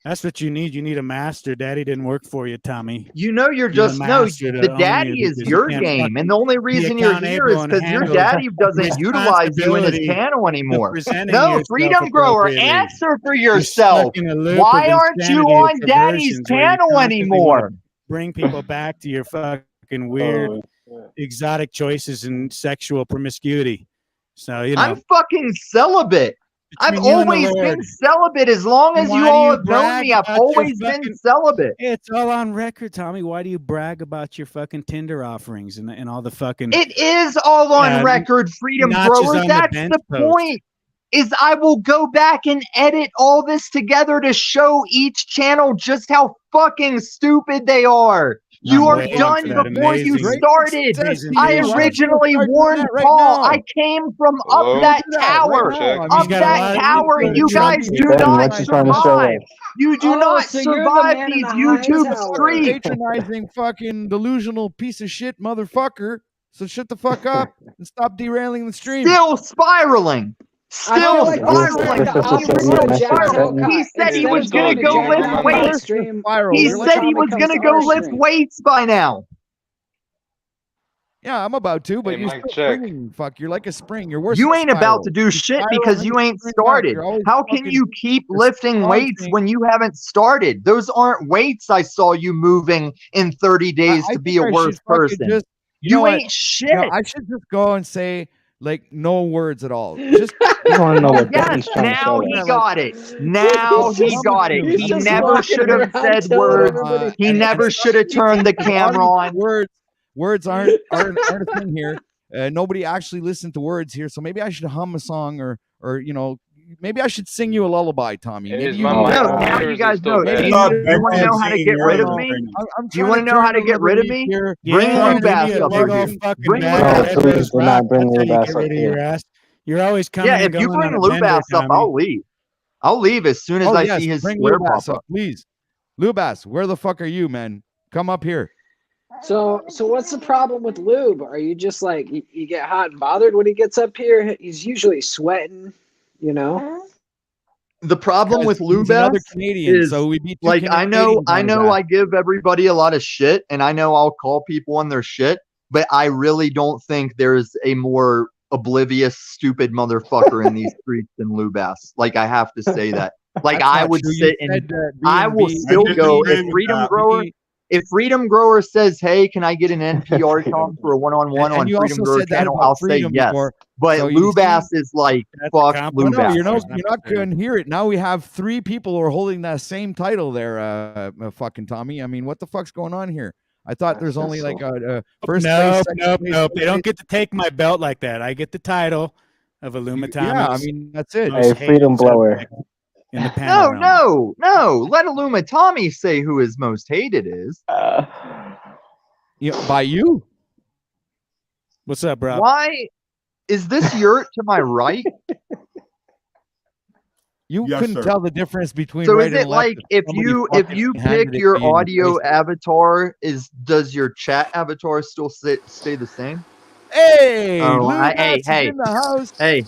That's what you need. You need a master. Daddy didn't work for you, Tommy. You know you're You need a just no. master The to own you daddy is because you your can't game, and fucking the only be reason you're here accountable is and because your handle daddy the doesn't utilize you in his responsibility channel of anymore. presenting No, yourself Freedom Grower, appropriately. answer for You're stuck yourself. in a loop Why of aren't you insanity or on daddy's perversions where you channel constantly want to anymore? bring people back to your fucking weird, exotic choices and sexual promiscuity. So, you know, I'm fucking celibate. I've between you and the always been Lord. celibate as long Then as why you do all you have known brag me. I've about your always been fucking? celibate. It's all on record, Tommy. Why do you brag about your fucking Tinder offerings and all the fucking It is all on record, Freedom notches Grower. on the That's bench the post? point. is I will go back and edit all this together to show each channel just how fucking stupid they are. You I'm are waiting done for that before you amazing- started. amazing I video. originally Why don't you warned start doing that right Paul. now? I came from Hello? up that Do that right tower. now. Check. I mean, Up He's got a that lot of tower, people you to guys trust do you. Ben, not what you trying to show survive. us? You do Oh, not so you're the survive man in these the high YouTube tower. streets. patronizing fucking delusional piece of shit motherfucker. So shut the fuck up and stop derailing the stream. Still spiraling. I Still feel like this is spiraling. like the This is He was so opposite still of Jack spiraling. messy. He Halcott. said he Instead was of gonna going to go Jack lift Halcott's weights. stream, Spiral. He You're like, said he Tommy was comes gonna to go our lift stream. weights by now. yeah, I'm about to, but Hey, you're Mike, still check. springing. Fuck, you're like a spring. You're worse You than ain't about spiral. to do shit Spiral because and you you ain't spring back. started. You're always How can fucking you keep lifting weights taunting. when you haven't started? Those aren't weights I saw you moving in 30 days I to be think a I worse should fucking person. just, you know You what? ain't shit. You know, I should just go and say like no words at all. Just We want to know what Yes, Ben's trying to now show he us. got it. Now he promise got you, it. He's He just never walking should have around said telling words. everybody. He and never should have turned the camera on. Words aren't a thing here. Nobody actually listened to words here, so maybe I should hum a song or you know, maybe I should sing you a lullaby, Tommy. Maybe Is you my Oh, mic No, okay now or you is it guys still know. I bad? You thought Ben want to was know how to singing get rid of earlier. me? I'm Do you trying want to know how to turn get rid of everybody me? here. Bring Yeah, Lou give Bass me a up big here. old fucking Bring Lou bag No, of Bass. red please nose do rock. not bring That's how Lou you Bass get up rid of here. your ass. You're always coming Yeah, and if you going on bring a Lou bender, Bass up, Tommy. I'll leave. I'll leave as soon as Oh I yes, see his bring square Lubass pop up, up. please. Lubass, where the fuck are you, man? Come up here. So what's the problem with Lube? Are you just like you get hot and bothered when he gets up here? He's usually sweating, you know. The problem with Lou He's another Bass Canadian, is so we'd be two like I Canadians on his ass. I give everybody a lot of shit, and I know I'll call people on their shit, but I really don't think there's a more oblivious, stupid motherfucker in these streets than Lou Bass. Like I have to say that. Like That's I not would true. You sit and said, I will B&B still go disagree if with Freedom that. Grower. If Freedom Grower says, "Hey, can I get an NPR talk for a one-on-one and on you Freedom also Grower said that channel?" about I'll say Freedom yes. before. But So you Lou see, Bass is like That's a fuck compliment. Lou no, Bass. you're That's not going to hear it. Now we have 3 people who are holding that same title there, fucking Tommy. I mean, what the fuck's going on here? I thought there's only like a first place, Nope, second nope, place, nope. third They don't place. get to take my belt like that. I get the title of Illumatomi's Yeah, I mean that's it. Hey, Freedom Blower. in the panel. No. Let Illuma Tommy say who his most hated is. By you. What's up, bro? Why is this yurt to my right? You Yes, couldn't sir. tell the difference between So right is and it left like if somebody you fucking pick handed it your to you and audio placed it. avatar, does your chat avatar still stay the same? Hey, Oh, Lou hey, Bass is in the house. hey.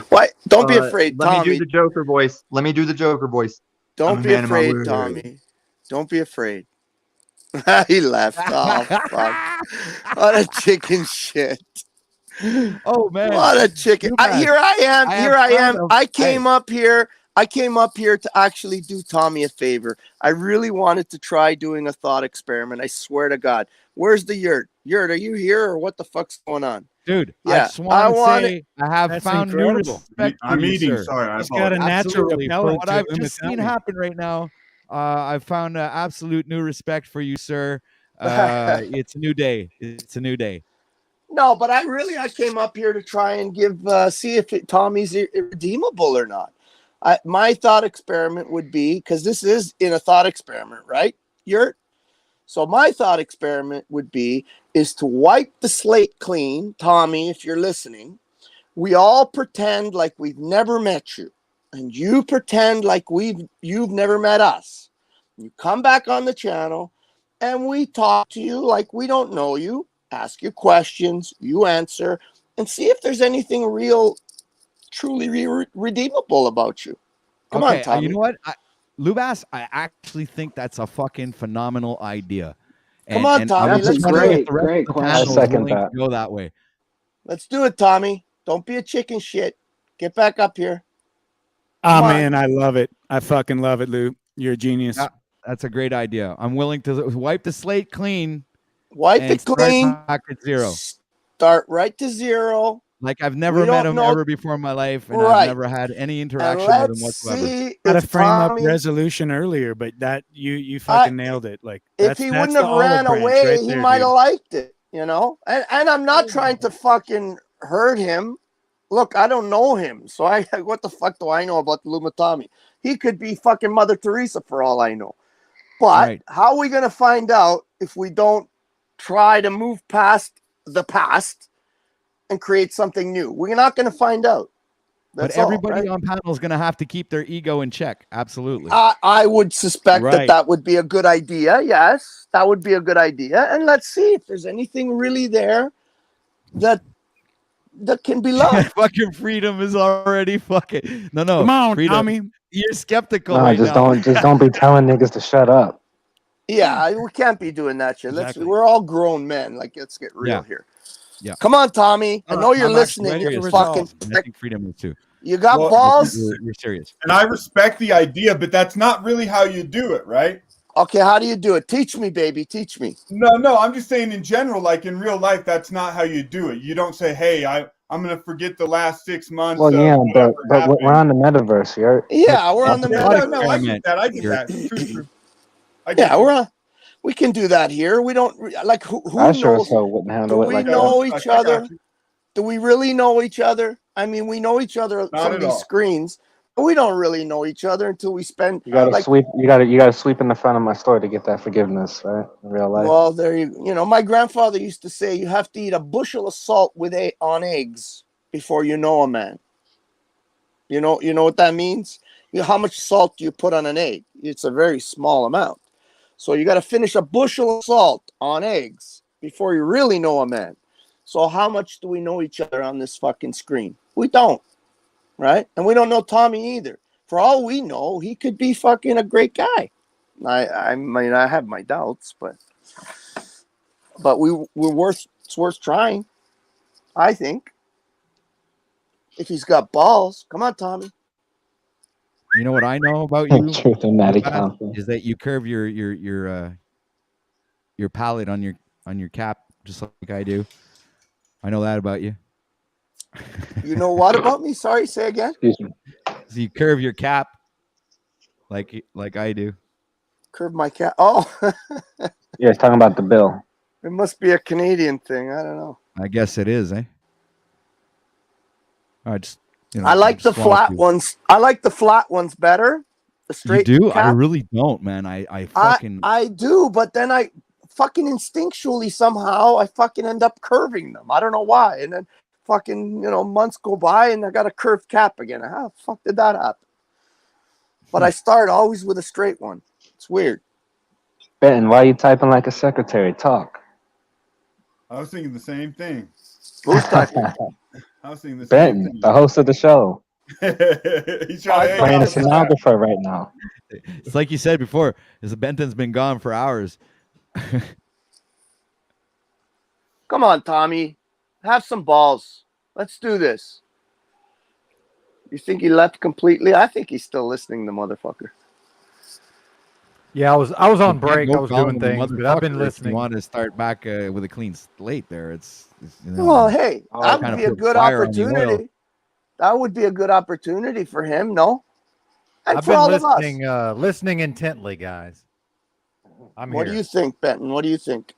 What? Don't be afraid, Let me do Tommy. the Joker voice. Let me do the Joker voice. I'm Don't a be man of my afraid, word. Tommy. Don't be afraid. He left. Oh, fuck. What a chicken shit. Oh man, What a chicken. Lou Bass, Here I am. I Here have I found am. a- I hey, came up here. I came up here to actually do Tommy a favor. I really wanted to try doing a thought experiment. I swear to God. Where's the yurt? Yurt, are you here or what the fuck's going on? dude. I Yeah, just want to want say I have That's found new incredible. respect for I'm you, eating. sir. Sorry, I He's got a apologize. natural Absolutely. For repellent what to I've just seen Illumatomi. happen right now, I've found absolute new respect for you, sir. It's a new day. It's a new day. No, but I came up here to try and see if Tommy's irredeemable or not. My thought experiment would be, because this is in a thought experiment, right? So my thought experiment would be is to wipe the slate clean, Tommy, if you're listening. We all pretend like we've never met you, and you pretend like you've never met us. You come back on the channel, and we talk to you like we don't know you. Ask you questions, you answer, and see if there's anything real, truly redeemable about you. Come on, Okay, Tommy. you know what? Lou Bass, I actually think that's a fucking phenomenal idea. Come on, Tommy. I'm That's a just wondering great, if the rest great of the question. panel I is second willing that. to go that way. Let's do it, Tommy. Don't be a chicken shit. Get back up here. Oh Come on. man, I love it. I fucking love it, Lou. You're a genius. Yeah, that's a great idea. I'm willing to wipe the slate clean. Wipe and it clean. Start back at zero. Start right to zero. Like I've never We met don't him know- ever before in my life, and Right. I've never had any And interaction with him let's whatsoever. see Had a if frame Tommy, up resolution earlier, but that you fucking nailed it. Like if that's he that's wouldn't the have olive ran branch away, right he there, might have dude. liked it, you know? And I'm not trying to fucking hurt him. look, I don't know him, so what the fuck do I know about the Lumatami? He could be fucking Mother Teresa for all I know. But Right. how are we gonna find out if we don't try to move past the past and create something new? We're not gonna find out. That's But everybody all, right? on panel is going to have to keep their ego in check. Absolutely. I would suspect Right. that would be a good idea. Yes, that would be a good idea. And let's see if there's anything really there that can be loved. Fucking Freedom is already fucking. No. Come on, Freedom. Tommy. You're skeptical No, right just now. don't be telling niggas to shut up. Yeah, we can't be doing that shit. Exactly. We're all grown men. Like, let's get real Yeah. here. Yeah. Come on, Tommy. I know you're I'm listening. actually You serious. fucking. And I think Freedom is too. You got Well, balls. You're serious. And I respect the idea, but that's not really how you do it, right? Okay, how do you do it? Teach me, baby. Teach me. No, I'm just saying in general, like in real life, that's not how you do it. You don't say, "Hey, I'm gonna forget the last 6 months." Well, of yeah, whatever but happened. we're on the metaverse here. Yeah, we're on the Yeah, metaverse. no, I get that. I get that. True. I get Yeah, you. we can do that here. We don't like who I sure as knows. hell wouldn't Do handle it we like know that. each I got other? you. Do we really know each other? I mean, we know each other Not from at these all. screens, but we don't really know each other until we spend You gotta like. sweep. You gotta sweep in the front of my store to get that forgiveness, right? In real life. Well, there you know, my grandfather used to say you have to eat a bushel of salt on eggs before you know a man. You know what that means? How much salt do you put on an egg? It's a very small amount. So you got to finish a bushel of salt on eggs before you really know a man. So how much do we know each other on this fucking screen? We don't, right? And we don't know Tommy either. For all we know, he could be fucking a great guy. I mean, I have my doubts, but it's worth trying. I think if he's got balls, come on, Tommy. You know what I know about you? Truth and Natty Pat, Compton. is that you curve your palate on your cap just like I do. I know that about you. You know what about me? Sorry, say again. Excuse me. So you curve your cap like I do. Curve my cap. Oh, Yeah, it's talking about the bill. it must be a Canadian thing. I don't know. I guess it is, eh? I just I like the flat ones. I like the flat ones better. The You straight do? I cap. really don't, man. I fucking I do, but then I fucking instinctually somehow I fucking end up curving them. I don't know why. And then fucking, months go by and I got a curved cap again. How the fuck did that happen? But I start always with a straight one. It's weird. Ben, why are you typing like a secretary? Talk. I was thinking the same thing. Who's typing? I was thinking the same Ben, thing. the host of the show, He's trying to playing a hang out with us. stenographer right now. It's like you said before, is Benton's been gone for hours. Come on, Tommy. Have some balls. Let's do this. You think he left completely? I think he's still listening, the motherfucker. Yeah, I was on You can't break. go I was calling doing him a things, but I've been motherfucker if listening. You want to start back with a clean slate there. It's Well, hey, that kinda would be a put good fire on the oil. opportunity. That would be a good opportunity for him, no? And I've for been all of us. listening intently, guys. I'm What here. do you think, Benton? What do you think?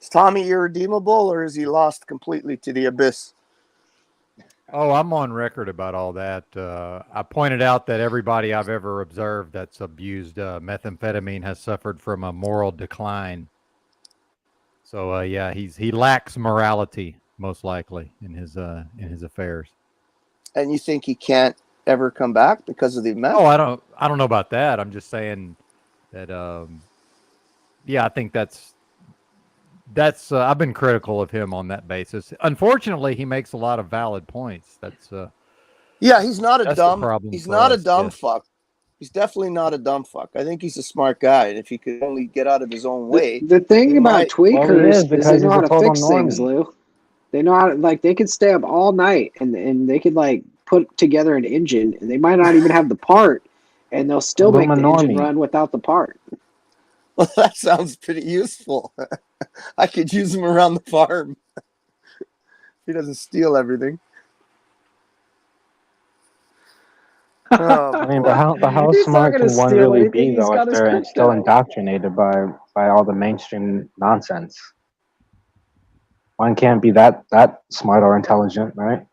Is Tommy irredeemable or is he lost completely to the abyss? Oh, I'm on record about all that. I pointed out that everybody I've ever observed that's abused methamphetamine has suffered from a moral decline. So yeah, he lacks morality most likely in his affairs. And you think he can't ever come back because of the meth? Oh, I don't know about that. I'm just saying that yeah, I think that's I've been critical of him on that basis. Unfortunately, he makes a lot of valid points. That's Yeah, he's not a that's the dumb. problem He's for not a us, dumb yes. fuck. He's definitely not a dumb fuck. I think he's a smart guy, and if he could only get out of his own way, The thing he about might. Well, he tweakers is is because they he's know a how to total fix things, normie. Lou. They know how to, like, they could stay up all night and they could like put together an engine and they might not even have the part and they'll still make the engine Illuminormy. run without the part. Well, that sounds pretty useful. I could use him around the farm. He doesn't steal everything. Oh, I mean, boy. but how He's not smart gonna can one steal really anything. be He's though got if his they're still crypto. indoctrinated by all the mainstream nonsense? One can't be that smart or intelligent, right?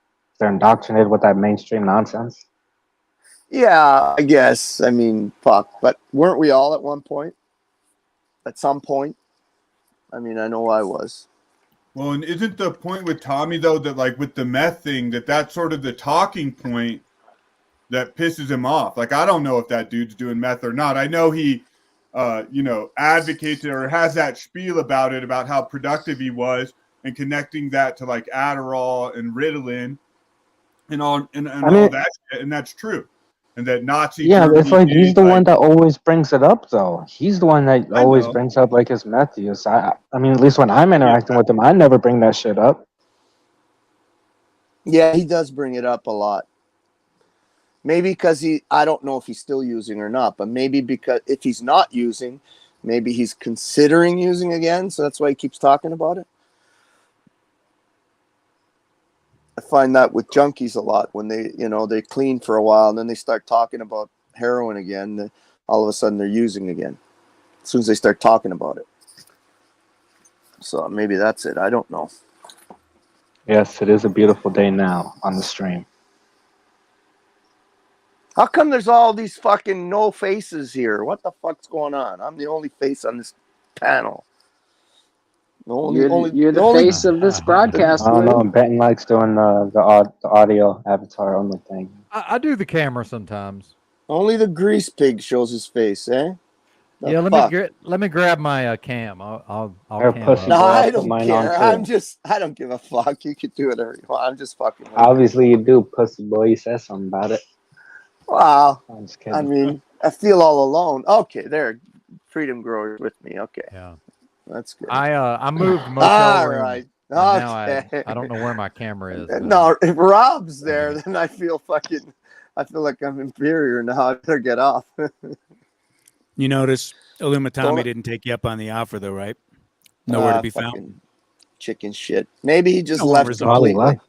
they're indoctrinated with that mainstream nonsense. Yeah, I guess. I mean, fuck. But weren't we all at one point? At some point? I mean, I know I was. Well, and isn't the point with Tommy though that like with the meth thing that's sort of the talking point that pisses him off? Like I don't know if that dude's doing meth or not. I know he advocates it or has that spiel about it, about how productive he was, and connecting that to like Adderall and Ritalin and all all that shit, and that's true. And that Nazi Germany it's like he's did, the one that always brings it up, though. He's the one that always know. brings up like his meth use. I mean, at least when I'm interacting with him, I never bring that shit up. Yeah, he does bring it up a lot. Maybe because I don't know if he's still using or not, but maybe because if he's not using, maybe he's considering using again. So that's why he keeps talking about it. I find that with junkies a lot when they clean for a while and then they start talking about heroin again. All of a sudden they're using again as soon as they start talking about it. So maybe that's it. I don't know. Yes, it is a beautiful day now on the stream. How come there's all these fucking no faces here? What the fuck's going on? I'm the only face on this panel. You're the face of this broadcast, I don't know. Lou. Benton likes doing the audio avatar only thing. I do the camera sometimes. Only the grease pig shows his face, eh? Yeah, let me grab my cam. I'll cam pussy. No, Well, I'll I put don't mine care. on, too. I don't give a fuck. You could do whatever you want. I'm just fucking with you. Obviously, you do, pussy boy. You said something about it. Wow. I'm just kidding. I mean, I feel all alone. Okay, there. Freedom Growers with me. Okay. Yeah. That's good. I moved motel All room. right. And now Okay. I don't know where my camera is. No, if Rob's there, then I feel like I'm inferior now. I better get off. You notice Illumatami Don't- didn't take you up on the offer, though, right? Nowhere to be found. Fucking chicken shit. Maybe he just No one left resolved. completely.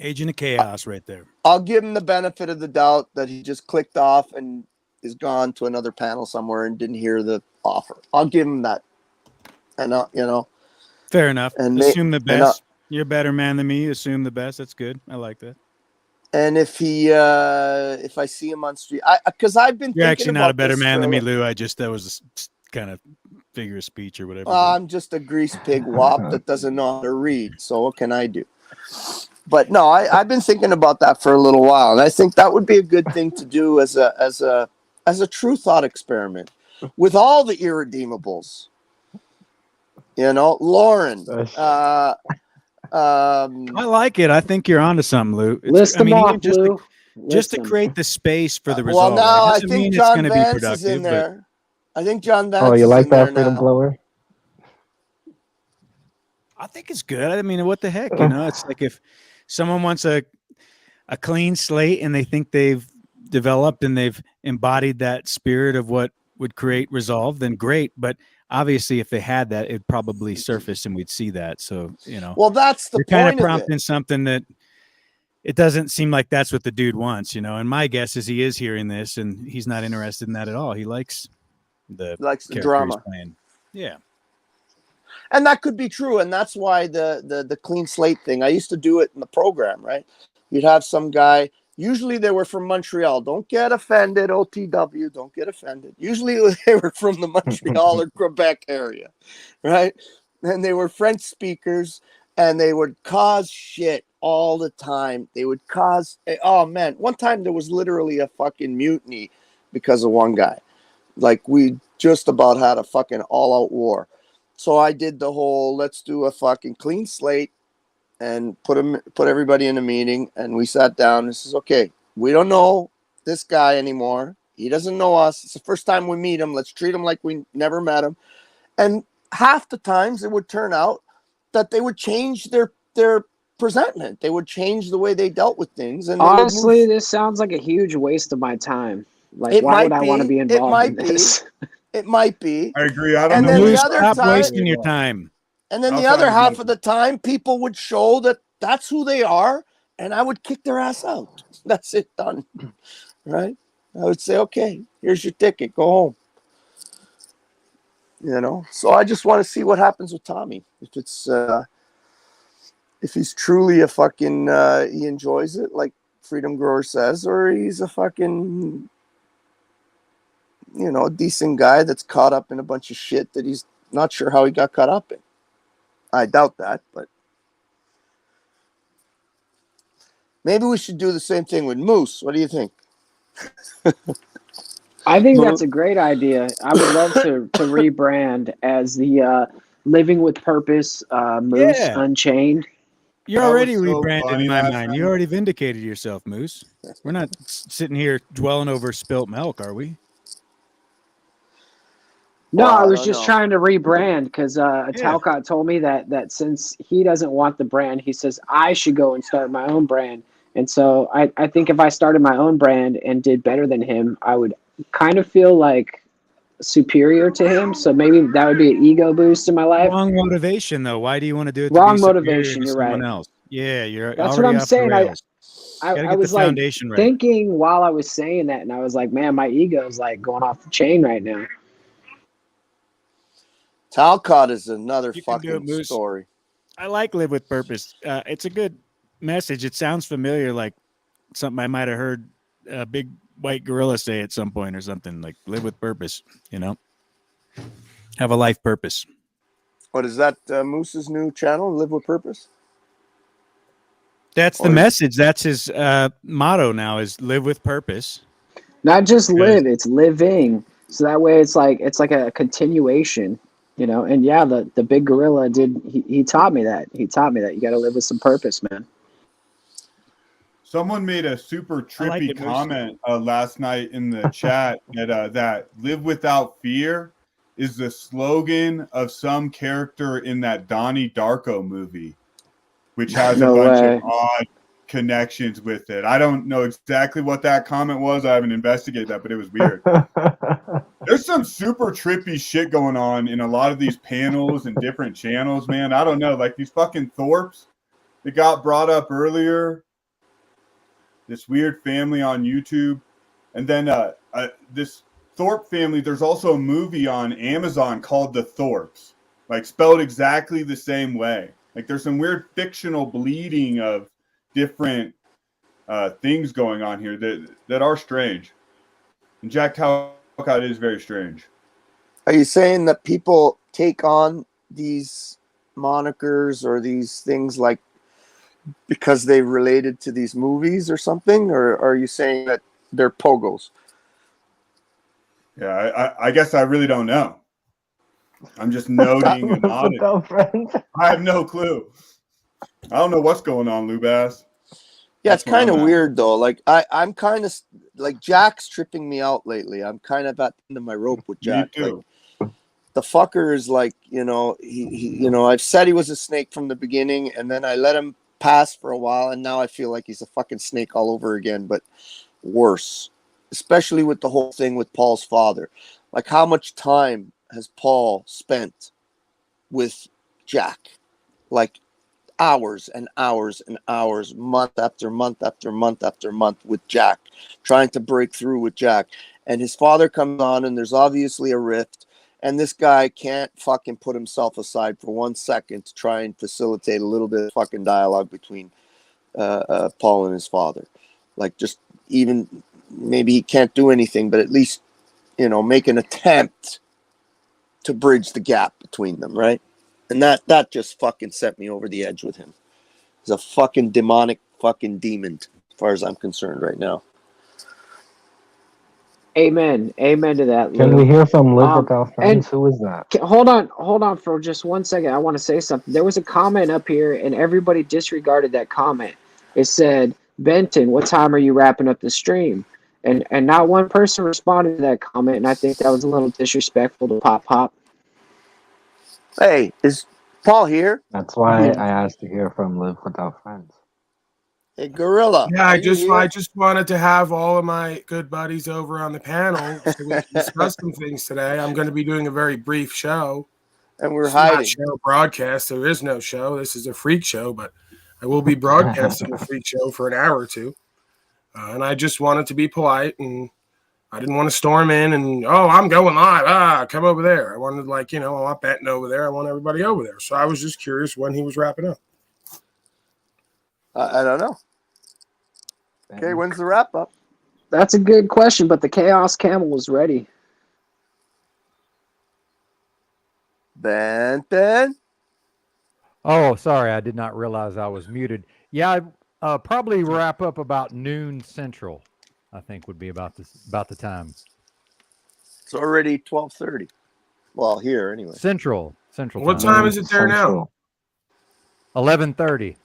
Agent of Chaos right there. I'll give him the benefit of the doubt that he just clicked off and is gone to another panel somewhere and didn't hear the offer. I'll give him that. And Fair enough. And Assume the best. You're a better man than me. Assume the best. That's good. I like that. And if I see him on street, because I've been You're thinking actually not about a better this man than for- me, Lou. That was a kind of figure of speech or whatever. I'm just a grease pig wop that doesn't know how to read. So what can I do? But no, I've been thinking about that for a little while, and I think that would be a good thing to do as a true thought experiment with all the irredeemables. Lauren. I like it. I think you're onto something, Lou. List them even off, just Lou. just to List 'em. create the space for the Well, result. now I Doesn't think mean John it's going to be Vance productive, is in but- there. I think John Vance. Oh, you is like in there that, Freedom now. Blower? I think it's good. I mean, what the heck? It's like if someone wants a clean slate and they think they've developed and they've embodied that spirit of what would create resolve, then great. But obviously, if they had that, it'd probably surface and we'd see that. So, Well, that's the you're kind of point of prompting it. something that it doesn't seem like that's what the dude wants, And my guess is he is hearing this and he's not interested in that at all. He likes the character he's drama. playing. Yeah. And that could be true, and that's why the clean slate thing. I used to do it in the program, right? You'd have some guy. Usually they were from Montreal. Don't get offended, OTW. Don't get offended. Usually they were from the Montreal or Quebec area, right? And they were French speakers, and they would cause shit all the time. They would cause. Oh man, one time there was literally a fucking mutiny because of one guy. Like we just about had a fucking all-out war. So I did the whole let's do a fucking clean slate and put everybody in a meeting, and we sat down and says, okay, we don't know this guy anymore. He doesn't know us. It's the first time we meet him. Let's treat him like we never met him. And half the times it would turn out that they would change their presentment. They would change the way they dealt with things. And Honestly, this sounds like a huge waste of my time. Like, It why might would I want to be. be It involved might in be. this? It might be. I agree. I don't And know. then Lou, the other stop time, wasting your time. and then the Outside other of half that. of the time, people would show that that's who they are, and I would kick their ass out. That's it, done. Right? I would say, okay, here's your ticket, go home. So I just want to see what happens with Tommy. If it's if he's truly a fucking he enjoys it like Freedom Grower says, or he's a fucking decent guy that's caught up in a bunch of shit that he's not sure how he got caught up in. I doubt that, but maybe we should do the same thing with Moose. What do you think? I think that's a great idea. I would love to rebrand as the Living with Purpose Moose Yeah. Unchained. You're That already was so rebranded funny in my last mind. night. You already vindicated yourself, Moose. We're not sitting here dwelling over spilt milk, are we? No, Well, I I was don't just know. trying to rebrand because Yeah. Talcott told me that since he doesn't want the brand, he says I should go and start my own brand. And so I think if I started my own brand and did better than him, I would kind of feel like superior to him. So maybe that would be an ego boost in my life. Wrong motivation, though. Why do you want to do it to Wrong be superior motivation. to You're someone right. else? Yeah, you're That's what already I'm off the saying. rails. I Gotta get the was like foundation right. thinking while I was saying that, and I was like, man, my ego is like going off the chain right now. Talcott is another You can do it, fucking Moose. story. I like Live with Purpose. It's a good message. It sounds familiar, like something I might have heard a big white gorilla say at some point or something, like live with purpose, have a life purpose. What is that? Moose's new channel, Live with Purpose? That's the message. That's his motto now, is live with purpose. Not just live, it's living. So that way it's like a continuation, and yeah, the big gorilla he taught me that. He taught me that you got to live with some purpose, man. Someone made a super trippy comment last night in the chat that live without fear is the slogan of some character in that Donnie Darko movie, which has No a bunch way. of odd connections with it. I don't know exactly what that comment was. I haven't investigated that, but it was weird. There's some super trippy shit going on in a lot of these panels and different channels, man. I don't know, like these fucking Thorpes that got brought up earlier. This weird family on YouTube, and then this Thorpe family. There's also a movie on Amazon called The Thorpes, like spelled exactly the same way. Like there's some weird fictional bleeding of different things going on here that are strange. And Jack Talcott is very strange. Are you saying that people take on these monikers or these things like because they related to these movies or something, or are you saying that they're pogos? Yeah, I guess I really don't know. I'm just noting and nodding. I have no clue. I don't know what's going on, Lubass. Yeah, it's kind of weird though. Like I'm kind of like Jack's tripping me out lately. I'm kind of at the end of my rope with Jack. Me too. Like, the fucker is like, he I've said he was a snake from the beginning, and then I let him pass for a while, and now I feel like he's a fucking snake all over again, but worse. Especially with the whole thing with Paul's father. Like, how much time has Paul spent with Jack? Like, hours and hours and hours, month after month after month after month with Jack, trying to break through with Jack. And his father comes on, and there's obviously a rift, and this guy can't fucking put himself aside for 1 second to try and facilitate a little bit of fucking dialogue between Paul and his father. Like, just even maybe he can't do anything, but at least, make an attempt to bridge the gap between them, right? And that just fucking set me over the edge with him. He's a fucking demonic fucking demon, as far as I'm concerned right now. Amen to that. Can Lou. we hear from Live Without Friends? Who is that? Hold on for just 1 second. I want to say something. There was a comment up here, and everybody disregarded that comment. It said, Benton, what time are you wrapping up the stream? And not one person responded to that comment, and I think that was a little disrespectful to Pop. Hey, is Paul here? That's why I asked to hear from Live Without Friends. Hey, Gorilla. Yeah, I just wanted to have all of my good buddies over on the panel so we can discuss some things today. I'm going to be doing a very brief show. And we're It's not hiding. show broadcast. There is no show. This is a freak show, but I will be broadcasting a freak show for an hour or two. And I just wanted to be polite, and I didn't want to storm in and, I'm going live. Come over there. I wanted, I want Benton over there. I want everybody over there. So I was just curious when he was wrapping up. I don't know. Okay, when's the wrap up? That's a good question, but the Chaos Camel is ready. Ben. Oh, sorry, I did not realize I was muted. Yeah, I probably wrap up about noon Central. I think would be about the time. It's already 12:30. Well, here anyway. Central What time is it there now? 11:30.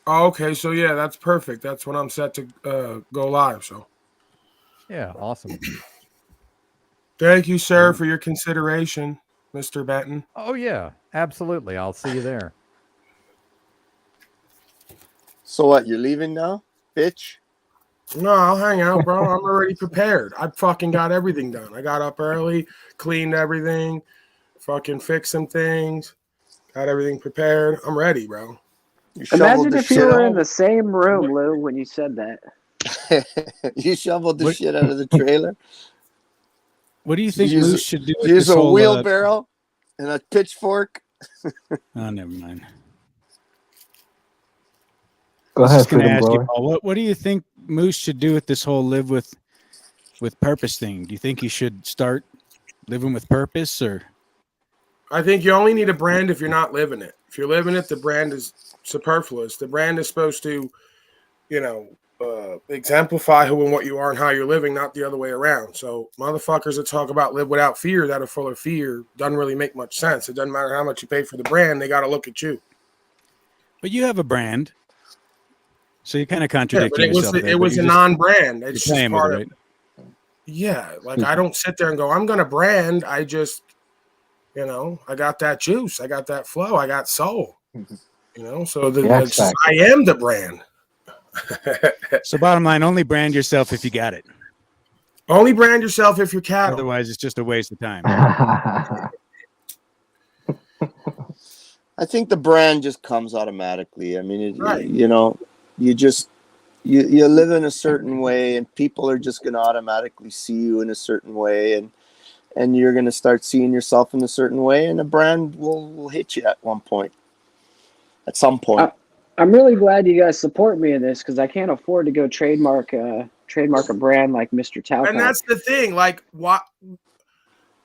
Oh, okay, so yeah, that's perfect. That's when I'm set to go live. So Yeah, awesome. Thank you, sir, for your consideration, Mr. Benton. Oh yeah, absolutely. I'll see you there. So what? You're leaving now, bitch? No, I'll hang out, bro. I'm already prepared. I fucking got everything done. I got up early, cleaned everything, fucking fixed some things, got everything prepared. I'm ready, bro. You Imagine if you were in the same room, Lou, when you said that. You shoveled the shit out of the trailer. What do you think Moose should do with Use this a whole, wheelbarrow and a pitchfork. Oh, never mind. Go I was ahead, just gonna Freedom ask you, Grower. Paul, what do you think Moose should do with this whole live with purpose thing? Do you think he should start living with purpose, or? I think you only need a brand if you're not living it. If you're living it, the brand is superfluous. The brand is supposed to, exemplify who and what you are and how you're living, not the other way around. So motherfuckers that talk about live without fear, that are full of fear, doesn't really make much sense. It doesn't matter how much you pay for the brand, they got to look at you. But you have a brand, so you're kind of Yeah, contradicting but yourself. it was a non-brand. It's you're just playing with part it, of. Yeah, like I don't sit there and go, I'm gonna brand. I just, I got that juice, I got that flow, I got soul. So I am the brand. So bottom line, only brand yourself if you got it. Only brand yourself if you're cattle. Otherwise, it's just a waste of time. I think the brand just comes automatically. I mean, right. You just you live in a certain way, and people are just going to automatically see you in a certain way, and you're going to start seeing yourself in a certain way, and a brand will hit you at some point. I'm really glad you guys support me in this because I can't afford to go trademark a brand like Mr. Talcott. And that's the thing. Like, what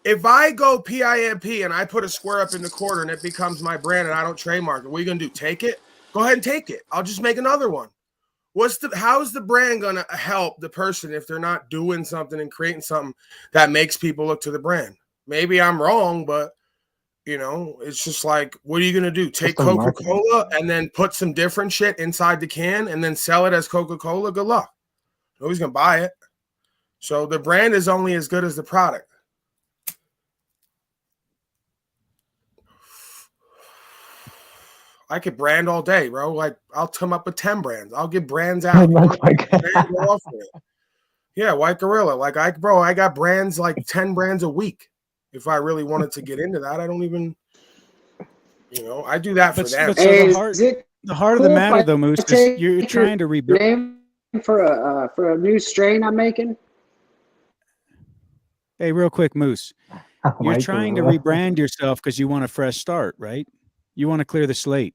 if I go PIMP and I put a square up in the corner and it becomes my brand and I don't trademark it? What are you gonna do? Take it? Go ahead and take it. I'll just make another one. How's the brand gonna help the person if they're not doing something and creating something that makes people look to the brand? Maybe I'm wrong, but it's just like, what are you gonna do? Take Coca-Cola and then put some different shit inside the can and then sell it as Coca-Cola? Good luck. Nobody's gonna buy it. So the brand is only as good as the product. I could brand all day, bro. Like, I'll come up with 10 brands. I'll give brands out. Yeah, White Gorilla. Like, I got brands, like 10 brands a week. If I really wanted to get into that, I don't even, I do that for them. But so the heart of the matter, though, Moose, is you're trying to rebuild. Name for a new strain I'm making. Hey, real quick, Moose. You're trying to rebrand yourself because you want a fresh start, right? You want to clear the slate.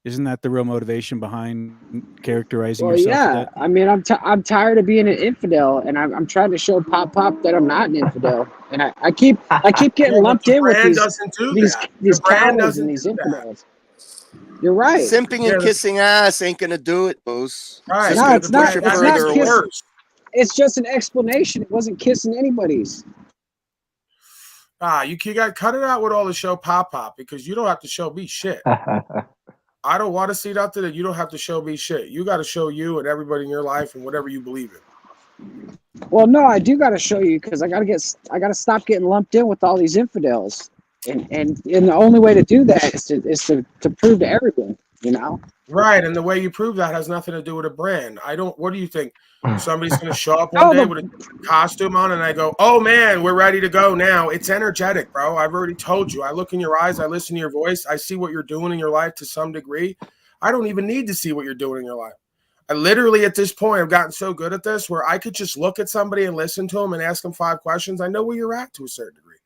Isn't that the real motivation behind characterizing yourself? Yeah. I mean, I'm tired of being an infidel, and I'm trying to show Pop that I'm not an infidel, and I keep getting lumped in with these cowards and these infidels. You're right. Simping and kissing ass ain't gonna do it, Moose. Right. No, it's not. It's not kissing. It's just an explanation. It wasn't kissing anybody's. You got to cut it out with all the show pop because you don't have to show me shit. I don't want to see it out there that you don't have to show me shit. You got to show you and everybody in your life and whatever you believe in. Well, no, I do got to show you because I got to stop getting lumped in with all these infidels, and the only way to do that is to prove to everyone, Right, and the way you prove that has nothing to do with a brand. What do you think? Somebody's going to show up one day with a costume on and I go, oh man, we're ready to go now. It's energetic, bro. I've already told you. I look in your eyes. I listen to your voice. I see what you're doing in your life to some degree. I don't even need to see what you're doing in your life. I literally at this point, I've gotten so good at this where I could just look at somebody and listen to them and ask them 5 questions. I know where you're at to a certain degree.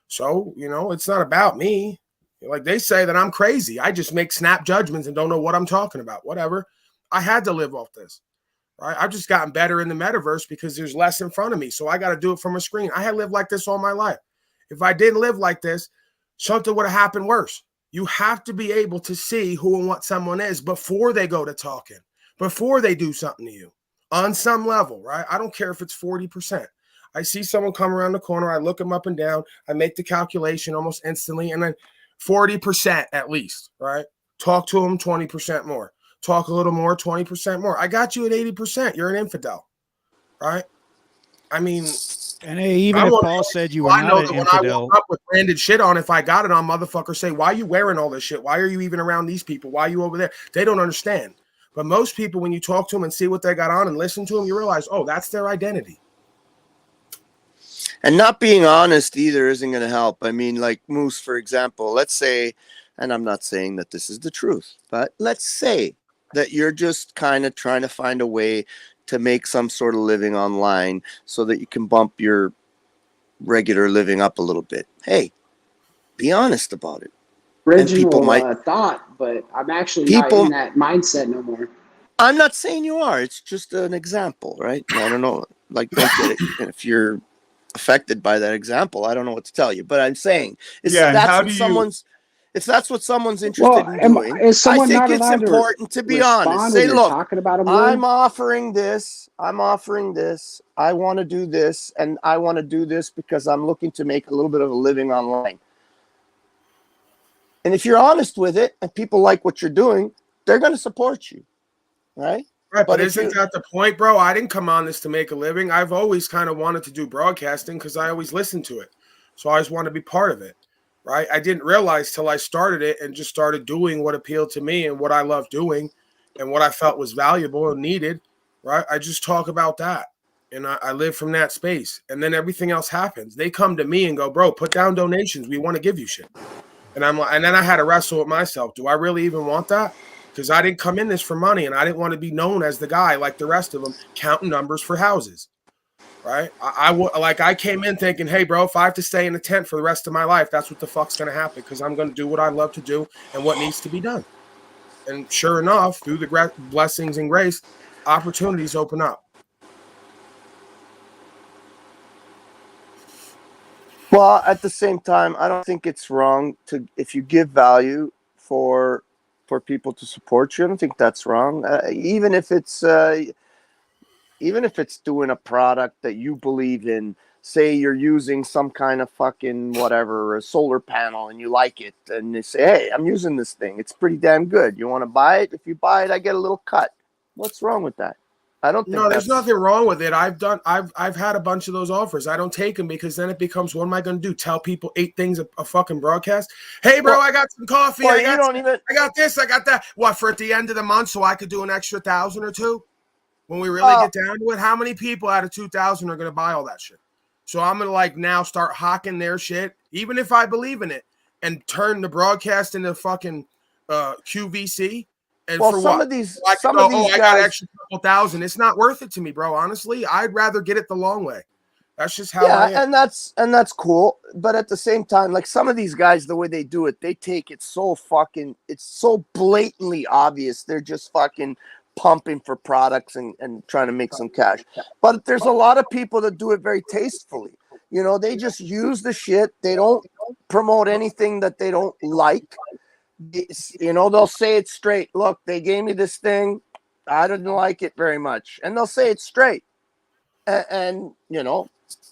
So, it's not about me. Like they say that I'm crazy. I just make snap judgments and don't know what I'm talking about. Whatever. I had to live off this. Right? I've just gotten better in the metaverse because there's less in front of me. So I got to do it from a screen. I had lived like this all my life. If I didn't live like this, something would have happened worse. You have to be able to see who and what someone is before they go to talking, before they do something to you on some level, right? I don't care if it's 40%. I see someone come around the corner. I look them up and down. I make the calculation almost instantly. And then 40% at least, right? Talk to them 20% more. Talk a little more, 20% more. I got you at 80%. You're an infidel, right? I mean, And hey, even I'm if one of Paul those said you people, were I not know an that when I infidel, woke up with branded shit on, if I got it on, motherfuckers say, why are you wearing all this shit? Why are you even around these people? Why are you over there? They don't understand. But most people, when you talk to them and see what they got on and listen to them, you realize, oh, that's their identity. And not being honest either isn't going to help. I mean, like Moose, for example, let's say, and I'm not saying that this is the truth, but let's say that you're just kind of trying to find a way to make some sort of living online so that you can bump your regular living up a little bit. Hey, be honest about it. And people Original might, thought, but I'm actually not people, in that mindset no more. I'm not saying you are. It's just an example, right? I don't know. Like, don't get it. If you're affected by that example, I don't know what to tell you. But I'm saying, Yeah, and how do you? if that's what someone's interested Well, in doing, is I someone think not it's allowed to important to be honest. respond when Say, you're look, talking about them, I'm Lou? offering this. I'm offering this. I want to do this, and I want to do this because I'm looking to make a little bit of a living online. And if you're honest with it, and people like what you're doing, they're going to support you, right? Right, but But if isn't you, that the point, bro? I didn't come on this to make a living. I've always kind of wanted to do broadcasting because I always listened to it. So I always wanted to be part of it, right? I didn't realize till I started it and just started doing what appealed to me and what I loved doing and what I felt was valuable and needed, right? I just talk about that. And I live from that space. And then everything else happens. They come to me and go, bro, put down donations. We want to give you shit. And I'm like, and then I had to wrestle with myself. Do I really even want that? Because I didn't come in this for money and I didn't want to be known as the guy like the rest of them counting numbers for houses. Right. I came in thinking, hey, bro, if I have to stay in a tent for the rest of my life, that's what the fuck's going to happen because I'm going to do what I love to do and what needs to be done. And sure enough, through the blessings and grace, opportunities open up. well, at the same time, I don't think it's wrong to, if you give value for people to support you. I don't think that's wrong. Even if it's doing a product that you believe in. Say you're using some kind of fucking whatever, a solar panel, and you like it, and they say, "Hey, I'm using this thing. It's pretty damn good. You want to buy it? If you buy it, I get a little cut." What's wrong with that? I don't think No, there's that's. nothing wrong with it. I've had a bunch of those offers. I don't take them because then it becomes, what am I going to do? Tell people 8 things a fucking broadcast? Hey, bro, Well, I got some coffee. well, I you don't even. got this. I got that. What, for at the end of the month so I could do an extra 1,000 or 2? When we really Well, get down to it, how many people out of 2,000 are going to buy all that shit? So I'm going to like now start hawking their shit, even if I believe in it, and turn the broadcast into fucking QVC. And well, for what? I can some go, of oh, these I got guys. extra couple thousand. It's not worth it to me, bro. Honestly, I'd rather get it the long way. That's just how I Yeah, am. and that's cool. But at the same time, like some of these guys, the way they do it, they take it so fucking. It's so blatantly obvious. They're just fucking pumping for products and trying to make some cash. But there's a lot of people that do it very tastefully. You know, they just use the shit. They don't promote anything that they don't like. You know, they'll say it straight. Look, they gave me this thing. I didn't like it very much. And they'll say it straight. And you know,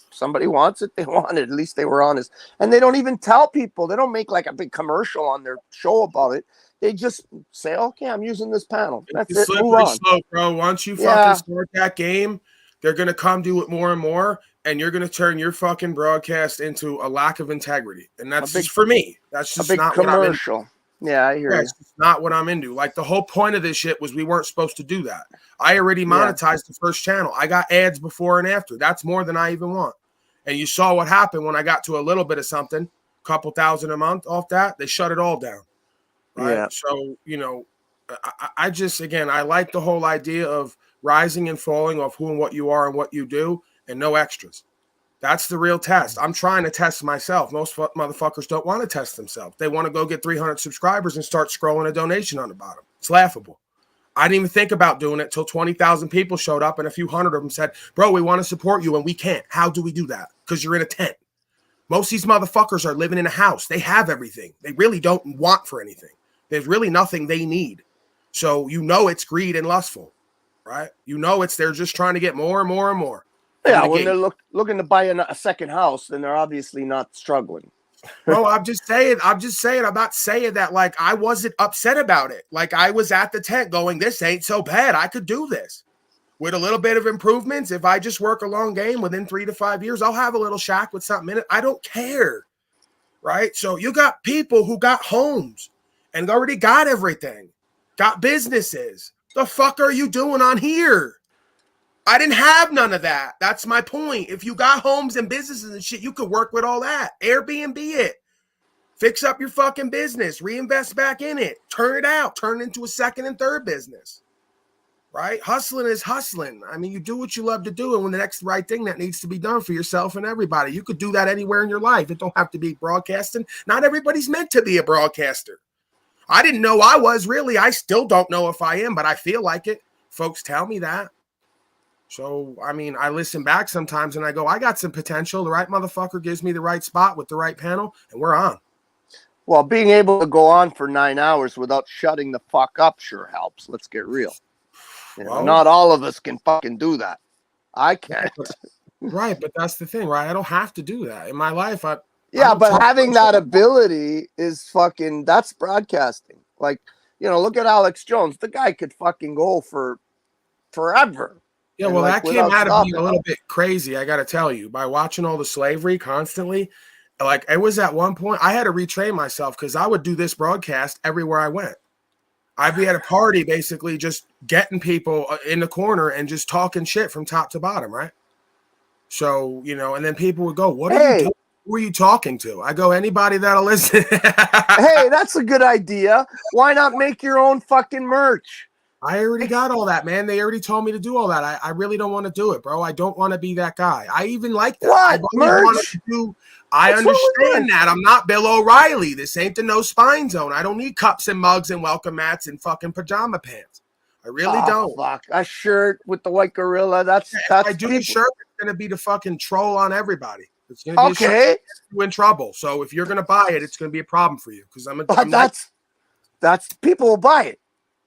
somebody wants it, they want it. At least they were honest. And they don't even tell people. They don't make like a big commercial on their show about it. They just say, okay, I'm using this panel. That's It's a it. Move slippery on. slope, bro. Once you fucking Yeah. start that game, they're gonna come do it more and more, and you're gonna turn your fucking broadcast into a lack of integrity. And that's just for me. That's A just big not what I'm into. commercial. Yeah, I hear Yeah, you. it's just not what I'm into. Like the whole point of this shit was we weren't supposed to do that. I already Yeah. monetized the first channel. I got ads before and after. That's more than I even want. And you saw what happened when I got to a little bit of something, couple thousand a month off that. They shut it all down. Right. Yeah. So, you know, I just, again, I like the whole idea of rising and falling off who and what you are and what you do and no extras. That's the real test. I'm trying to test myself. Most motherfuckers don't want to test themselves. They want to go get 300 subscribers and start scrolling a donation on the bottom. It's laughable. I didn't even think about doing it until 20,000 people showed up and a few hundred of them said, bro, we want to support you and we can't. How do we do that? Because you're in a tent. Most of these motherfuckers are living in a house. They have everything. They really don't want for anything. There's really nothing they need. So you know it's greed and lustful, right? You know they're just trying to get more and more and more. Yeah, when they're looking to buy a second house, then they're obviously not struggling. Bro, I'm just saying. I'm not saying that like I wasn't upset about it. Like I was at the tent going, this ain't so bad. I could do this with a little bit of improvements. If I just work a long game within 3 to 5 years, I'll have a little shack with something in it. I don't care. Right? So you got people who got homes and already got everything, got businesses. The fuck are you doing on here? I didn't have none of that. That's my point. If you got homes and businesses and shit, you could work with all that. Airbnb it. Fix up your fucking business. Reinvest back in it. Turn it out. Turn it into a second and third business. Right? Hustling is hustling. I mean, you do what you love to do, and when the next right thing that needs to be done for yourself and everybody, you could do that anywhere in your life. It don't have to be broadcasting. Not everybody's meant to be a broadcaster. I didn't know I was really. I still don't know if I am, but I feel like it. Folks tell me that. So, I mean, I listen back sometimes and I go, I got some potential. The right motherfucker gives me the right spot with the right panel, and we're on. Well, being able to go on for 9 hours without shutting the fuck up sure helps. Let's get real. You know, not all of us can fucking do that. I can't. Right, but that's the thing, right? I don't have to do that. In my life, but having that ability is fucking, that's broadcasting. Like, you know, look at Alex Jones. The guy could fucking go for forever. Yeah, well, that came out of being a little bit crazy, I got to tell you. By watching all the slavery constantly, like it was at one point, I had to retrain myself because I would do this broadcast everywhere I went. I'd be at a party basically just getting people in the corner and just talking shit from top to bottom, right? So, you know, and then people would go, what are you doing? Who are you talking to? I go, anybody that'll listen. Hey, that's a good idea. Why not make your own fucking merch? I already got all that, man. They already told me to do all that. I really don't want to do it, bro. I don't want to be that guy. I even like that. What? Merch? I understand that. I'm not Bill O'Reilly. This ain't the no spine zone. I don't need cups and mugs and welcome mats and fucking pajama pants. I really don't. Fuck. A shirt with the white gorilla. That's if I do the shirt, it's gonna be the fucking troll on everybody. It's gonna be a shirt you in trouble. So if you're gonna buy it, it's gonna be a problem for you because that's people will buy it.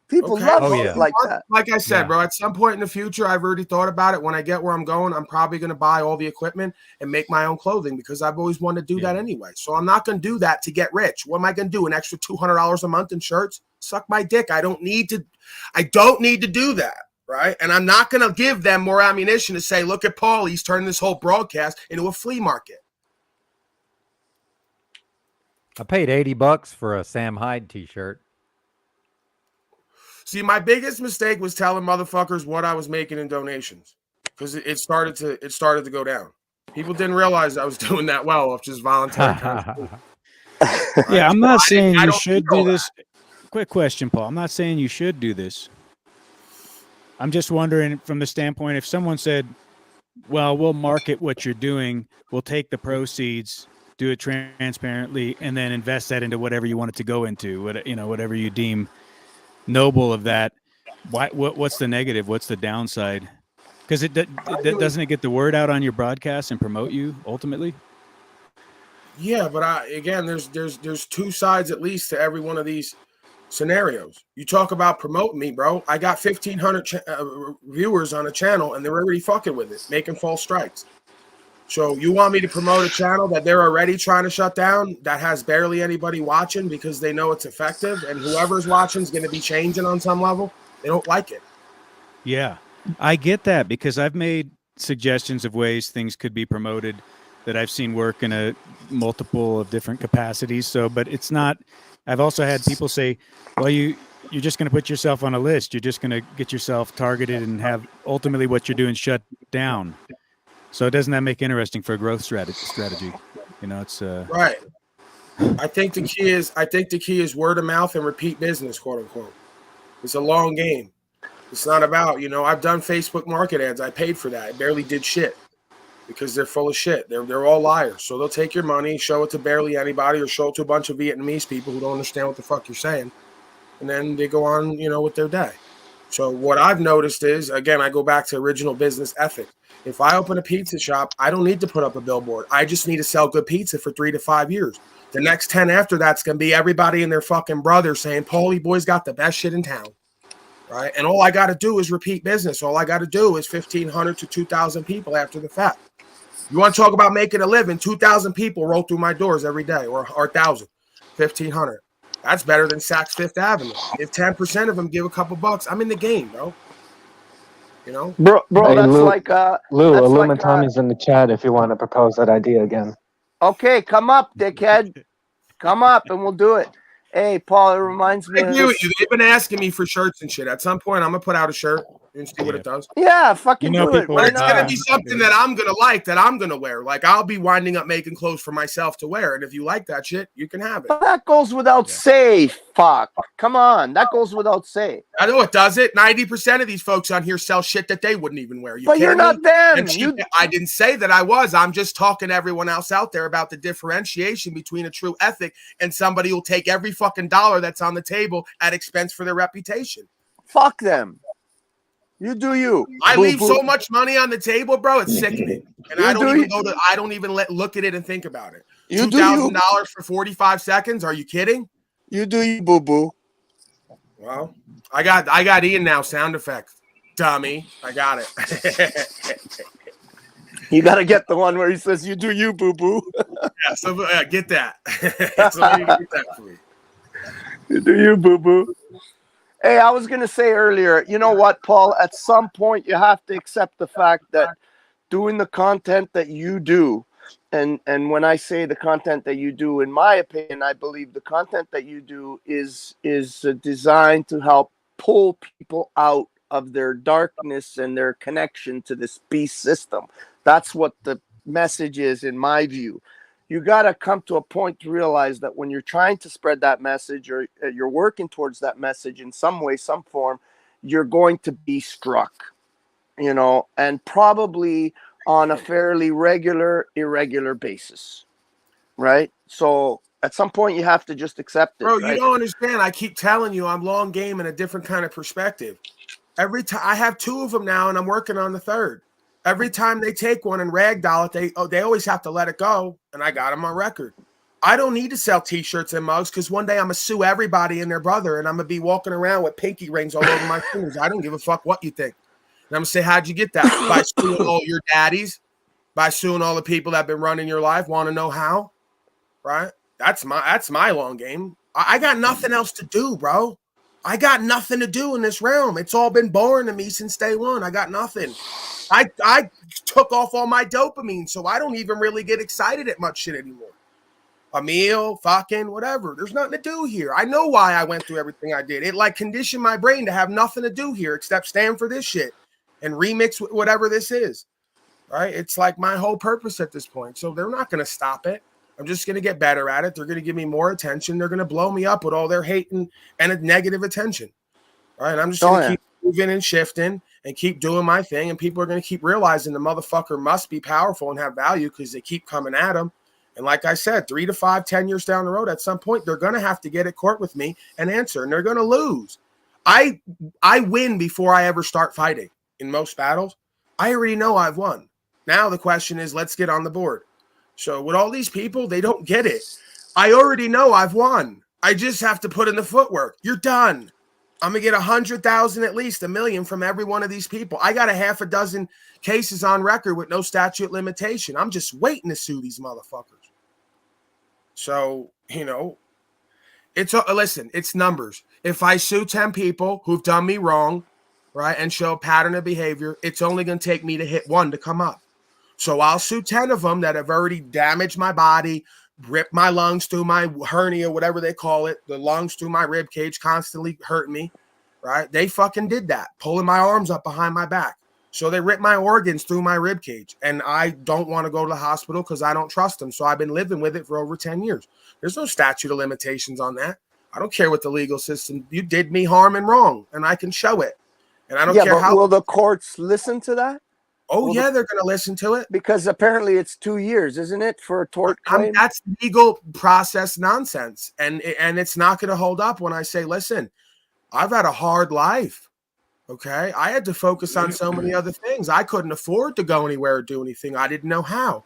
People love it like that. Like I said, bro, at some point in the future, I've already thought about it. When I get where I'm going, I'm probably going to buy all the equipment and make my own clothing because I've always wanted to do that anyway. So I'm not going to do that to get rich. What am I going to do? An extra $200 a month in shirts? Suck my dick. I don't need to do that, right? And I'm not going to give them more ammunition to say, look at Paul. He's turning this whole broadcast into a flea market. I paid $80 for a Sam Hyde t-shirt. See, my biggest mistake was telling motherfuckers what I was making in donations because it started to go down. People didn't realize I was doing that well off just voluntary contribution. Yeah, I'm not saying you should do this. Quick question, Paul. I'm not saying you should do this. I'm just wondering from the standpoint, if someone said, well, we'll market what you're doing, we'll take the proceeds, do it transparently, and then invest that into whatever you want it to go into, whatever you deem noble of that. What's the negative? What's the downside? Because doesn't it get the word out on your broadcast and promote you ultimately? Yeah, but there's two sides at least to every one of these scenarios. You talk about promoting me, bro. I got 1,500 viewers on a channel, and they're already fucking with it, making false strikes. So you want me to promote a channel that they're already trying to shut down, that has barely anybody watching because they know it's effective, and whoever's watching is going to be changing on some level? They don't like it. Yeah, I get that because I've made suggestions of ways things could be promoted that I've seen work in a multiple of different capacities. So, but it's not. I've also had people say, "Well, you're just going to put yourself on a list. You're just going to get yourself targeted and have ultimately what you're doing shut down." So doesn't that make interesting for a growth strategy? You know, it's right. I think the key is word of mouth and repeat business, quote unquote. It's a long game. It's not about, I've done Facebook market ads. I paid for that. I barely did shit. because they're full of shit. They're all liars. So they'll take your money, show it to barely anybody, or show it to a bunch of Vietnamese people who don't understand what the fuck you're saying, and then they go on, with their day. So what I've noticed is, again, I go back to original business ethic. If I open a pizza shop, I don't need to put up a billboard. I just need to sell good pizza for 3 to 5 years. The next 10 after that's going to be everybody and their fucking brother saying, Paulie Boy's got the best shit in town. Right? And all I got to do is repeat business. All I got to do is 1,500 to 2,000 people after the fact. You want to talk about making a living? 2,000 people roll through my doors every day, or 1,000, 1,500. That's better than Saks Fifth Avenue. If 10% of them give a couple bucks, I'm in the game, bro. Bro, Hey, that's Lou, like Lou, that's Illumin like Tommy's in the chat if you want to propose that idea again. okay, come up, dickhead. Come up and we'll do it. Hey, Paul, it reminds me I of agree with this. you. They've been asking me for shirts and shit. At some point, I'm gonna put out a shirt and see what it does. Yeah, fucking do it. people Why would It's gonna not? buy. be something that I'm gonna like, that I'm gonna wear. Like, I'll be winding up making clothes for myself to wear, and if you like that shit, you can have it. But that goes without say. Fuck. Come on, that goes without say. I know it does it. 90% of these folks on here sell shit that they wouldn't even wear. But you're kidding me? not them. And I didn't say that I was. I'm just talking to everyone else out there about the differentiation between a true ethic and somebody who'll take every fucking dollar that's on the table at expense for their reputation. Fuck them. You do you. I Boo, leave boo. so much money on the table, bro. It's sickening, and You I don't do even you. go to. I don't even look at it and think about it. You do you. $2,000 for 45 seconds? Are you kidding? You do you, boo boo. Well, I got Ian now. Sound effect, dummy. I got it. You gotta get the one where he says, "You do you, boo boo." Yeah, so get that. Somebody get that for me. You do you, boo boo. Hey, I was gonna say earlier, you know what, Paul? At some point, you have to accept the fact that doing the content that you do, and when I say the content that you do, in my opinion, I believe the content that you do is designed to help pull people out of their darkness and their connection to this beast system. That's what the message is, in my view. You got to come to a point to realize that when you're trying to spread that message, or you're working towards that message in some way, some form, you're going to be struck, and probably on a fairly irregular basis, right? So at some point you have to just accept it. Bro, right? you don't understand. I keep telling you, I'm long game in a different kind of perspective. Every time I have 2 of them now, and I'm working on the 3rd. Every time they take one and ragdoll it, they always have to let it go, and I got them on record. I don't need to sell T-shirts and mugs, because one day I'm gonna sue everybody and their brother, and I'm gonna be walking around with pinky rings all over my fingers. I don't give a fuck what you think. And I'm gonna say, how'd you get that? By suing all your daddies, by suing all the people that have been running your life. Want to know how? Right? That's my long game. I got nothing else to do, bro. I got nothing to do in this realm. It's all been boring to me since day one. I got nothing. I took off all my dopamine, so I don't even really get excited at much shit anymore. A meal, fucking, whatever. There's nothing to do here. I know why I went through everything I did. It conditioned my brain to have nothing to do here except stand for this shit and remix with whatever this is. Right? It's like my whole purpose at this point. So they're not going to stop it. I'm just going to get better at it. They're going to give me more attention. They're going to blow me up with all their hate and negative attention. All right. I'm just going to keep moving and shifting and keep doing my thing. And people are going to keep realizing the motherfucker must be powerful and have value, because they keep coming at him. And like I said, 3 to 5, 10 years down the road, at some point, they're going to have to get at court with me and answer, and they're going to lose. I win before I ever start fighting in most battles. I already know I've won. Now the question is, let's get on the board. So with all these people, they don't get it. I already know I've won. I just have to put in the footwork. You're done. I'm going to get 100,000, at least 1 million from every one of these people. I got a half a dozen cases on record with no statute limitation. I'm just waiting to sue these motherfuckers. So, listen, it's numbers. If I sue 10 people who've done me wrong, right, and show a pattern of behavior, it's only going to take me to hit 1 to come up. So I'll sue 10 of them that have already damaged my body, ripped my lungs through my hernia, whatever they call it, the lungs through my rib cage, constantly hurting me, right? They fucking did that, pulling my arms up behind my back. So they ripped my organs through my rib cage, and I don't want to go to the hospital because I don't trust them. So I've been living with it for over 10 years. There's no statute of limitations on that. I don't care what the legal system, you did me harm and wrong, and I can show it. And I don't care how. Will the courts listen to that? Oh, Well, yeah, they're going to listen to it. because apparently it's 2 years, isn't it, for a tort claim? That's legal process nonsense. And it's not going to hold up when I say, listen, I've had a hard life. Okay. I had to focus on so many other things. I couldn't afford to go anywhere or do anything. I didn't know how.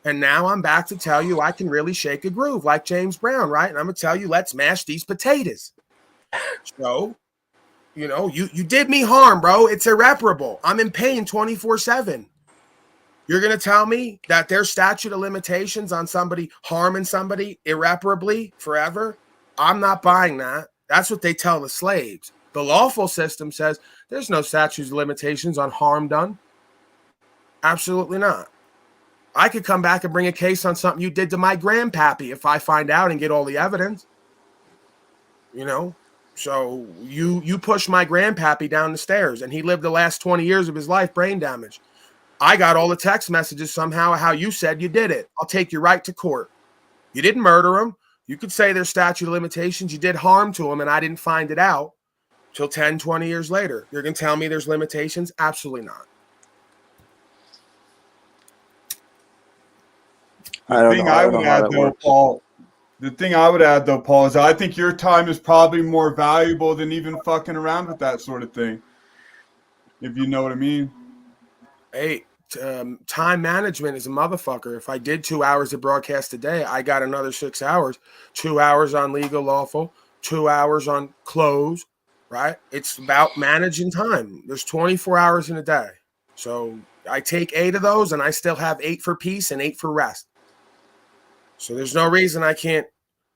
And now I'm back to tell you I can really shake a groove like James Brown, right? And I'm going to tell you, let's mash these potatoes. So, you know, you did me harm, bro. It's irreparable. I'm in pain 24/7. You're going to tell me that there's statute of limitations on somebody harming somebody irreparably forever? I'm not buying that. That's what they tell the slaves. The lawful system says there's no statute of limitations on harm done. Absolutely not. I could come back and bring a case on something you did to my grandpappy if I find out and get all the evidence. You know? So you pushed my grandpappy down the stairs and he lived the last 20 years of his life brain damage. I got all the text messages somehow how you said you did it. I'll take you right to court. You didn't murder him. You could say there's statute of limitations. You did harm to him and I didn't find it out till 10, 20 years later. You're going to tell me there's limitations? Absolutely not. The thing I would add, though, Paul, is I think your time is probably more valuable than even fucking around with that sort of thing. If you know what I mean. Hey, time management is a motherfucker. If I did 2 hours of broadcast a day, I got another 6 hours. 2 hours on legal lawful, 2 hours on close, right? It's about managing time. There's 24 hours in a day. So I take 8 of those and I still have 8 for peace and 8 for rest. So there's no reason I can't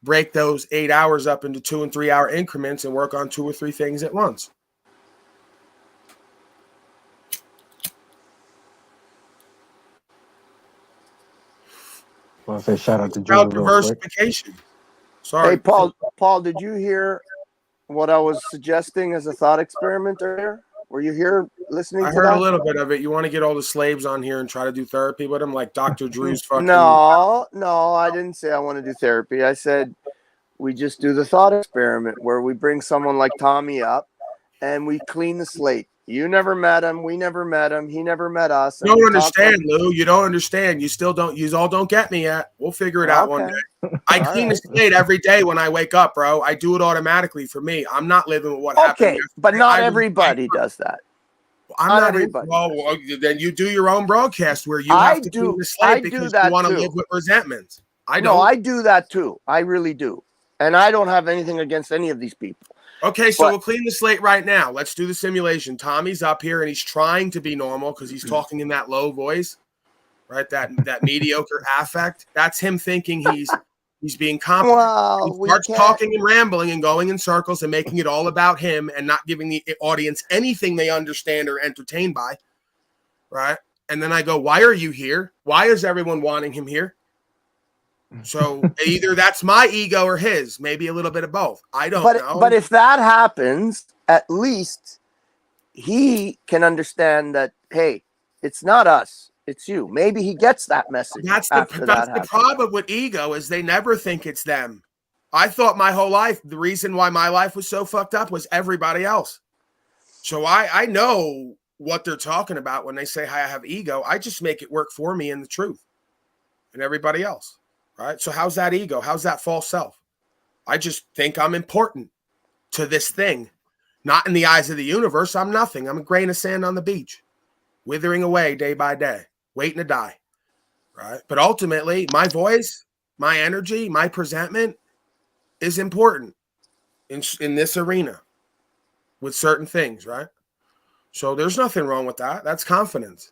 break those 8 hours up into 2 and 3 hour increments and work on 2 or 3 things at once. Well, say shout out to About Drew real quick. diversification. Sorry. Hey, Paul, did you hear what I was suggesting as a thought experiment earlier? Were you here listening I to heard that? a little bit of it. You want to get all the slaves on here and try to do therapy with them, like Dr. Drew's fucking. No, I didn't say I want to do therapy. I said we just do the thought experiment where we bring someone like Tommy up and we clean the slate. You never met him. We never met him. He never met us. You don't understand, Lou. You don't understand. You still don't. You all don't get me yet. We'll figure it out one day. I clean the slate every day when I wake up, bro. I do it automatically for me. I'm not living with what happened. Okay, but not everybody does that. I'm Not not everybody. Well, then you do your own broadcast where you have to clean the slate because you want to live with resentment. I don't. No, I do that too. I really do. And I don't have anything against any of these people. Okay, so we'll clean the slate right now. Let's do the simulation. Tommy's up here and he's trying to be normal because he's talking in that low voice, right? That mediocre affect. That's him thinking he's being competent. Well, he starts talking and rambling and going in circles and making it all about him and not giving the audience anything they understand or entertained by, right? And then I go, why are you here? Why is everyone wanting him here? So either that's my ego or his, maybe a little bit of both. I don't know. But if that happens, at least he can understand that, hey, it's not us, it's you. Maybe he gets that message. That's the problem with ego is they never think it's them. I thought my whole life, the reason why my life was so fucked up was everybody else. So I know what they're talking about when they say I have ego. I just make it work for me and the truth and everybody else. Right? So how's that ego? How's that false self? I just think I'm important to this thing. Not in the eyes of the universe. I'm nothing. I'm a grain of sand on the beach, withering away day by day, waiting to die. Right? But ultimately, my voice, my energy, my presentment is important in this arena with certain things, right? So there's nothing wrong with that. That's confidence.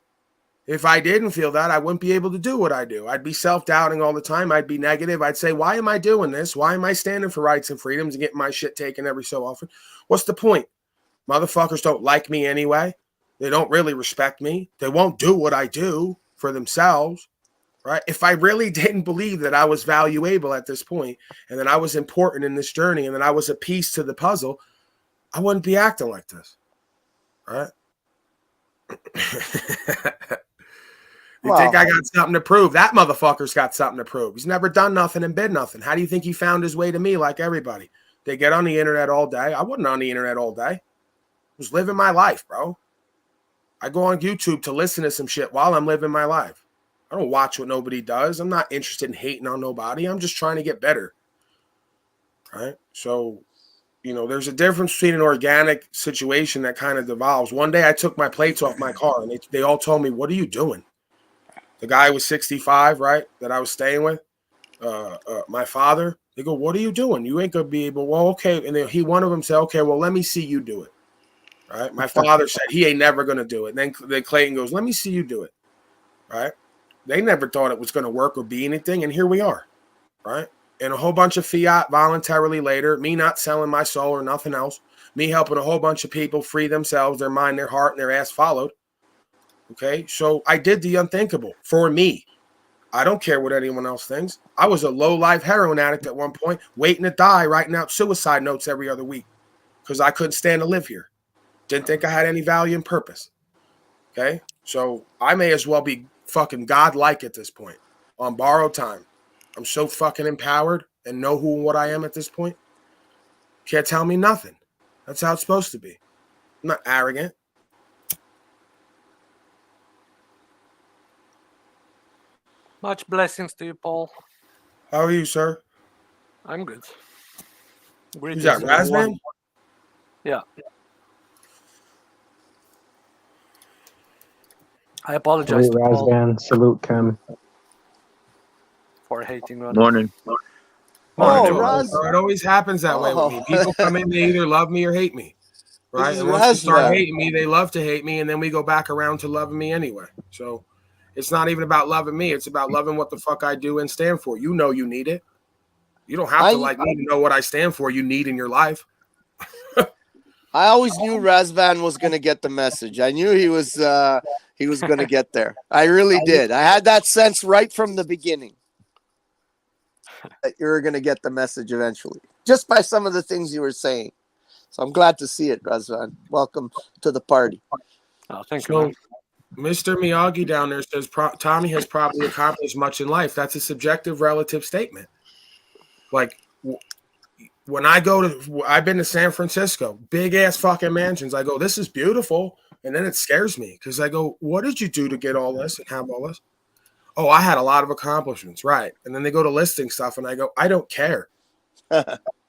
If I didn't feel that, I wouldn't be able to do what I do. I'd be self-doubting all the time. I'd be negative. I'd say, why am I doing this? Why am I standing for rights and freedoms and getting my shit taken every so often? What's the point? Motherfuckers don't like me anyway. They don't really respect me. They won't do what I do for themselves, right? If I really didn't believe that I was valuable at this point and that I was important in this journey and that I was a piece to the puzzle, I wouldn't be acting like this, right? You think I got something to prove? That motherfucker's got something to prove. He's never done nothing and been nothing. How do you think he found his way to me like everybody? They get on the internet all day. I wasn't on the internet all day. I was living my life, bro. I go on YouTube to listen to some shit while I'm living my life. I don't watch what nobody does. I'm not interested in hating on nobody. I'm just trying to get better. Right? So, you know, there's a difference between an organic situation that kind of devolves. One day I took my plates off my car and they all told me, "What are you doing?" The guy was 65, right? That I was staying with. My father. They go, "What are you doing? You ain't gonna be able." Well, okay. And then one of them said, "Okay, well, let me see you do it." Right? My father said he ain't never gonna do it. And then Clayton goes, "Let me see you do it." Right? They never thought it was gonna work or be anything, and here we are. Right? And a whole bunch of fiat voluntarily later, me not selling my soul or nothing else, me helping a whole bunch of people free themselves, their mind, their heart, and their ass followed. Okay, so I did the unthinkable for me. I don't care what anyone else thinks. I was a low-life heroin addict at one point, waiting to die, writing out suicide notes every other week because I couldn't stand to live here. Didn't think I had any value and purpose. Okay, so I may as well be fucking godlike at this point on borrowed time. I'm so fucking empowered and know who and what I am at this point. Can't tell me nothing. That's how it's supposed to be. I'm not arrogant. Much blessings to you, Paul. How are you, sir? I'm good. Who's that, Razman? Yeah. I apologize Salute to Paul Razvan, salute Kim. for hating on Morning. Oh, It Raz. always happens that way with me. People come in, they either love me or hate me. Right? This is And once they start Razvan. hating me, they love to hate me, and then we go back around to loving me anyway. So it's not even about loving me. It's about loving what the fuck I do and stand for. You know you need it. You don't have to like me to know what I stand for. You need in your life. I always knew Razvan was going to get the message. I knew he was going to get there. I really did. I had that sense right from the beginning that you were going to get the message eventually, just by some of the things you were saying. So I'm glad to see it, Razvan. Welcome to the party. Oh, thank So, you. Mr. Miyagi down there says Tommy has probably accomplished much in life. That's a subjective relative statement. Like when I've been to San Francisco, big ass fucking mansions. I go, this is beautiful. And then it scares me because I go, what did you do to get all this and have all this? Oh, I had a lot of accomplishments. Right. And then they go to listing stuff and I go, I don't care.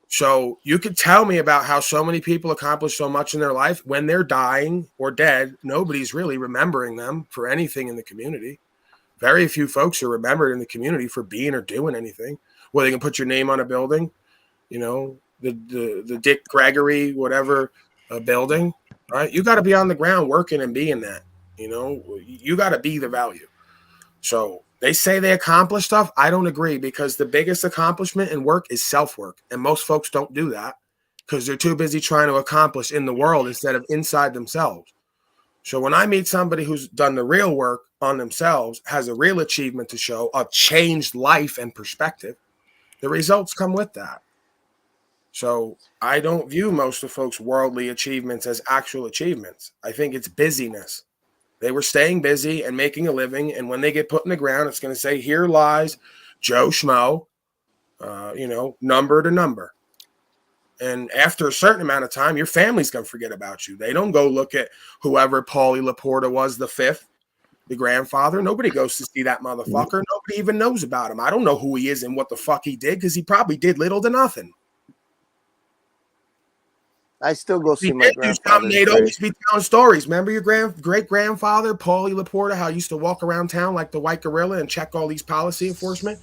So you could tell me about how so many people accomplish so much in their life. When they're dying or dead, nobody's really remembering them for anything in the community. Very few folks are remembered in the community for being or doing anything. Well, they can put your name on a building, you know, the Dick Gregory, whatever building, right? You got to be on the ground working and being that, you know, you got to be the value. So they say they accomplish stuff. I don't agree because the biggest accomplishment in work is self-work. And most folks don't do that because they're too busy trying to accomplish in the world instead of inside themselves. So when I meet somebody who's done the real work on themselves, has a real achievement to show, a changed life and perspective, the results come with that. So I don't view most of folks' worldly achievements as actual achievements. I think it's busyness. They were staying busy and making a living, and when they get put in the ground, it's going to say, here lies Joe Schmo, you know, number to number. And after a certain amount of time, your family's going to forget about you. They don't go look at whoever Paulie Laporta was, the fifth, the grandfather. Nobody goes to see that motherfucker. Nobody even knows about him. I don't know who he is and what the fuck he did because he probably did little to nothing. I still go see my grandfather. They'd always be telling stories. Remember your great-grandfather, Paulie Laporta, how he used to walk around town like the white gorilla and check all these policy enforcement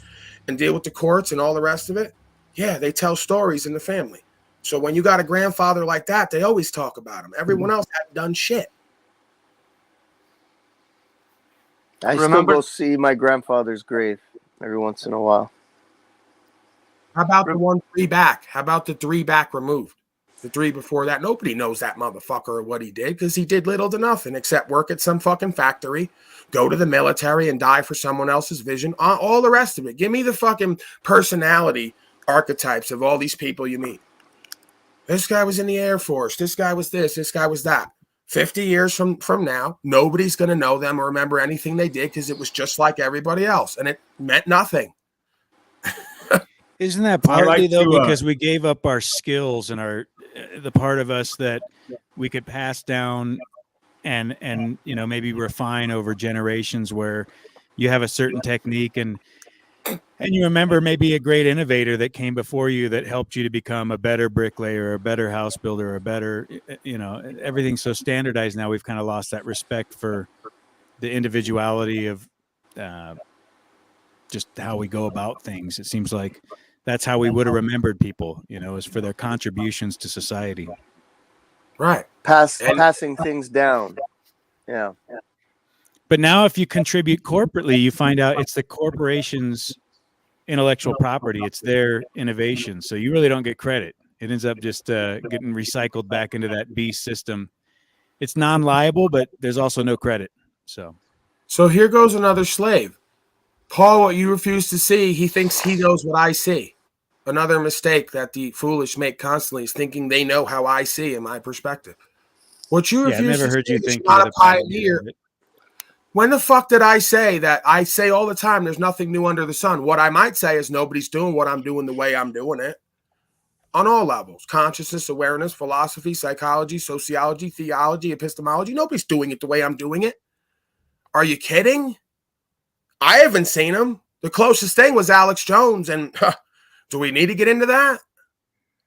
and deal with the courts and all the rest of it? Yeah, they tell stories in the family. So when you got a grandfather like that, they always talk about him. Everyone else hadn't done shit. I still go see my grandfather's grave every once in a while. How about the 3 back? How about the 3 back removed? The 3 before that, nobody knows that motherfucker or what he did because he did little to nothing except work at some fucking factory, go to the military and die for someone else's vision. All the rest of it. Give me the fucking personality archetypes of all these people you meet. This guy was in the Air Force. This guy was this. This guy was that. 50 years from now, nobody's going to know them or remember anything they did because it was just like everybody else and it meant nothing. Isn't that partly because we gave up our skills and the part of us that we could pass down and maybe refine over generations, where you have a certain technique and you remember maybe a great innovator that came before you that helped you to become a better bricklayer, a better house builder, a better, everything's so standardized now. We've kind of lost that respect for the individuality of just how we go about things. It seems like that's how we would have remembered people, is for their contributions to society. Right. Passing things down. Yeah. But now if you contribute corporately, you find out it's the corporation's intellectual property. It's their innovation. So you really don't get credit. It ends up just getting recycled back into that beast system. It's non-liable, but there's also no credit. So here goes another slave. Paul, what you refuse to see, he thinks he knows what I see. Another mistake that the foolish make constantly is thinking they know how I see in my perspective. What you refuse never to heard see you is think you're not you a had a bad idea pioneer. of it. When the fuck did I say that? I say all the time, there's nothing new under the sun. What I might say is nobody's doing what I'm doing the way I'm doing it. On all levels, consciousness, awareness, philosophy, psychology, sociology, theology, epistemology. Nobody's doing it the way I'm doing it. Are you kidding? I haven't seen him. The closest thing was Alex Jones. And do we need to get into that?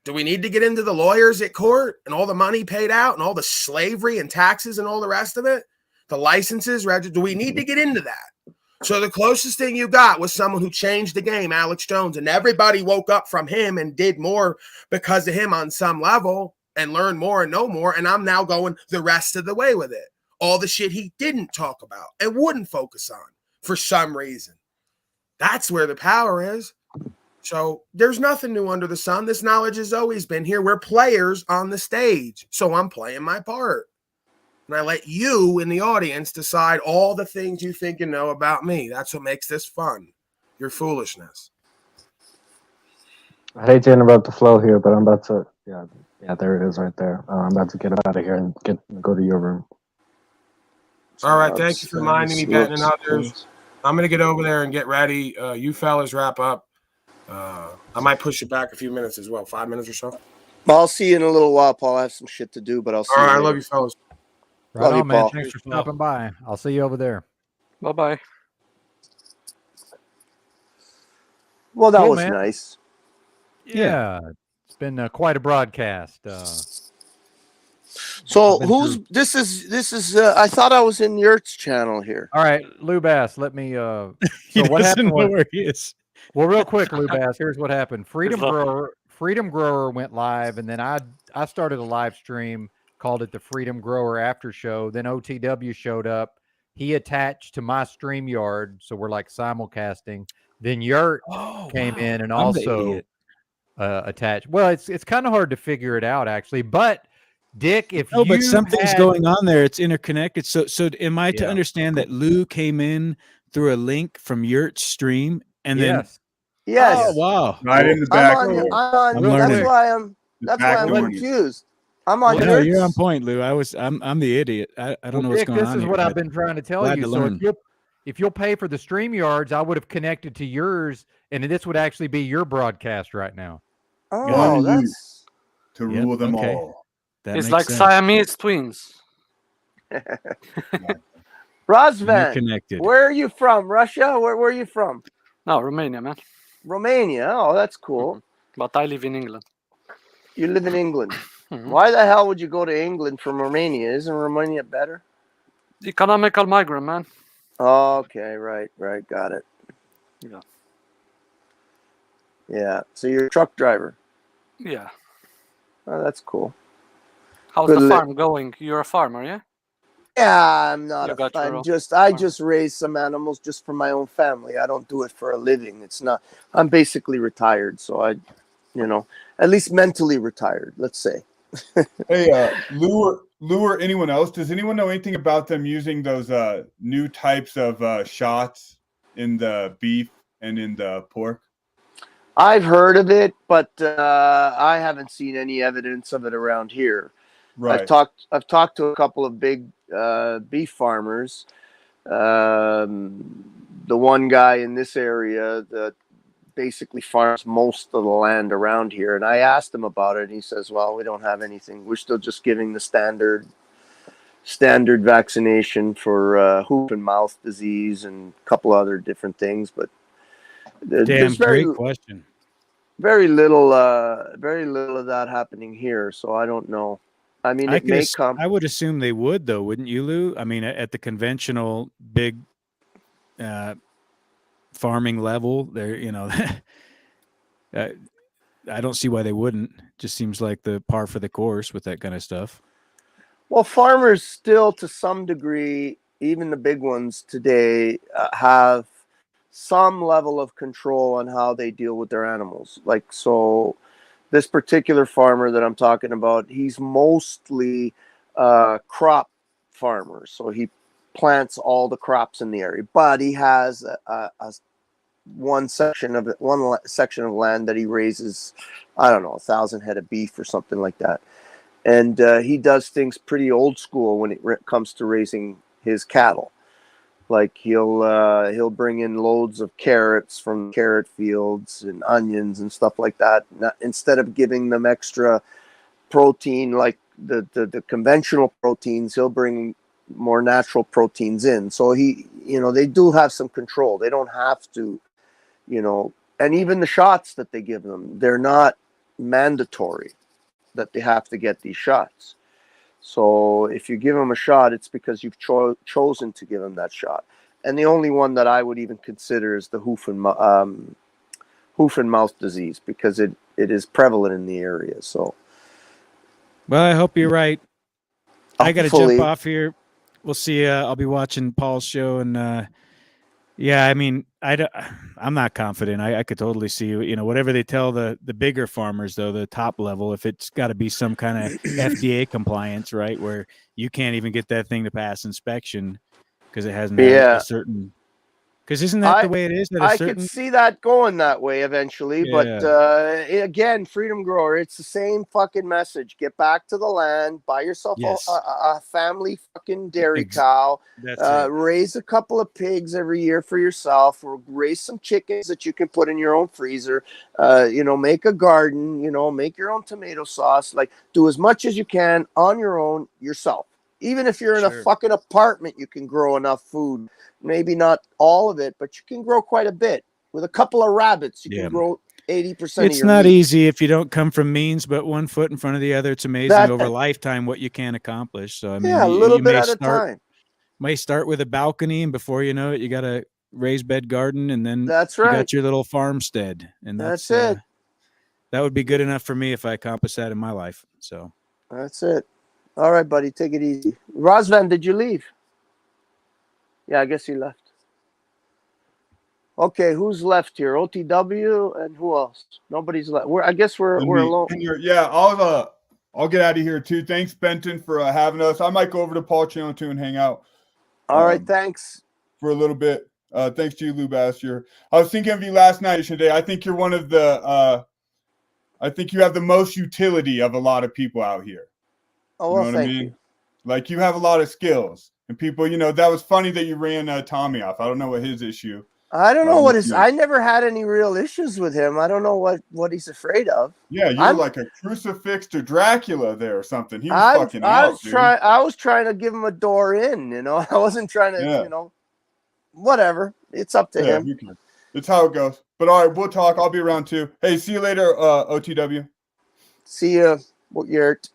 Do we need to get into the lawyers at court and all the money paid out and all the slavery and taxes and all the rest of it? The licenses, do we need to get into that? So the closest thing you got was someone who changed the game, Alex Jones, and everybody woke up from him and did more because of him on some level and learned more and know more. And I'm now going the rest of the way with it. All the shit he didn't talk about and wouldn't focus on for some reason. That's where the power is. So there's nothing new under the sun. This knowledge has always been here. We're players on the stage. So I'm playing my part. And I let you in the audience decide all the things you think you know about me. That's what makes this fun. Your foolishness. I hate to interrupt the flow here, but I'm about to. Yeah, there it is right there. I'm about to get out of here and go to your room. All right. Thank you for reminding me, Benton and others. I'm going to get over there and get ready. You fellas wrap up. I might push it back a few minutes as well, 5 minutes or so. I'll see you in a little while, Paul. I have some shit to do, but I'll see All you right, later. I love you fellas. Right Love on, you, man. Paul. Thanks for stopping by. I'll see you over there. Bye-bye. Well, that Cool, was man. nice. Yeah. It's been quite a broadcast. So I've been who's through- this is I thought I was in Yurt's channel here. All right, Lou Bass, let me He so what doesn't happened know was, where he is. well, real quick, Lou Bass, here's what happened. Freedom Good luck. Grower went live, and then I started a live stream, called it the Freedom Grower After Show. Then OTW showed up. He attached to my StreamYard, so we're like simulcasting. Then Yurt came in and I'm the also idiot. attached. Well, it's kind of hard to figure it out actually, but Dick, if No, you but something's had, going on there. It's interconnected. So am I to Yeah. understand that Lou came in through a link from Yurt's stream and yes, then Yes. oh wow. Right in the I'm back on door. I'm I'm on that's learning. why I'm back door. confused. I'm on Well, no, you're on Yurt's. point, Lou. I'm the idiot. I don't know what's Dick, going this on is here. what I've but been trying to tell glad you. to So learn. if you'll pay for the StreamYards, I would have connected to yours, and this would actually be your broadcast right now. Oh, One that's to Yep, rule them okay. all. That It's makes like sense. Siamese twins. Razvan. You're connected. Where are you from? Russia? Where are you from? No, Romania, man. Romania. Oh, that's cool. But I live in England. You live in England. Mhm. Why the hell would you go to England from Romania? Isn't Romania better? Economical migrant, man. Okay, right, got it. Yeah. Yeah. So you're a truck driver. Yeah. Oh, that's cool. How's Good the li- farm going? You're a farmer, yeah? Yeah, I'm not You got your own I just raise some animals just for my own family. I don't do it for a living. I'm basically retired, so at least mentally retired, let's say. Hey, Lou or anyone else, does anyone know anything about them using those new types of shots in the beef and in the pork? I've heard of it, but I haven't seen any evidence of it around here. Right. I've talked to a couple of big beef farmers. The one guy in this area that basically farms most of the land around here, and I asked him about it, and he says, "Well, we don't have anything. We're still just giving the standard standard vaccination for hoof and mouth disease and a couple other different things. But there's Great question. very little of that happening here. So I don't know. I mean, it may come. I would assume they would, though, wouldn't you, Lou? I mean, at the conventional big farming level, there, you know, I don't see why they wouldn't. Just seems like the par for the course with that kind of stuff. Well, farmers still, to some degree, even the big ones today, have some level of control on how they deal with their animals. Like, so this particular farmer that I'm talking about, he's mostly crop farmer. So he plants all the crops in the area, but he has one section of land that he raises, I don't know, 1,000 head of beef or something like that. And he does things pretty old school when it comes to raising his cattle. Like he'll bring in loads of carrots from carrot fields and onions and stuff like that. Instead of giving them extra protein like the conventional proteins, he'll bring more natural proteins in. So they do have some control. They don't have to, and even the shots that they give them, they're not mandatory that they have to get these shots. So if you give them a shot, it's because you've chosen to give them that shot. And the only one that I would even consider is the hoof and mouth disease, because it is prevalent in the area. So, well, I hope you're right. I got to Hopefully. jump off here. We'll see. I'll be watching Paul's show, and yeah, I mean, I'm not confident. I could totally see, whatever they tell the bigger farmers, though, the top level, if it's got to be some kind of FDA compliance, right, where you can't even get that thing to pass inspection because it hasn't had a certain. Because isn't that the way it is? I could see that going that way eventually, but again, Freedom Grower, it's the same fucking message. Get back to the land, buy yourself a family fucking dairy cow, raise a couple of pigs every year for yourself, or raise some chickens that you can put in your own freezer, make a garden, make your own tomato sauce, like do as much as you can on your own yourself. Even if you're in a fucking apartment, you can grow enough food. Maybe not all of it, but you can grow quite a bit. With a couple of rabbits, you can grow 80% of It's your not meat. easy if you don't come from means, but one foot in front of the other. It's amazing over a lifetime what you can accomplish. So, I mean, a little you bit may at a time. May start with a balcony, and before you know it, you got a raised bed garden, and then that's you right. got your little farmstead. And that's it. That would be good enough for me if I accomplished that in my life. So that's it. All right, buddy, take it easy. Rosvan, did you leave? Yeah, I guess he left. Okay, who's left here? OTW and who else? Nobody's left. I guess we're alone. Yeah, I'll get out of here too. Thanks, Benton, for having us. I might go over to Paul Channel too and hang out. All right, thanks. For a little bit. Thanks to you, Lou Bastier. I was thinking of you last night, today. I think you're one of the I think you have the most utility of a lot of people out here. Oh, well, thank you. Like you have a lot of skills, and people, that was funny that you ran Tommy off. I don't know what his issue. I don't know what his. I never had any real issues with him. I don't know what he's afraid of. Yeah, you're like a crucifix to Dracula there or something. He was fucking out. I was trying to give him a door in. I wasn't trying to. Whatever. It's up to him. It's how it goes. But all right, we'll talk. I'll be around too. Hey, see you later, OTW. See you, Yurt.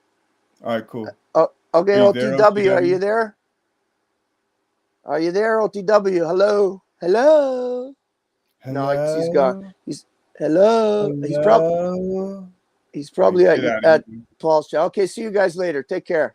All right, cool. Okay, OTW, are you there? Are you there, OTW? Hello? Hello? No, he's gone. Hello? He's probably at Paul's show. Okay, see you guys later. Take care.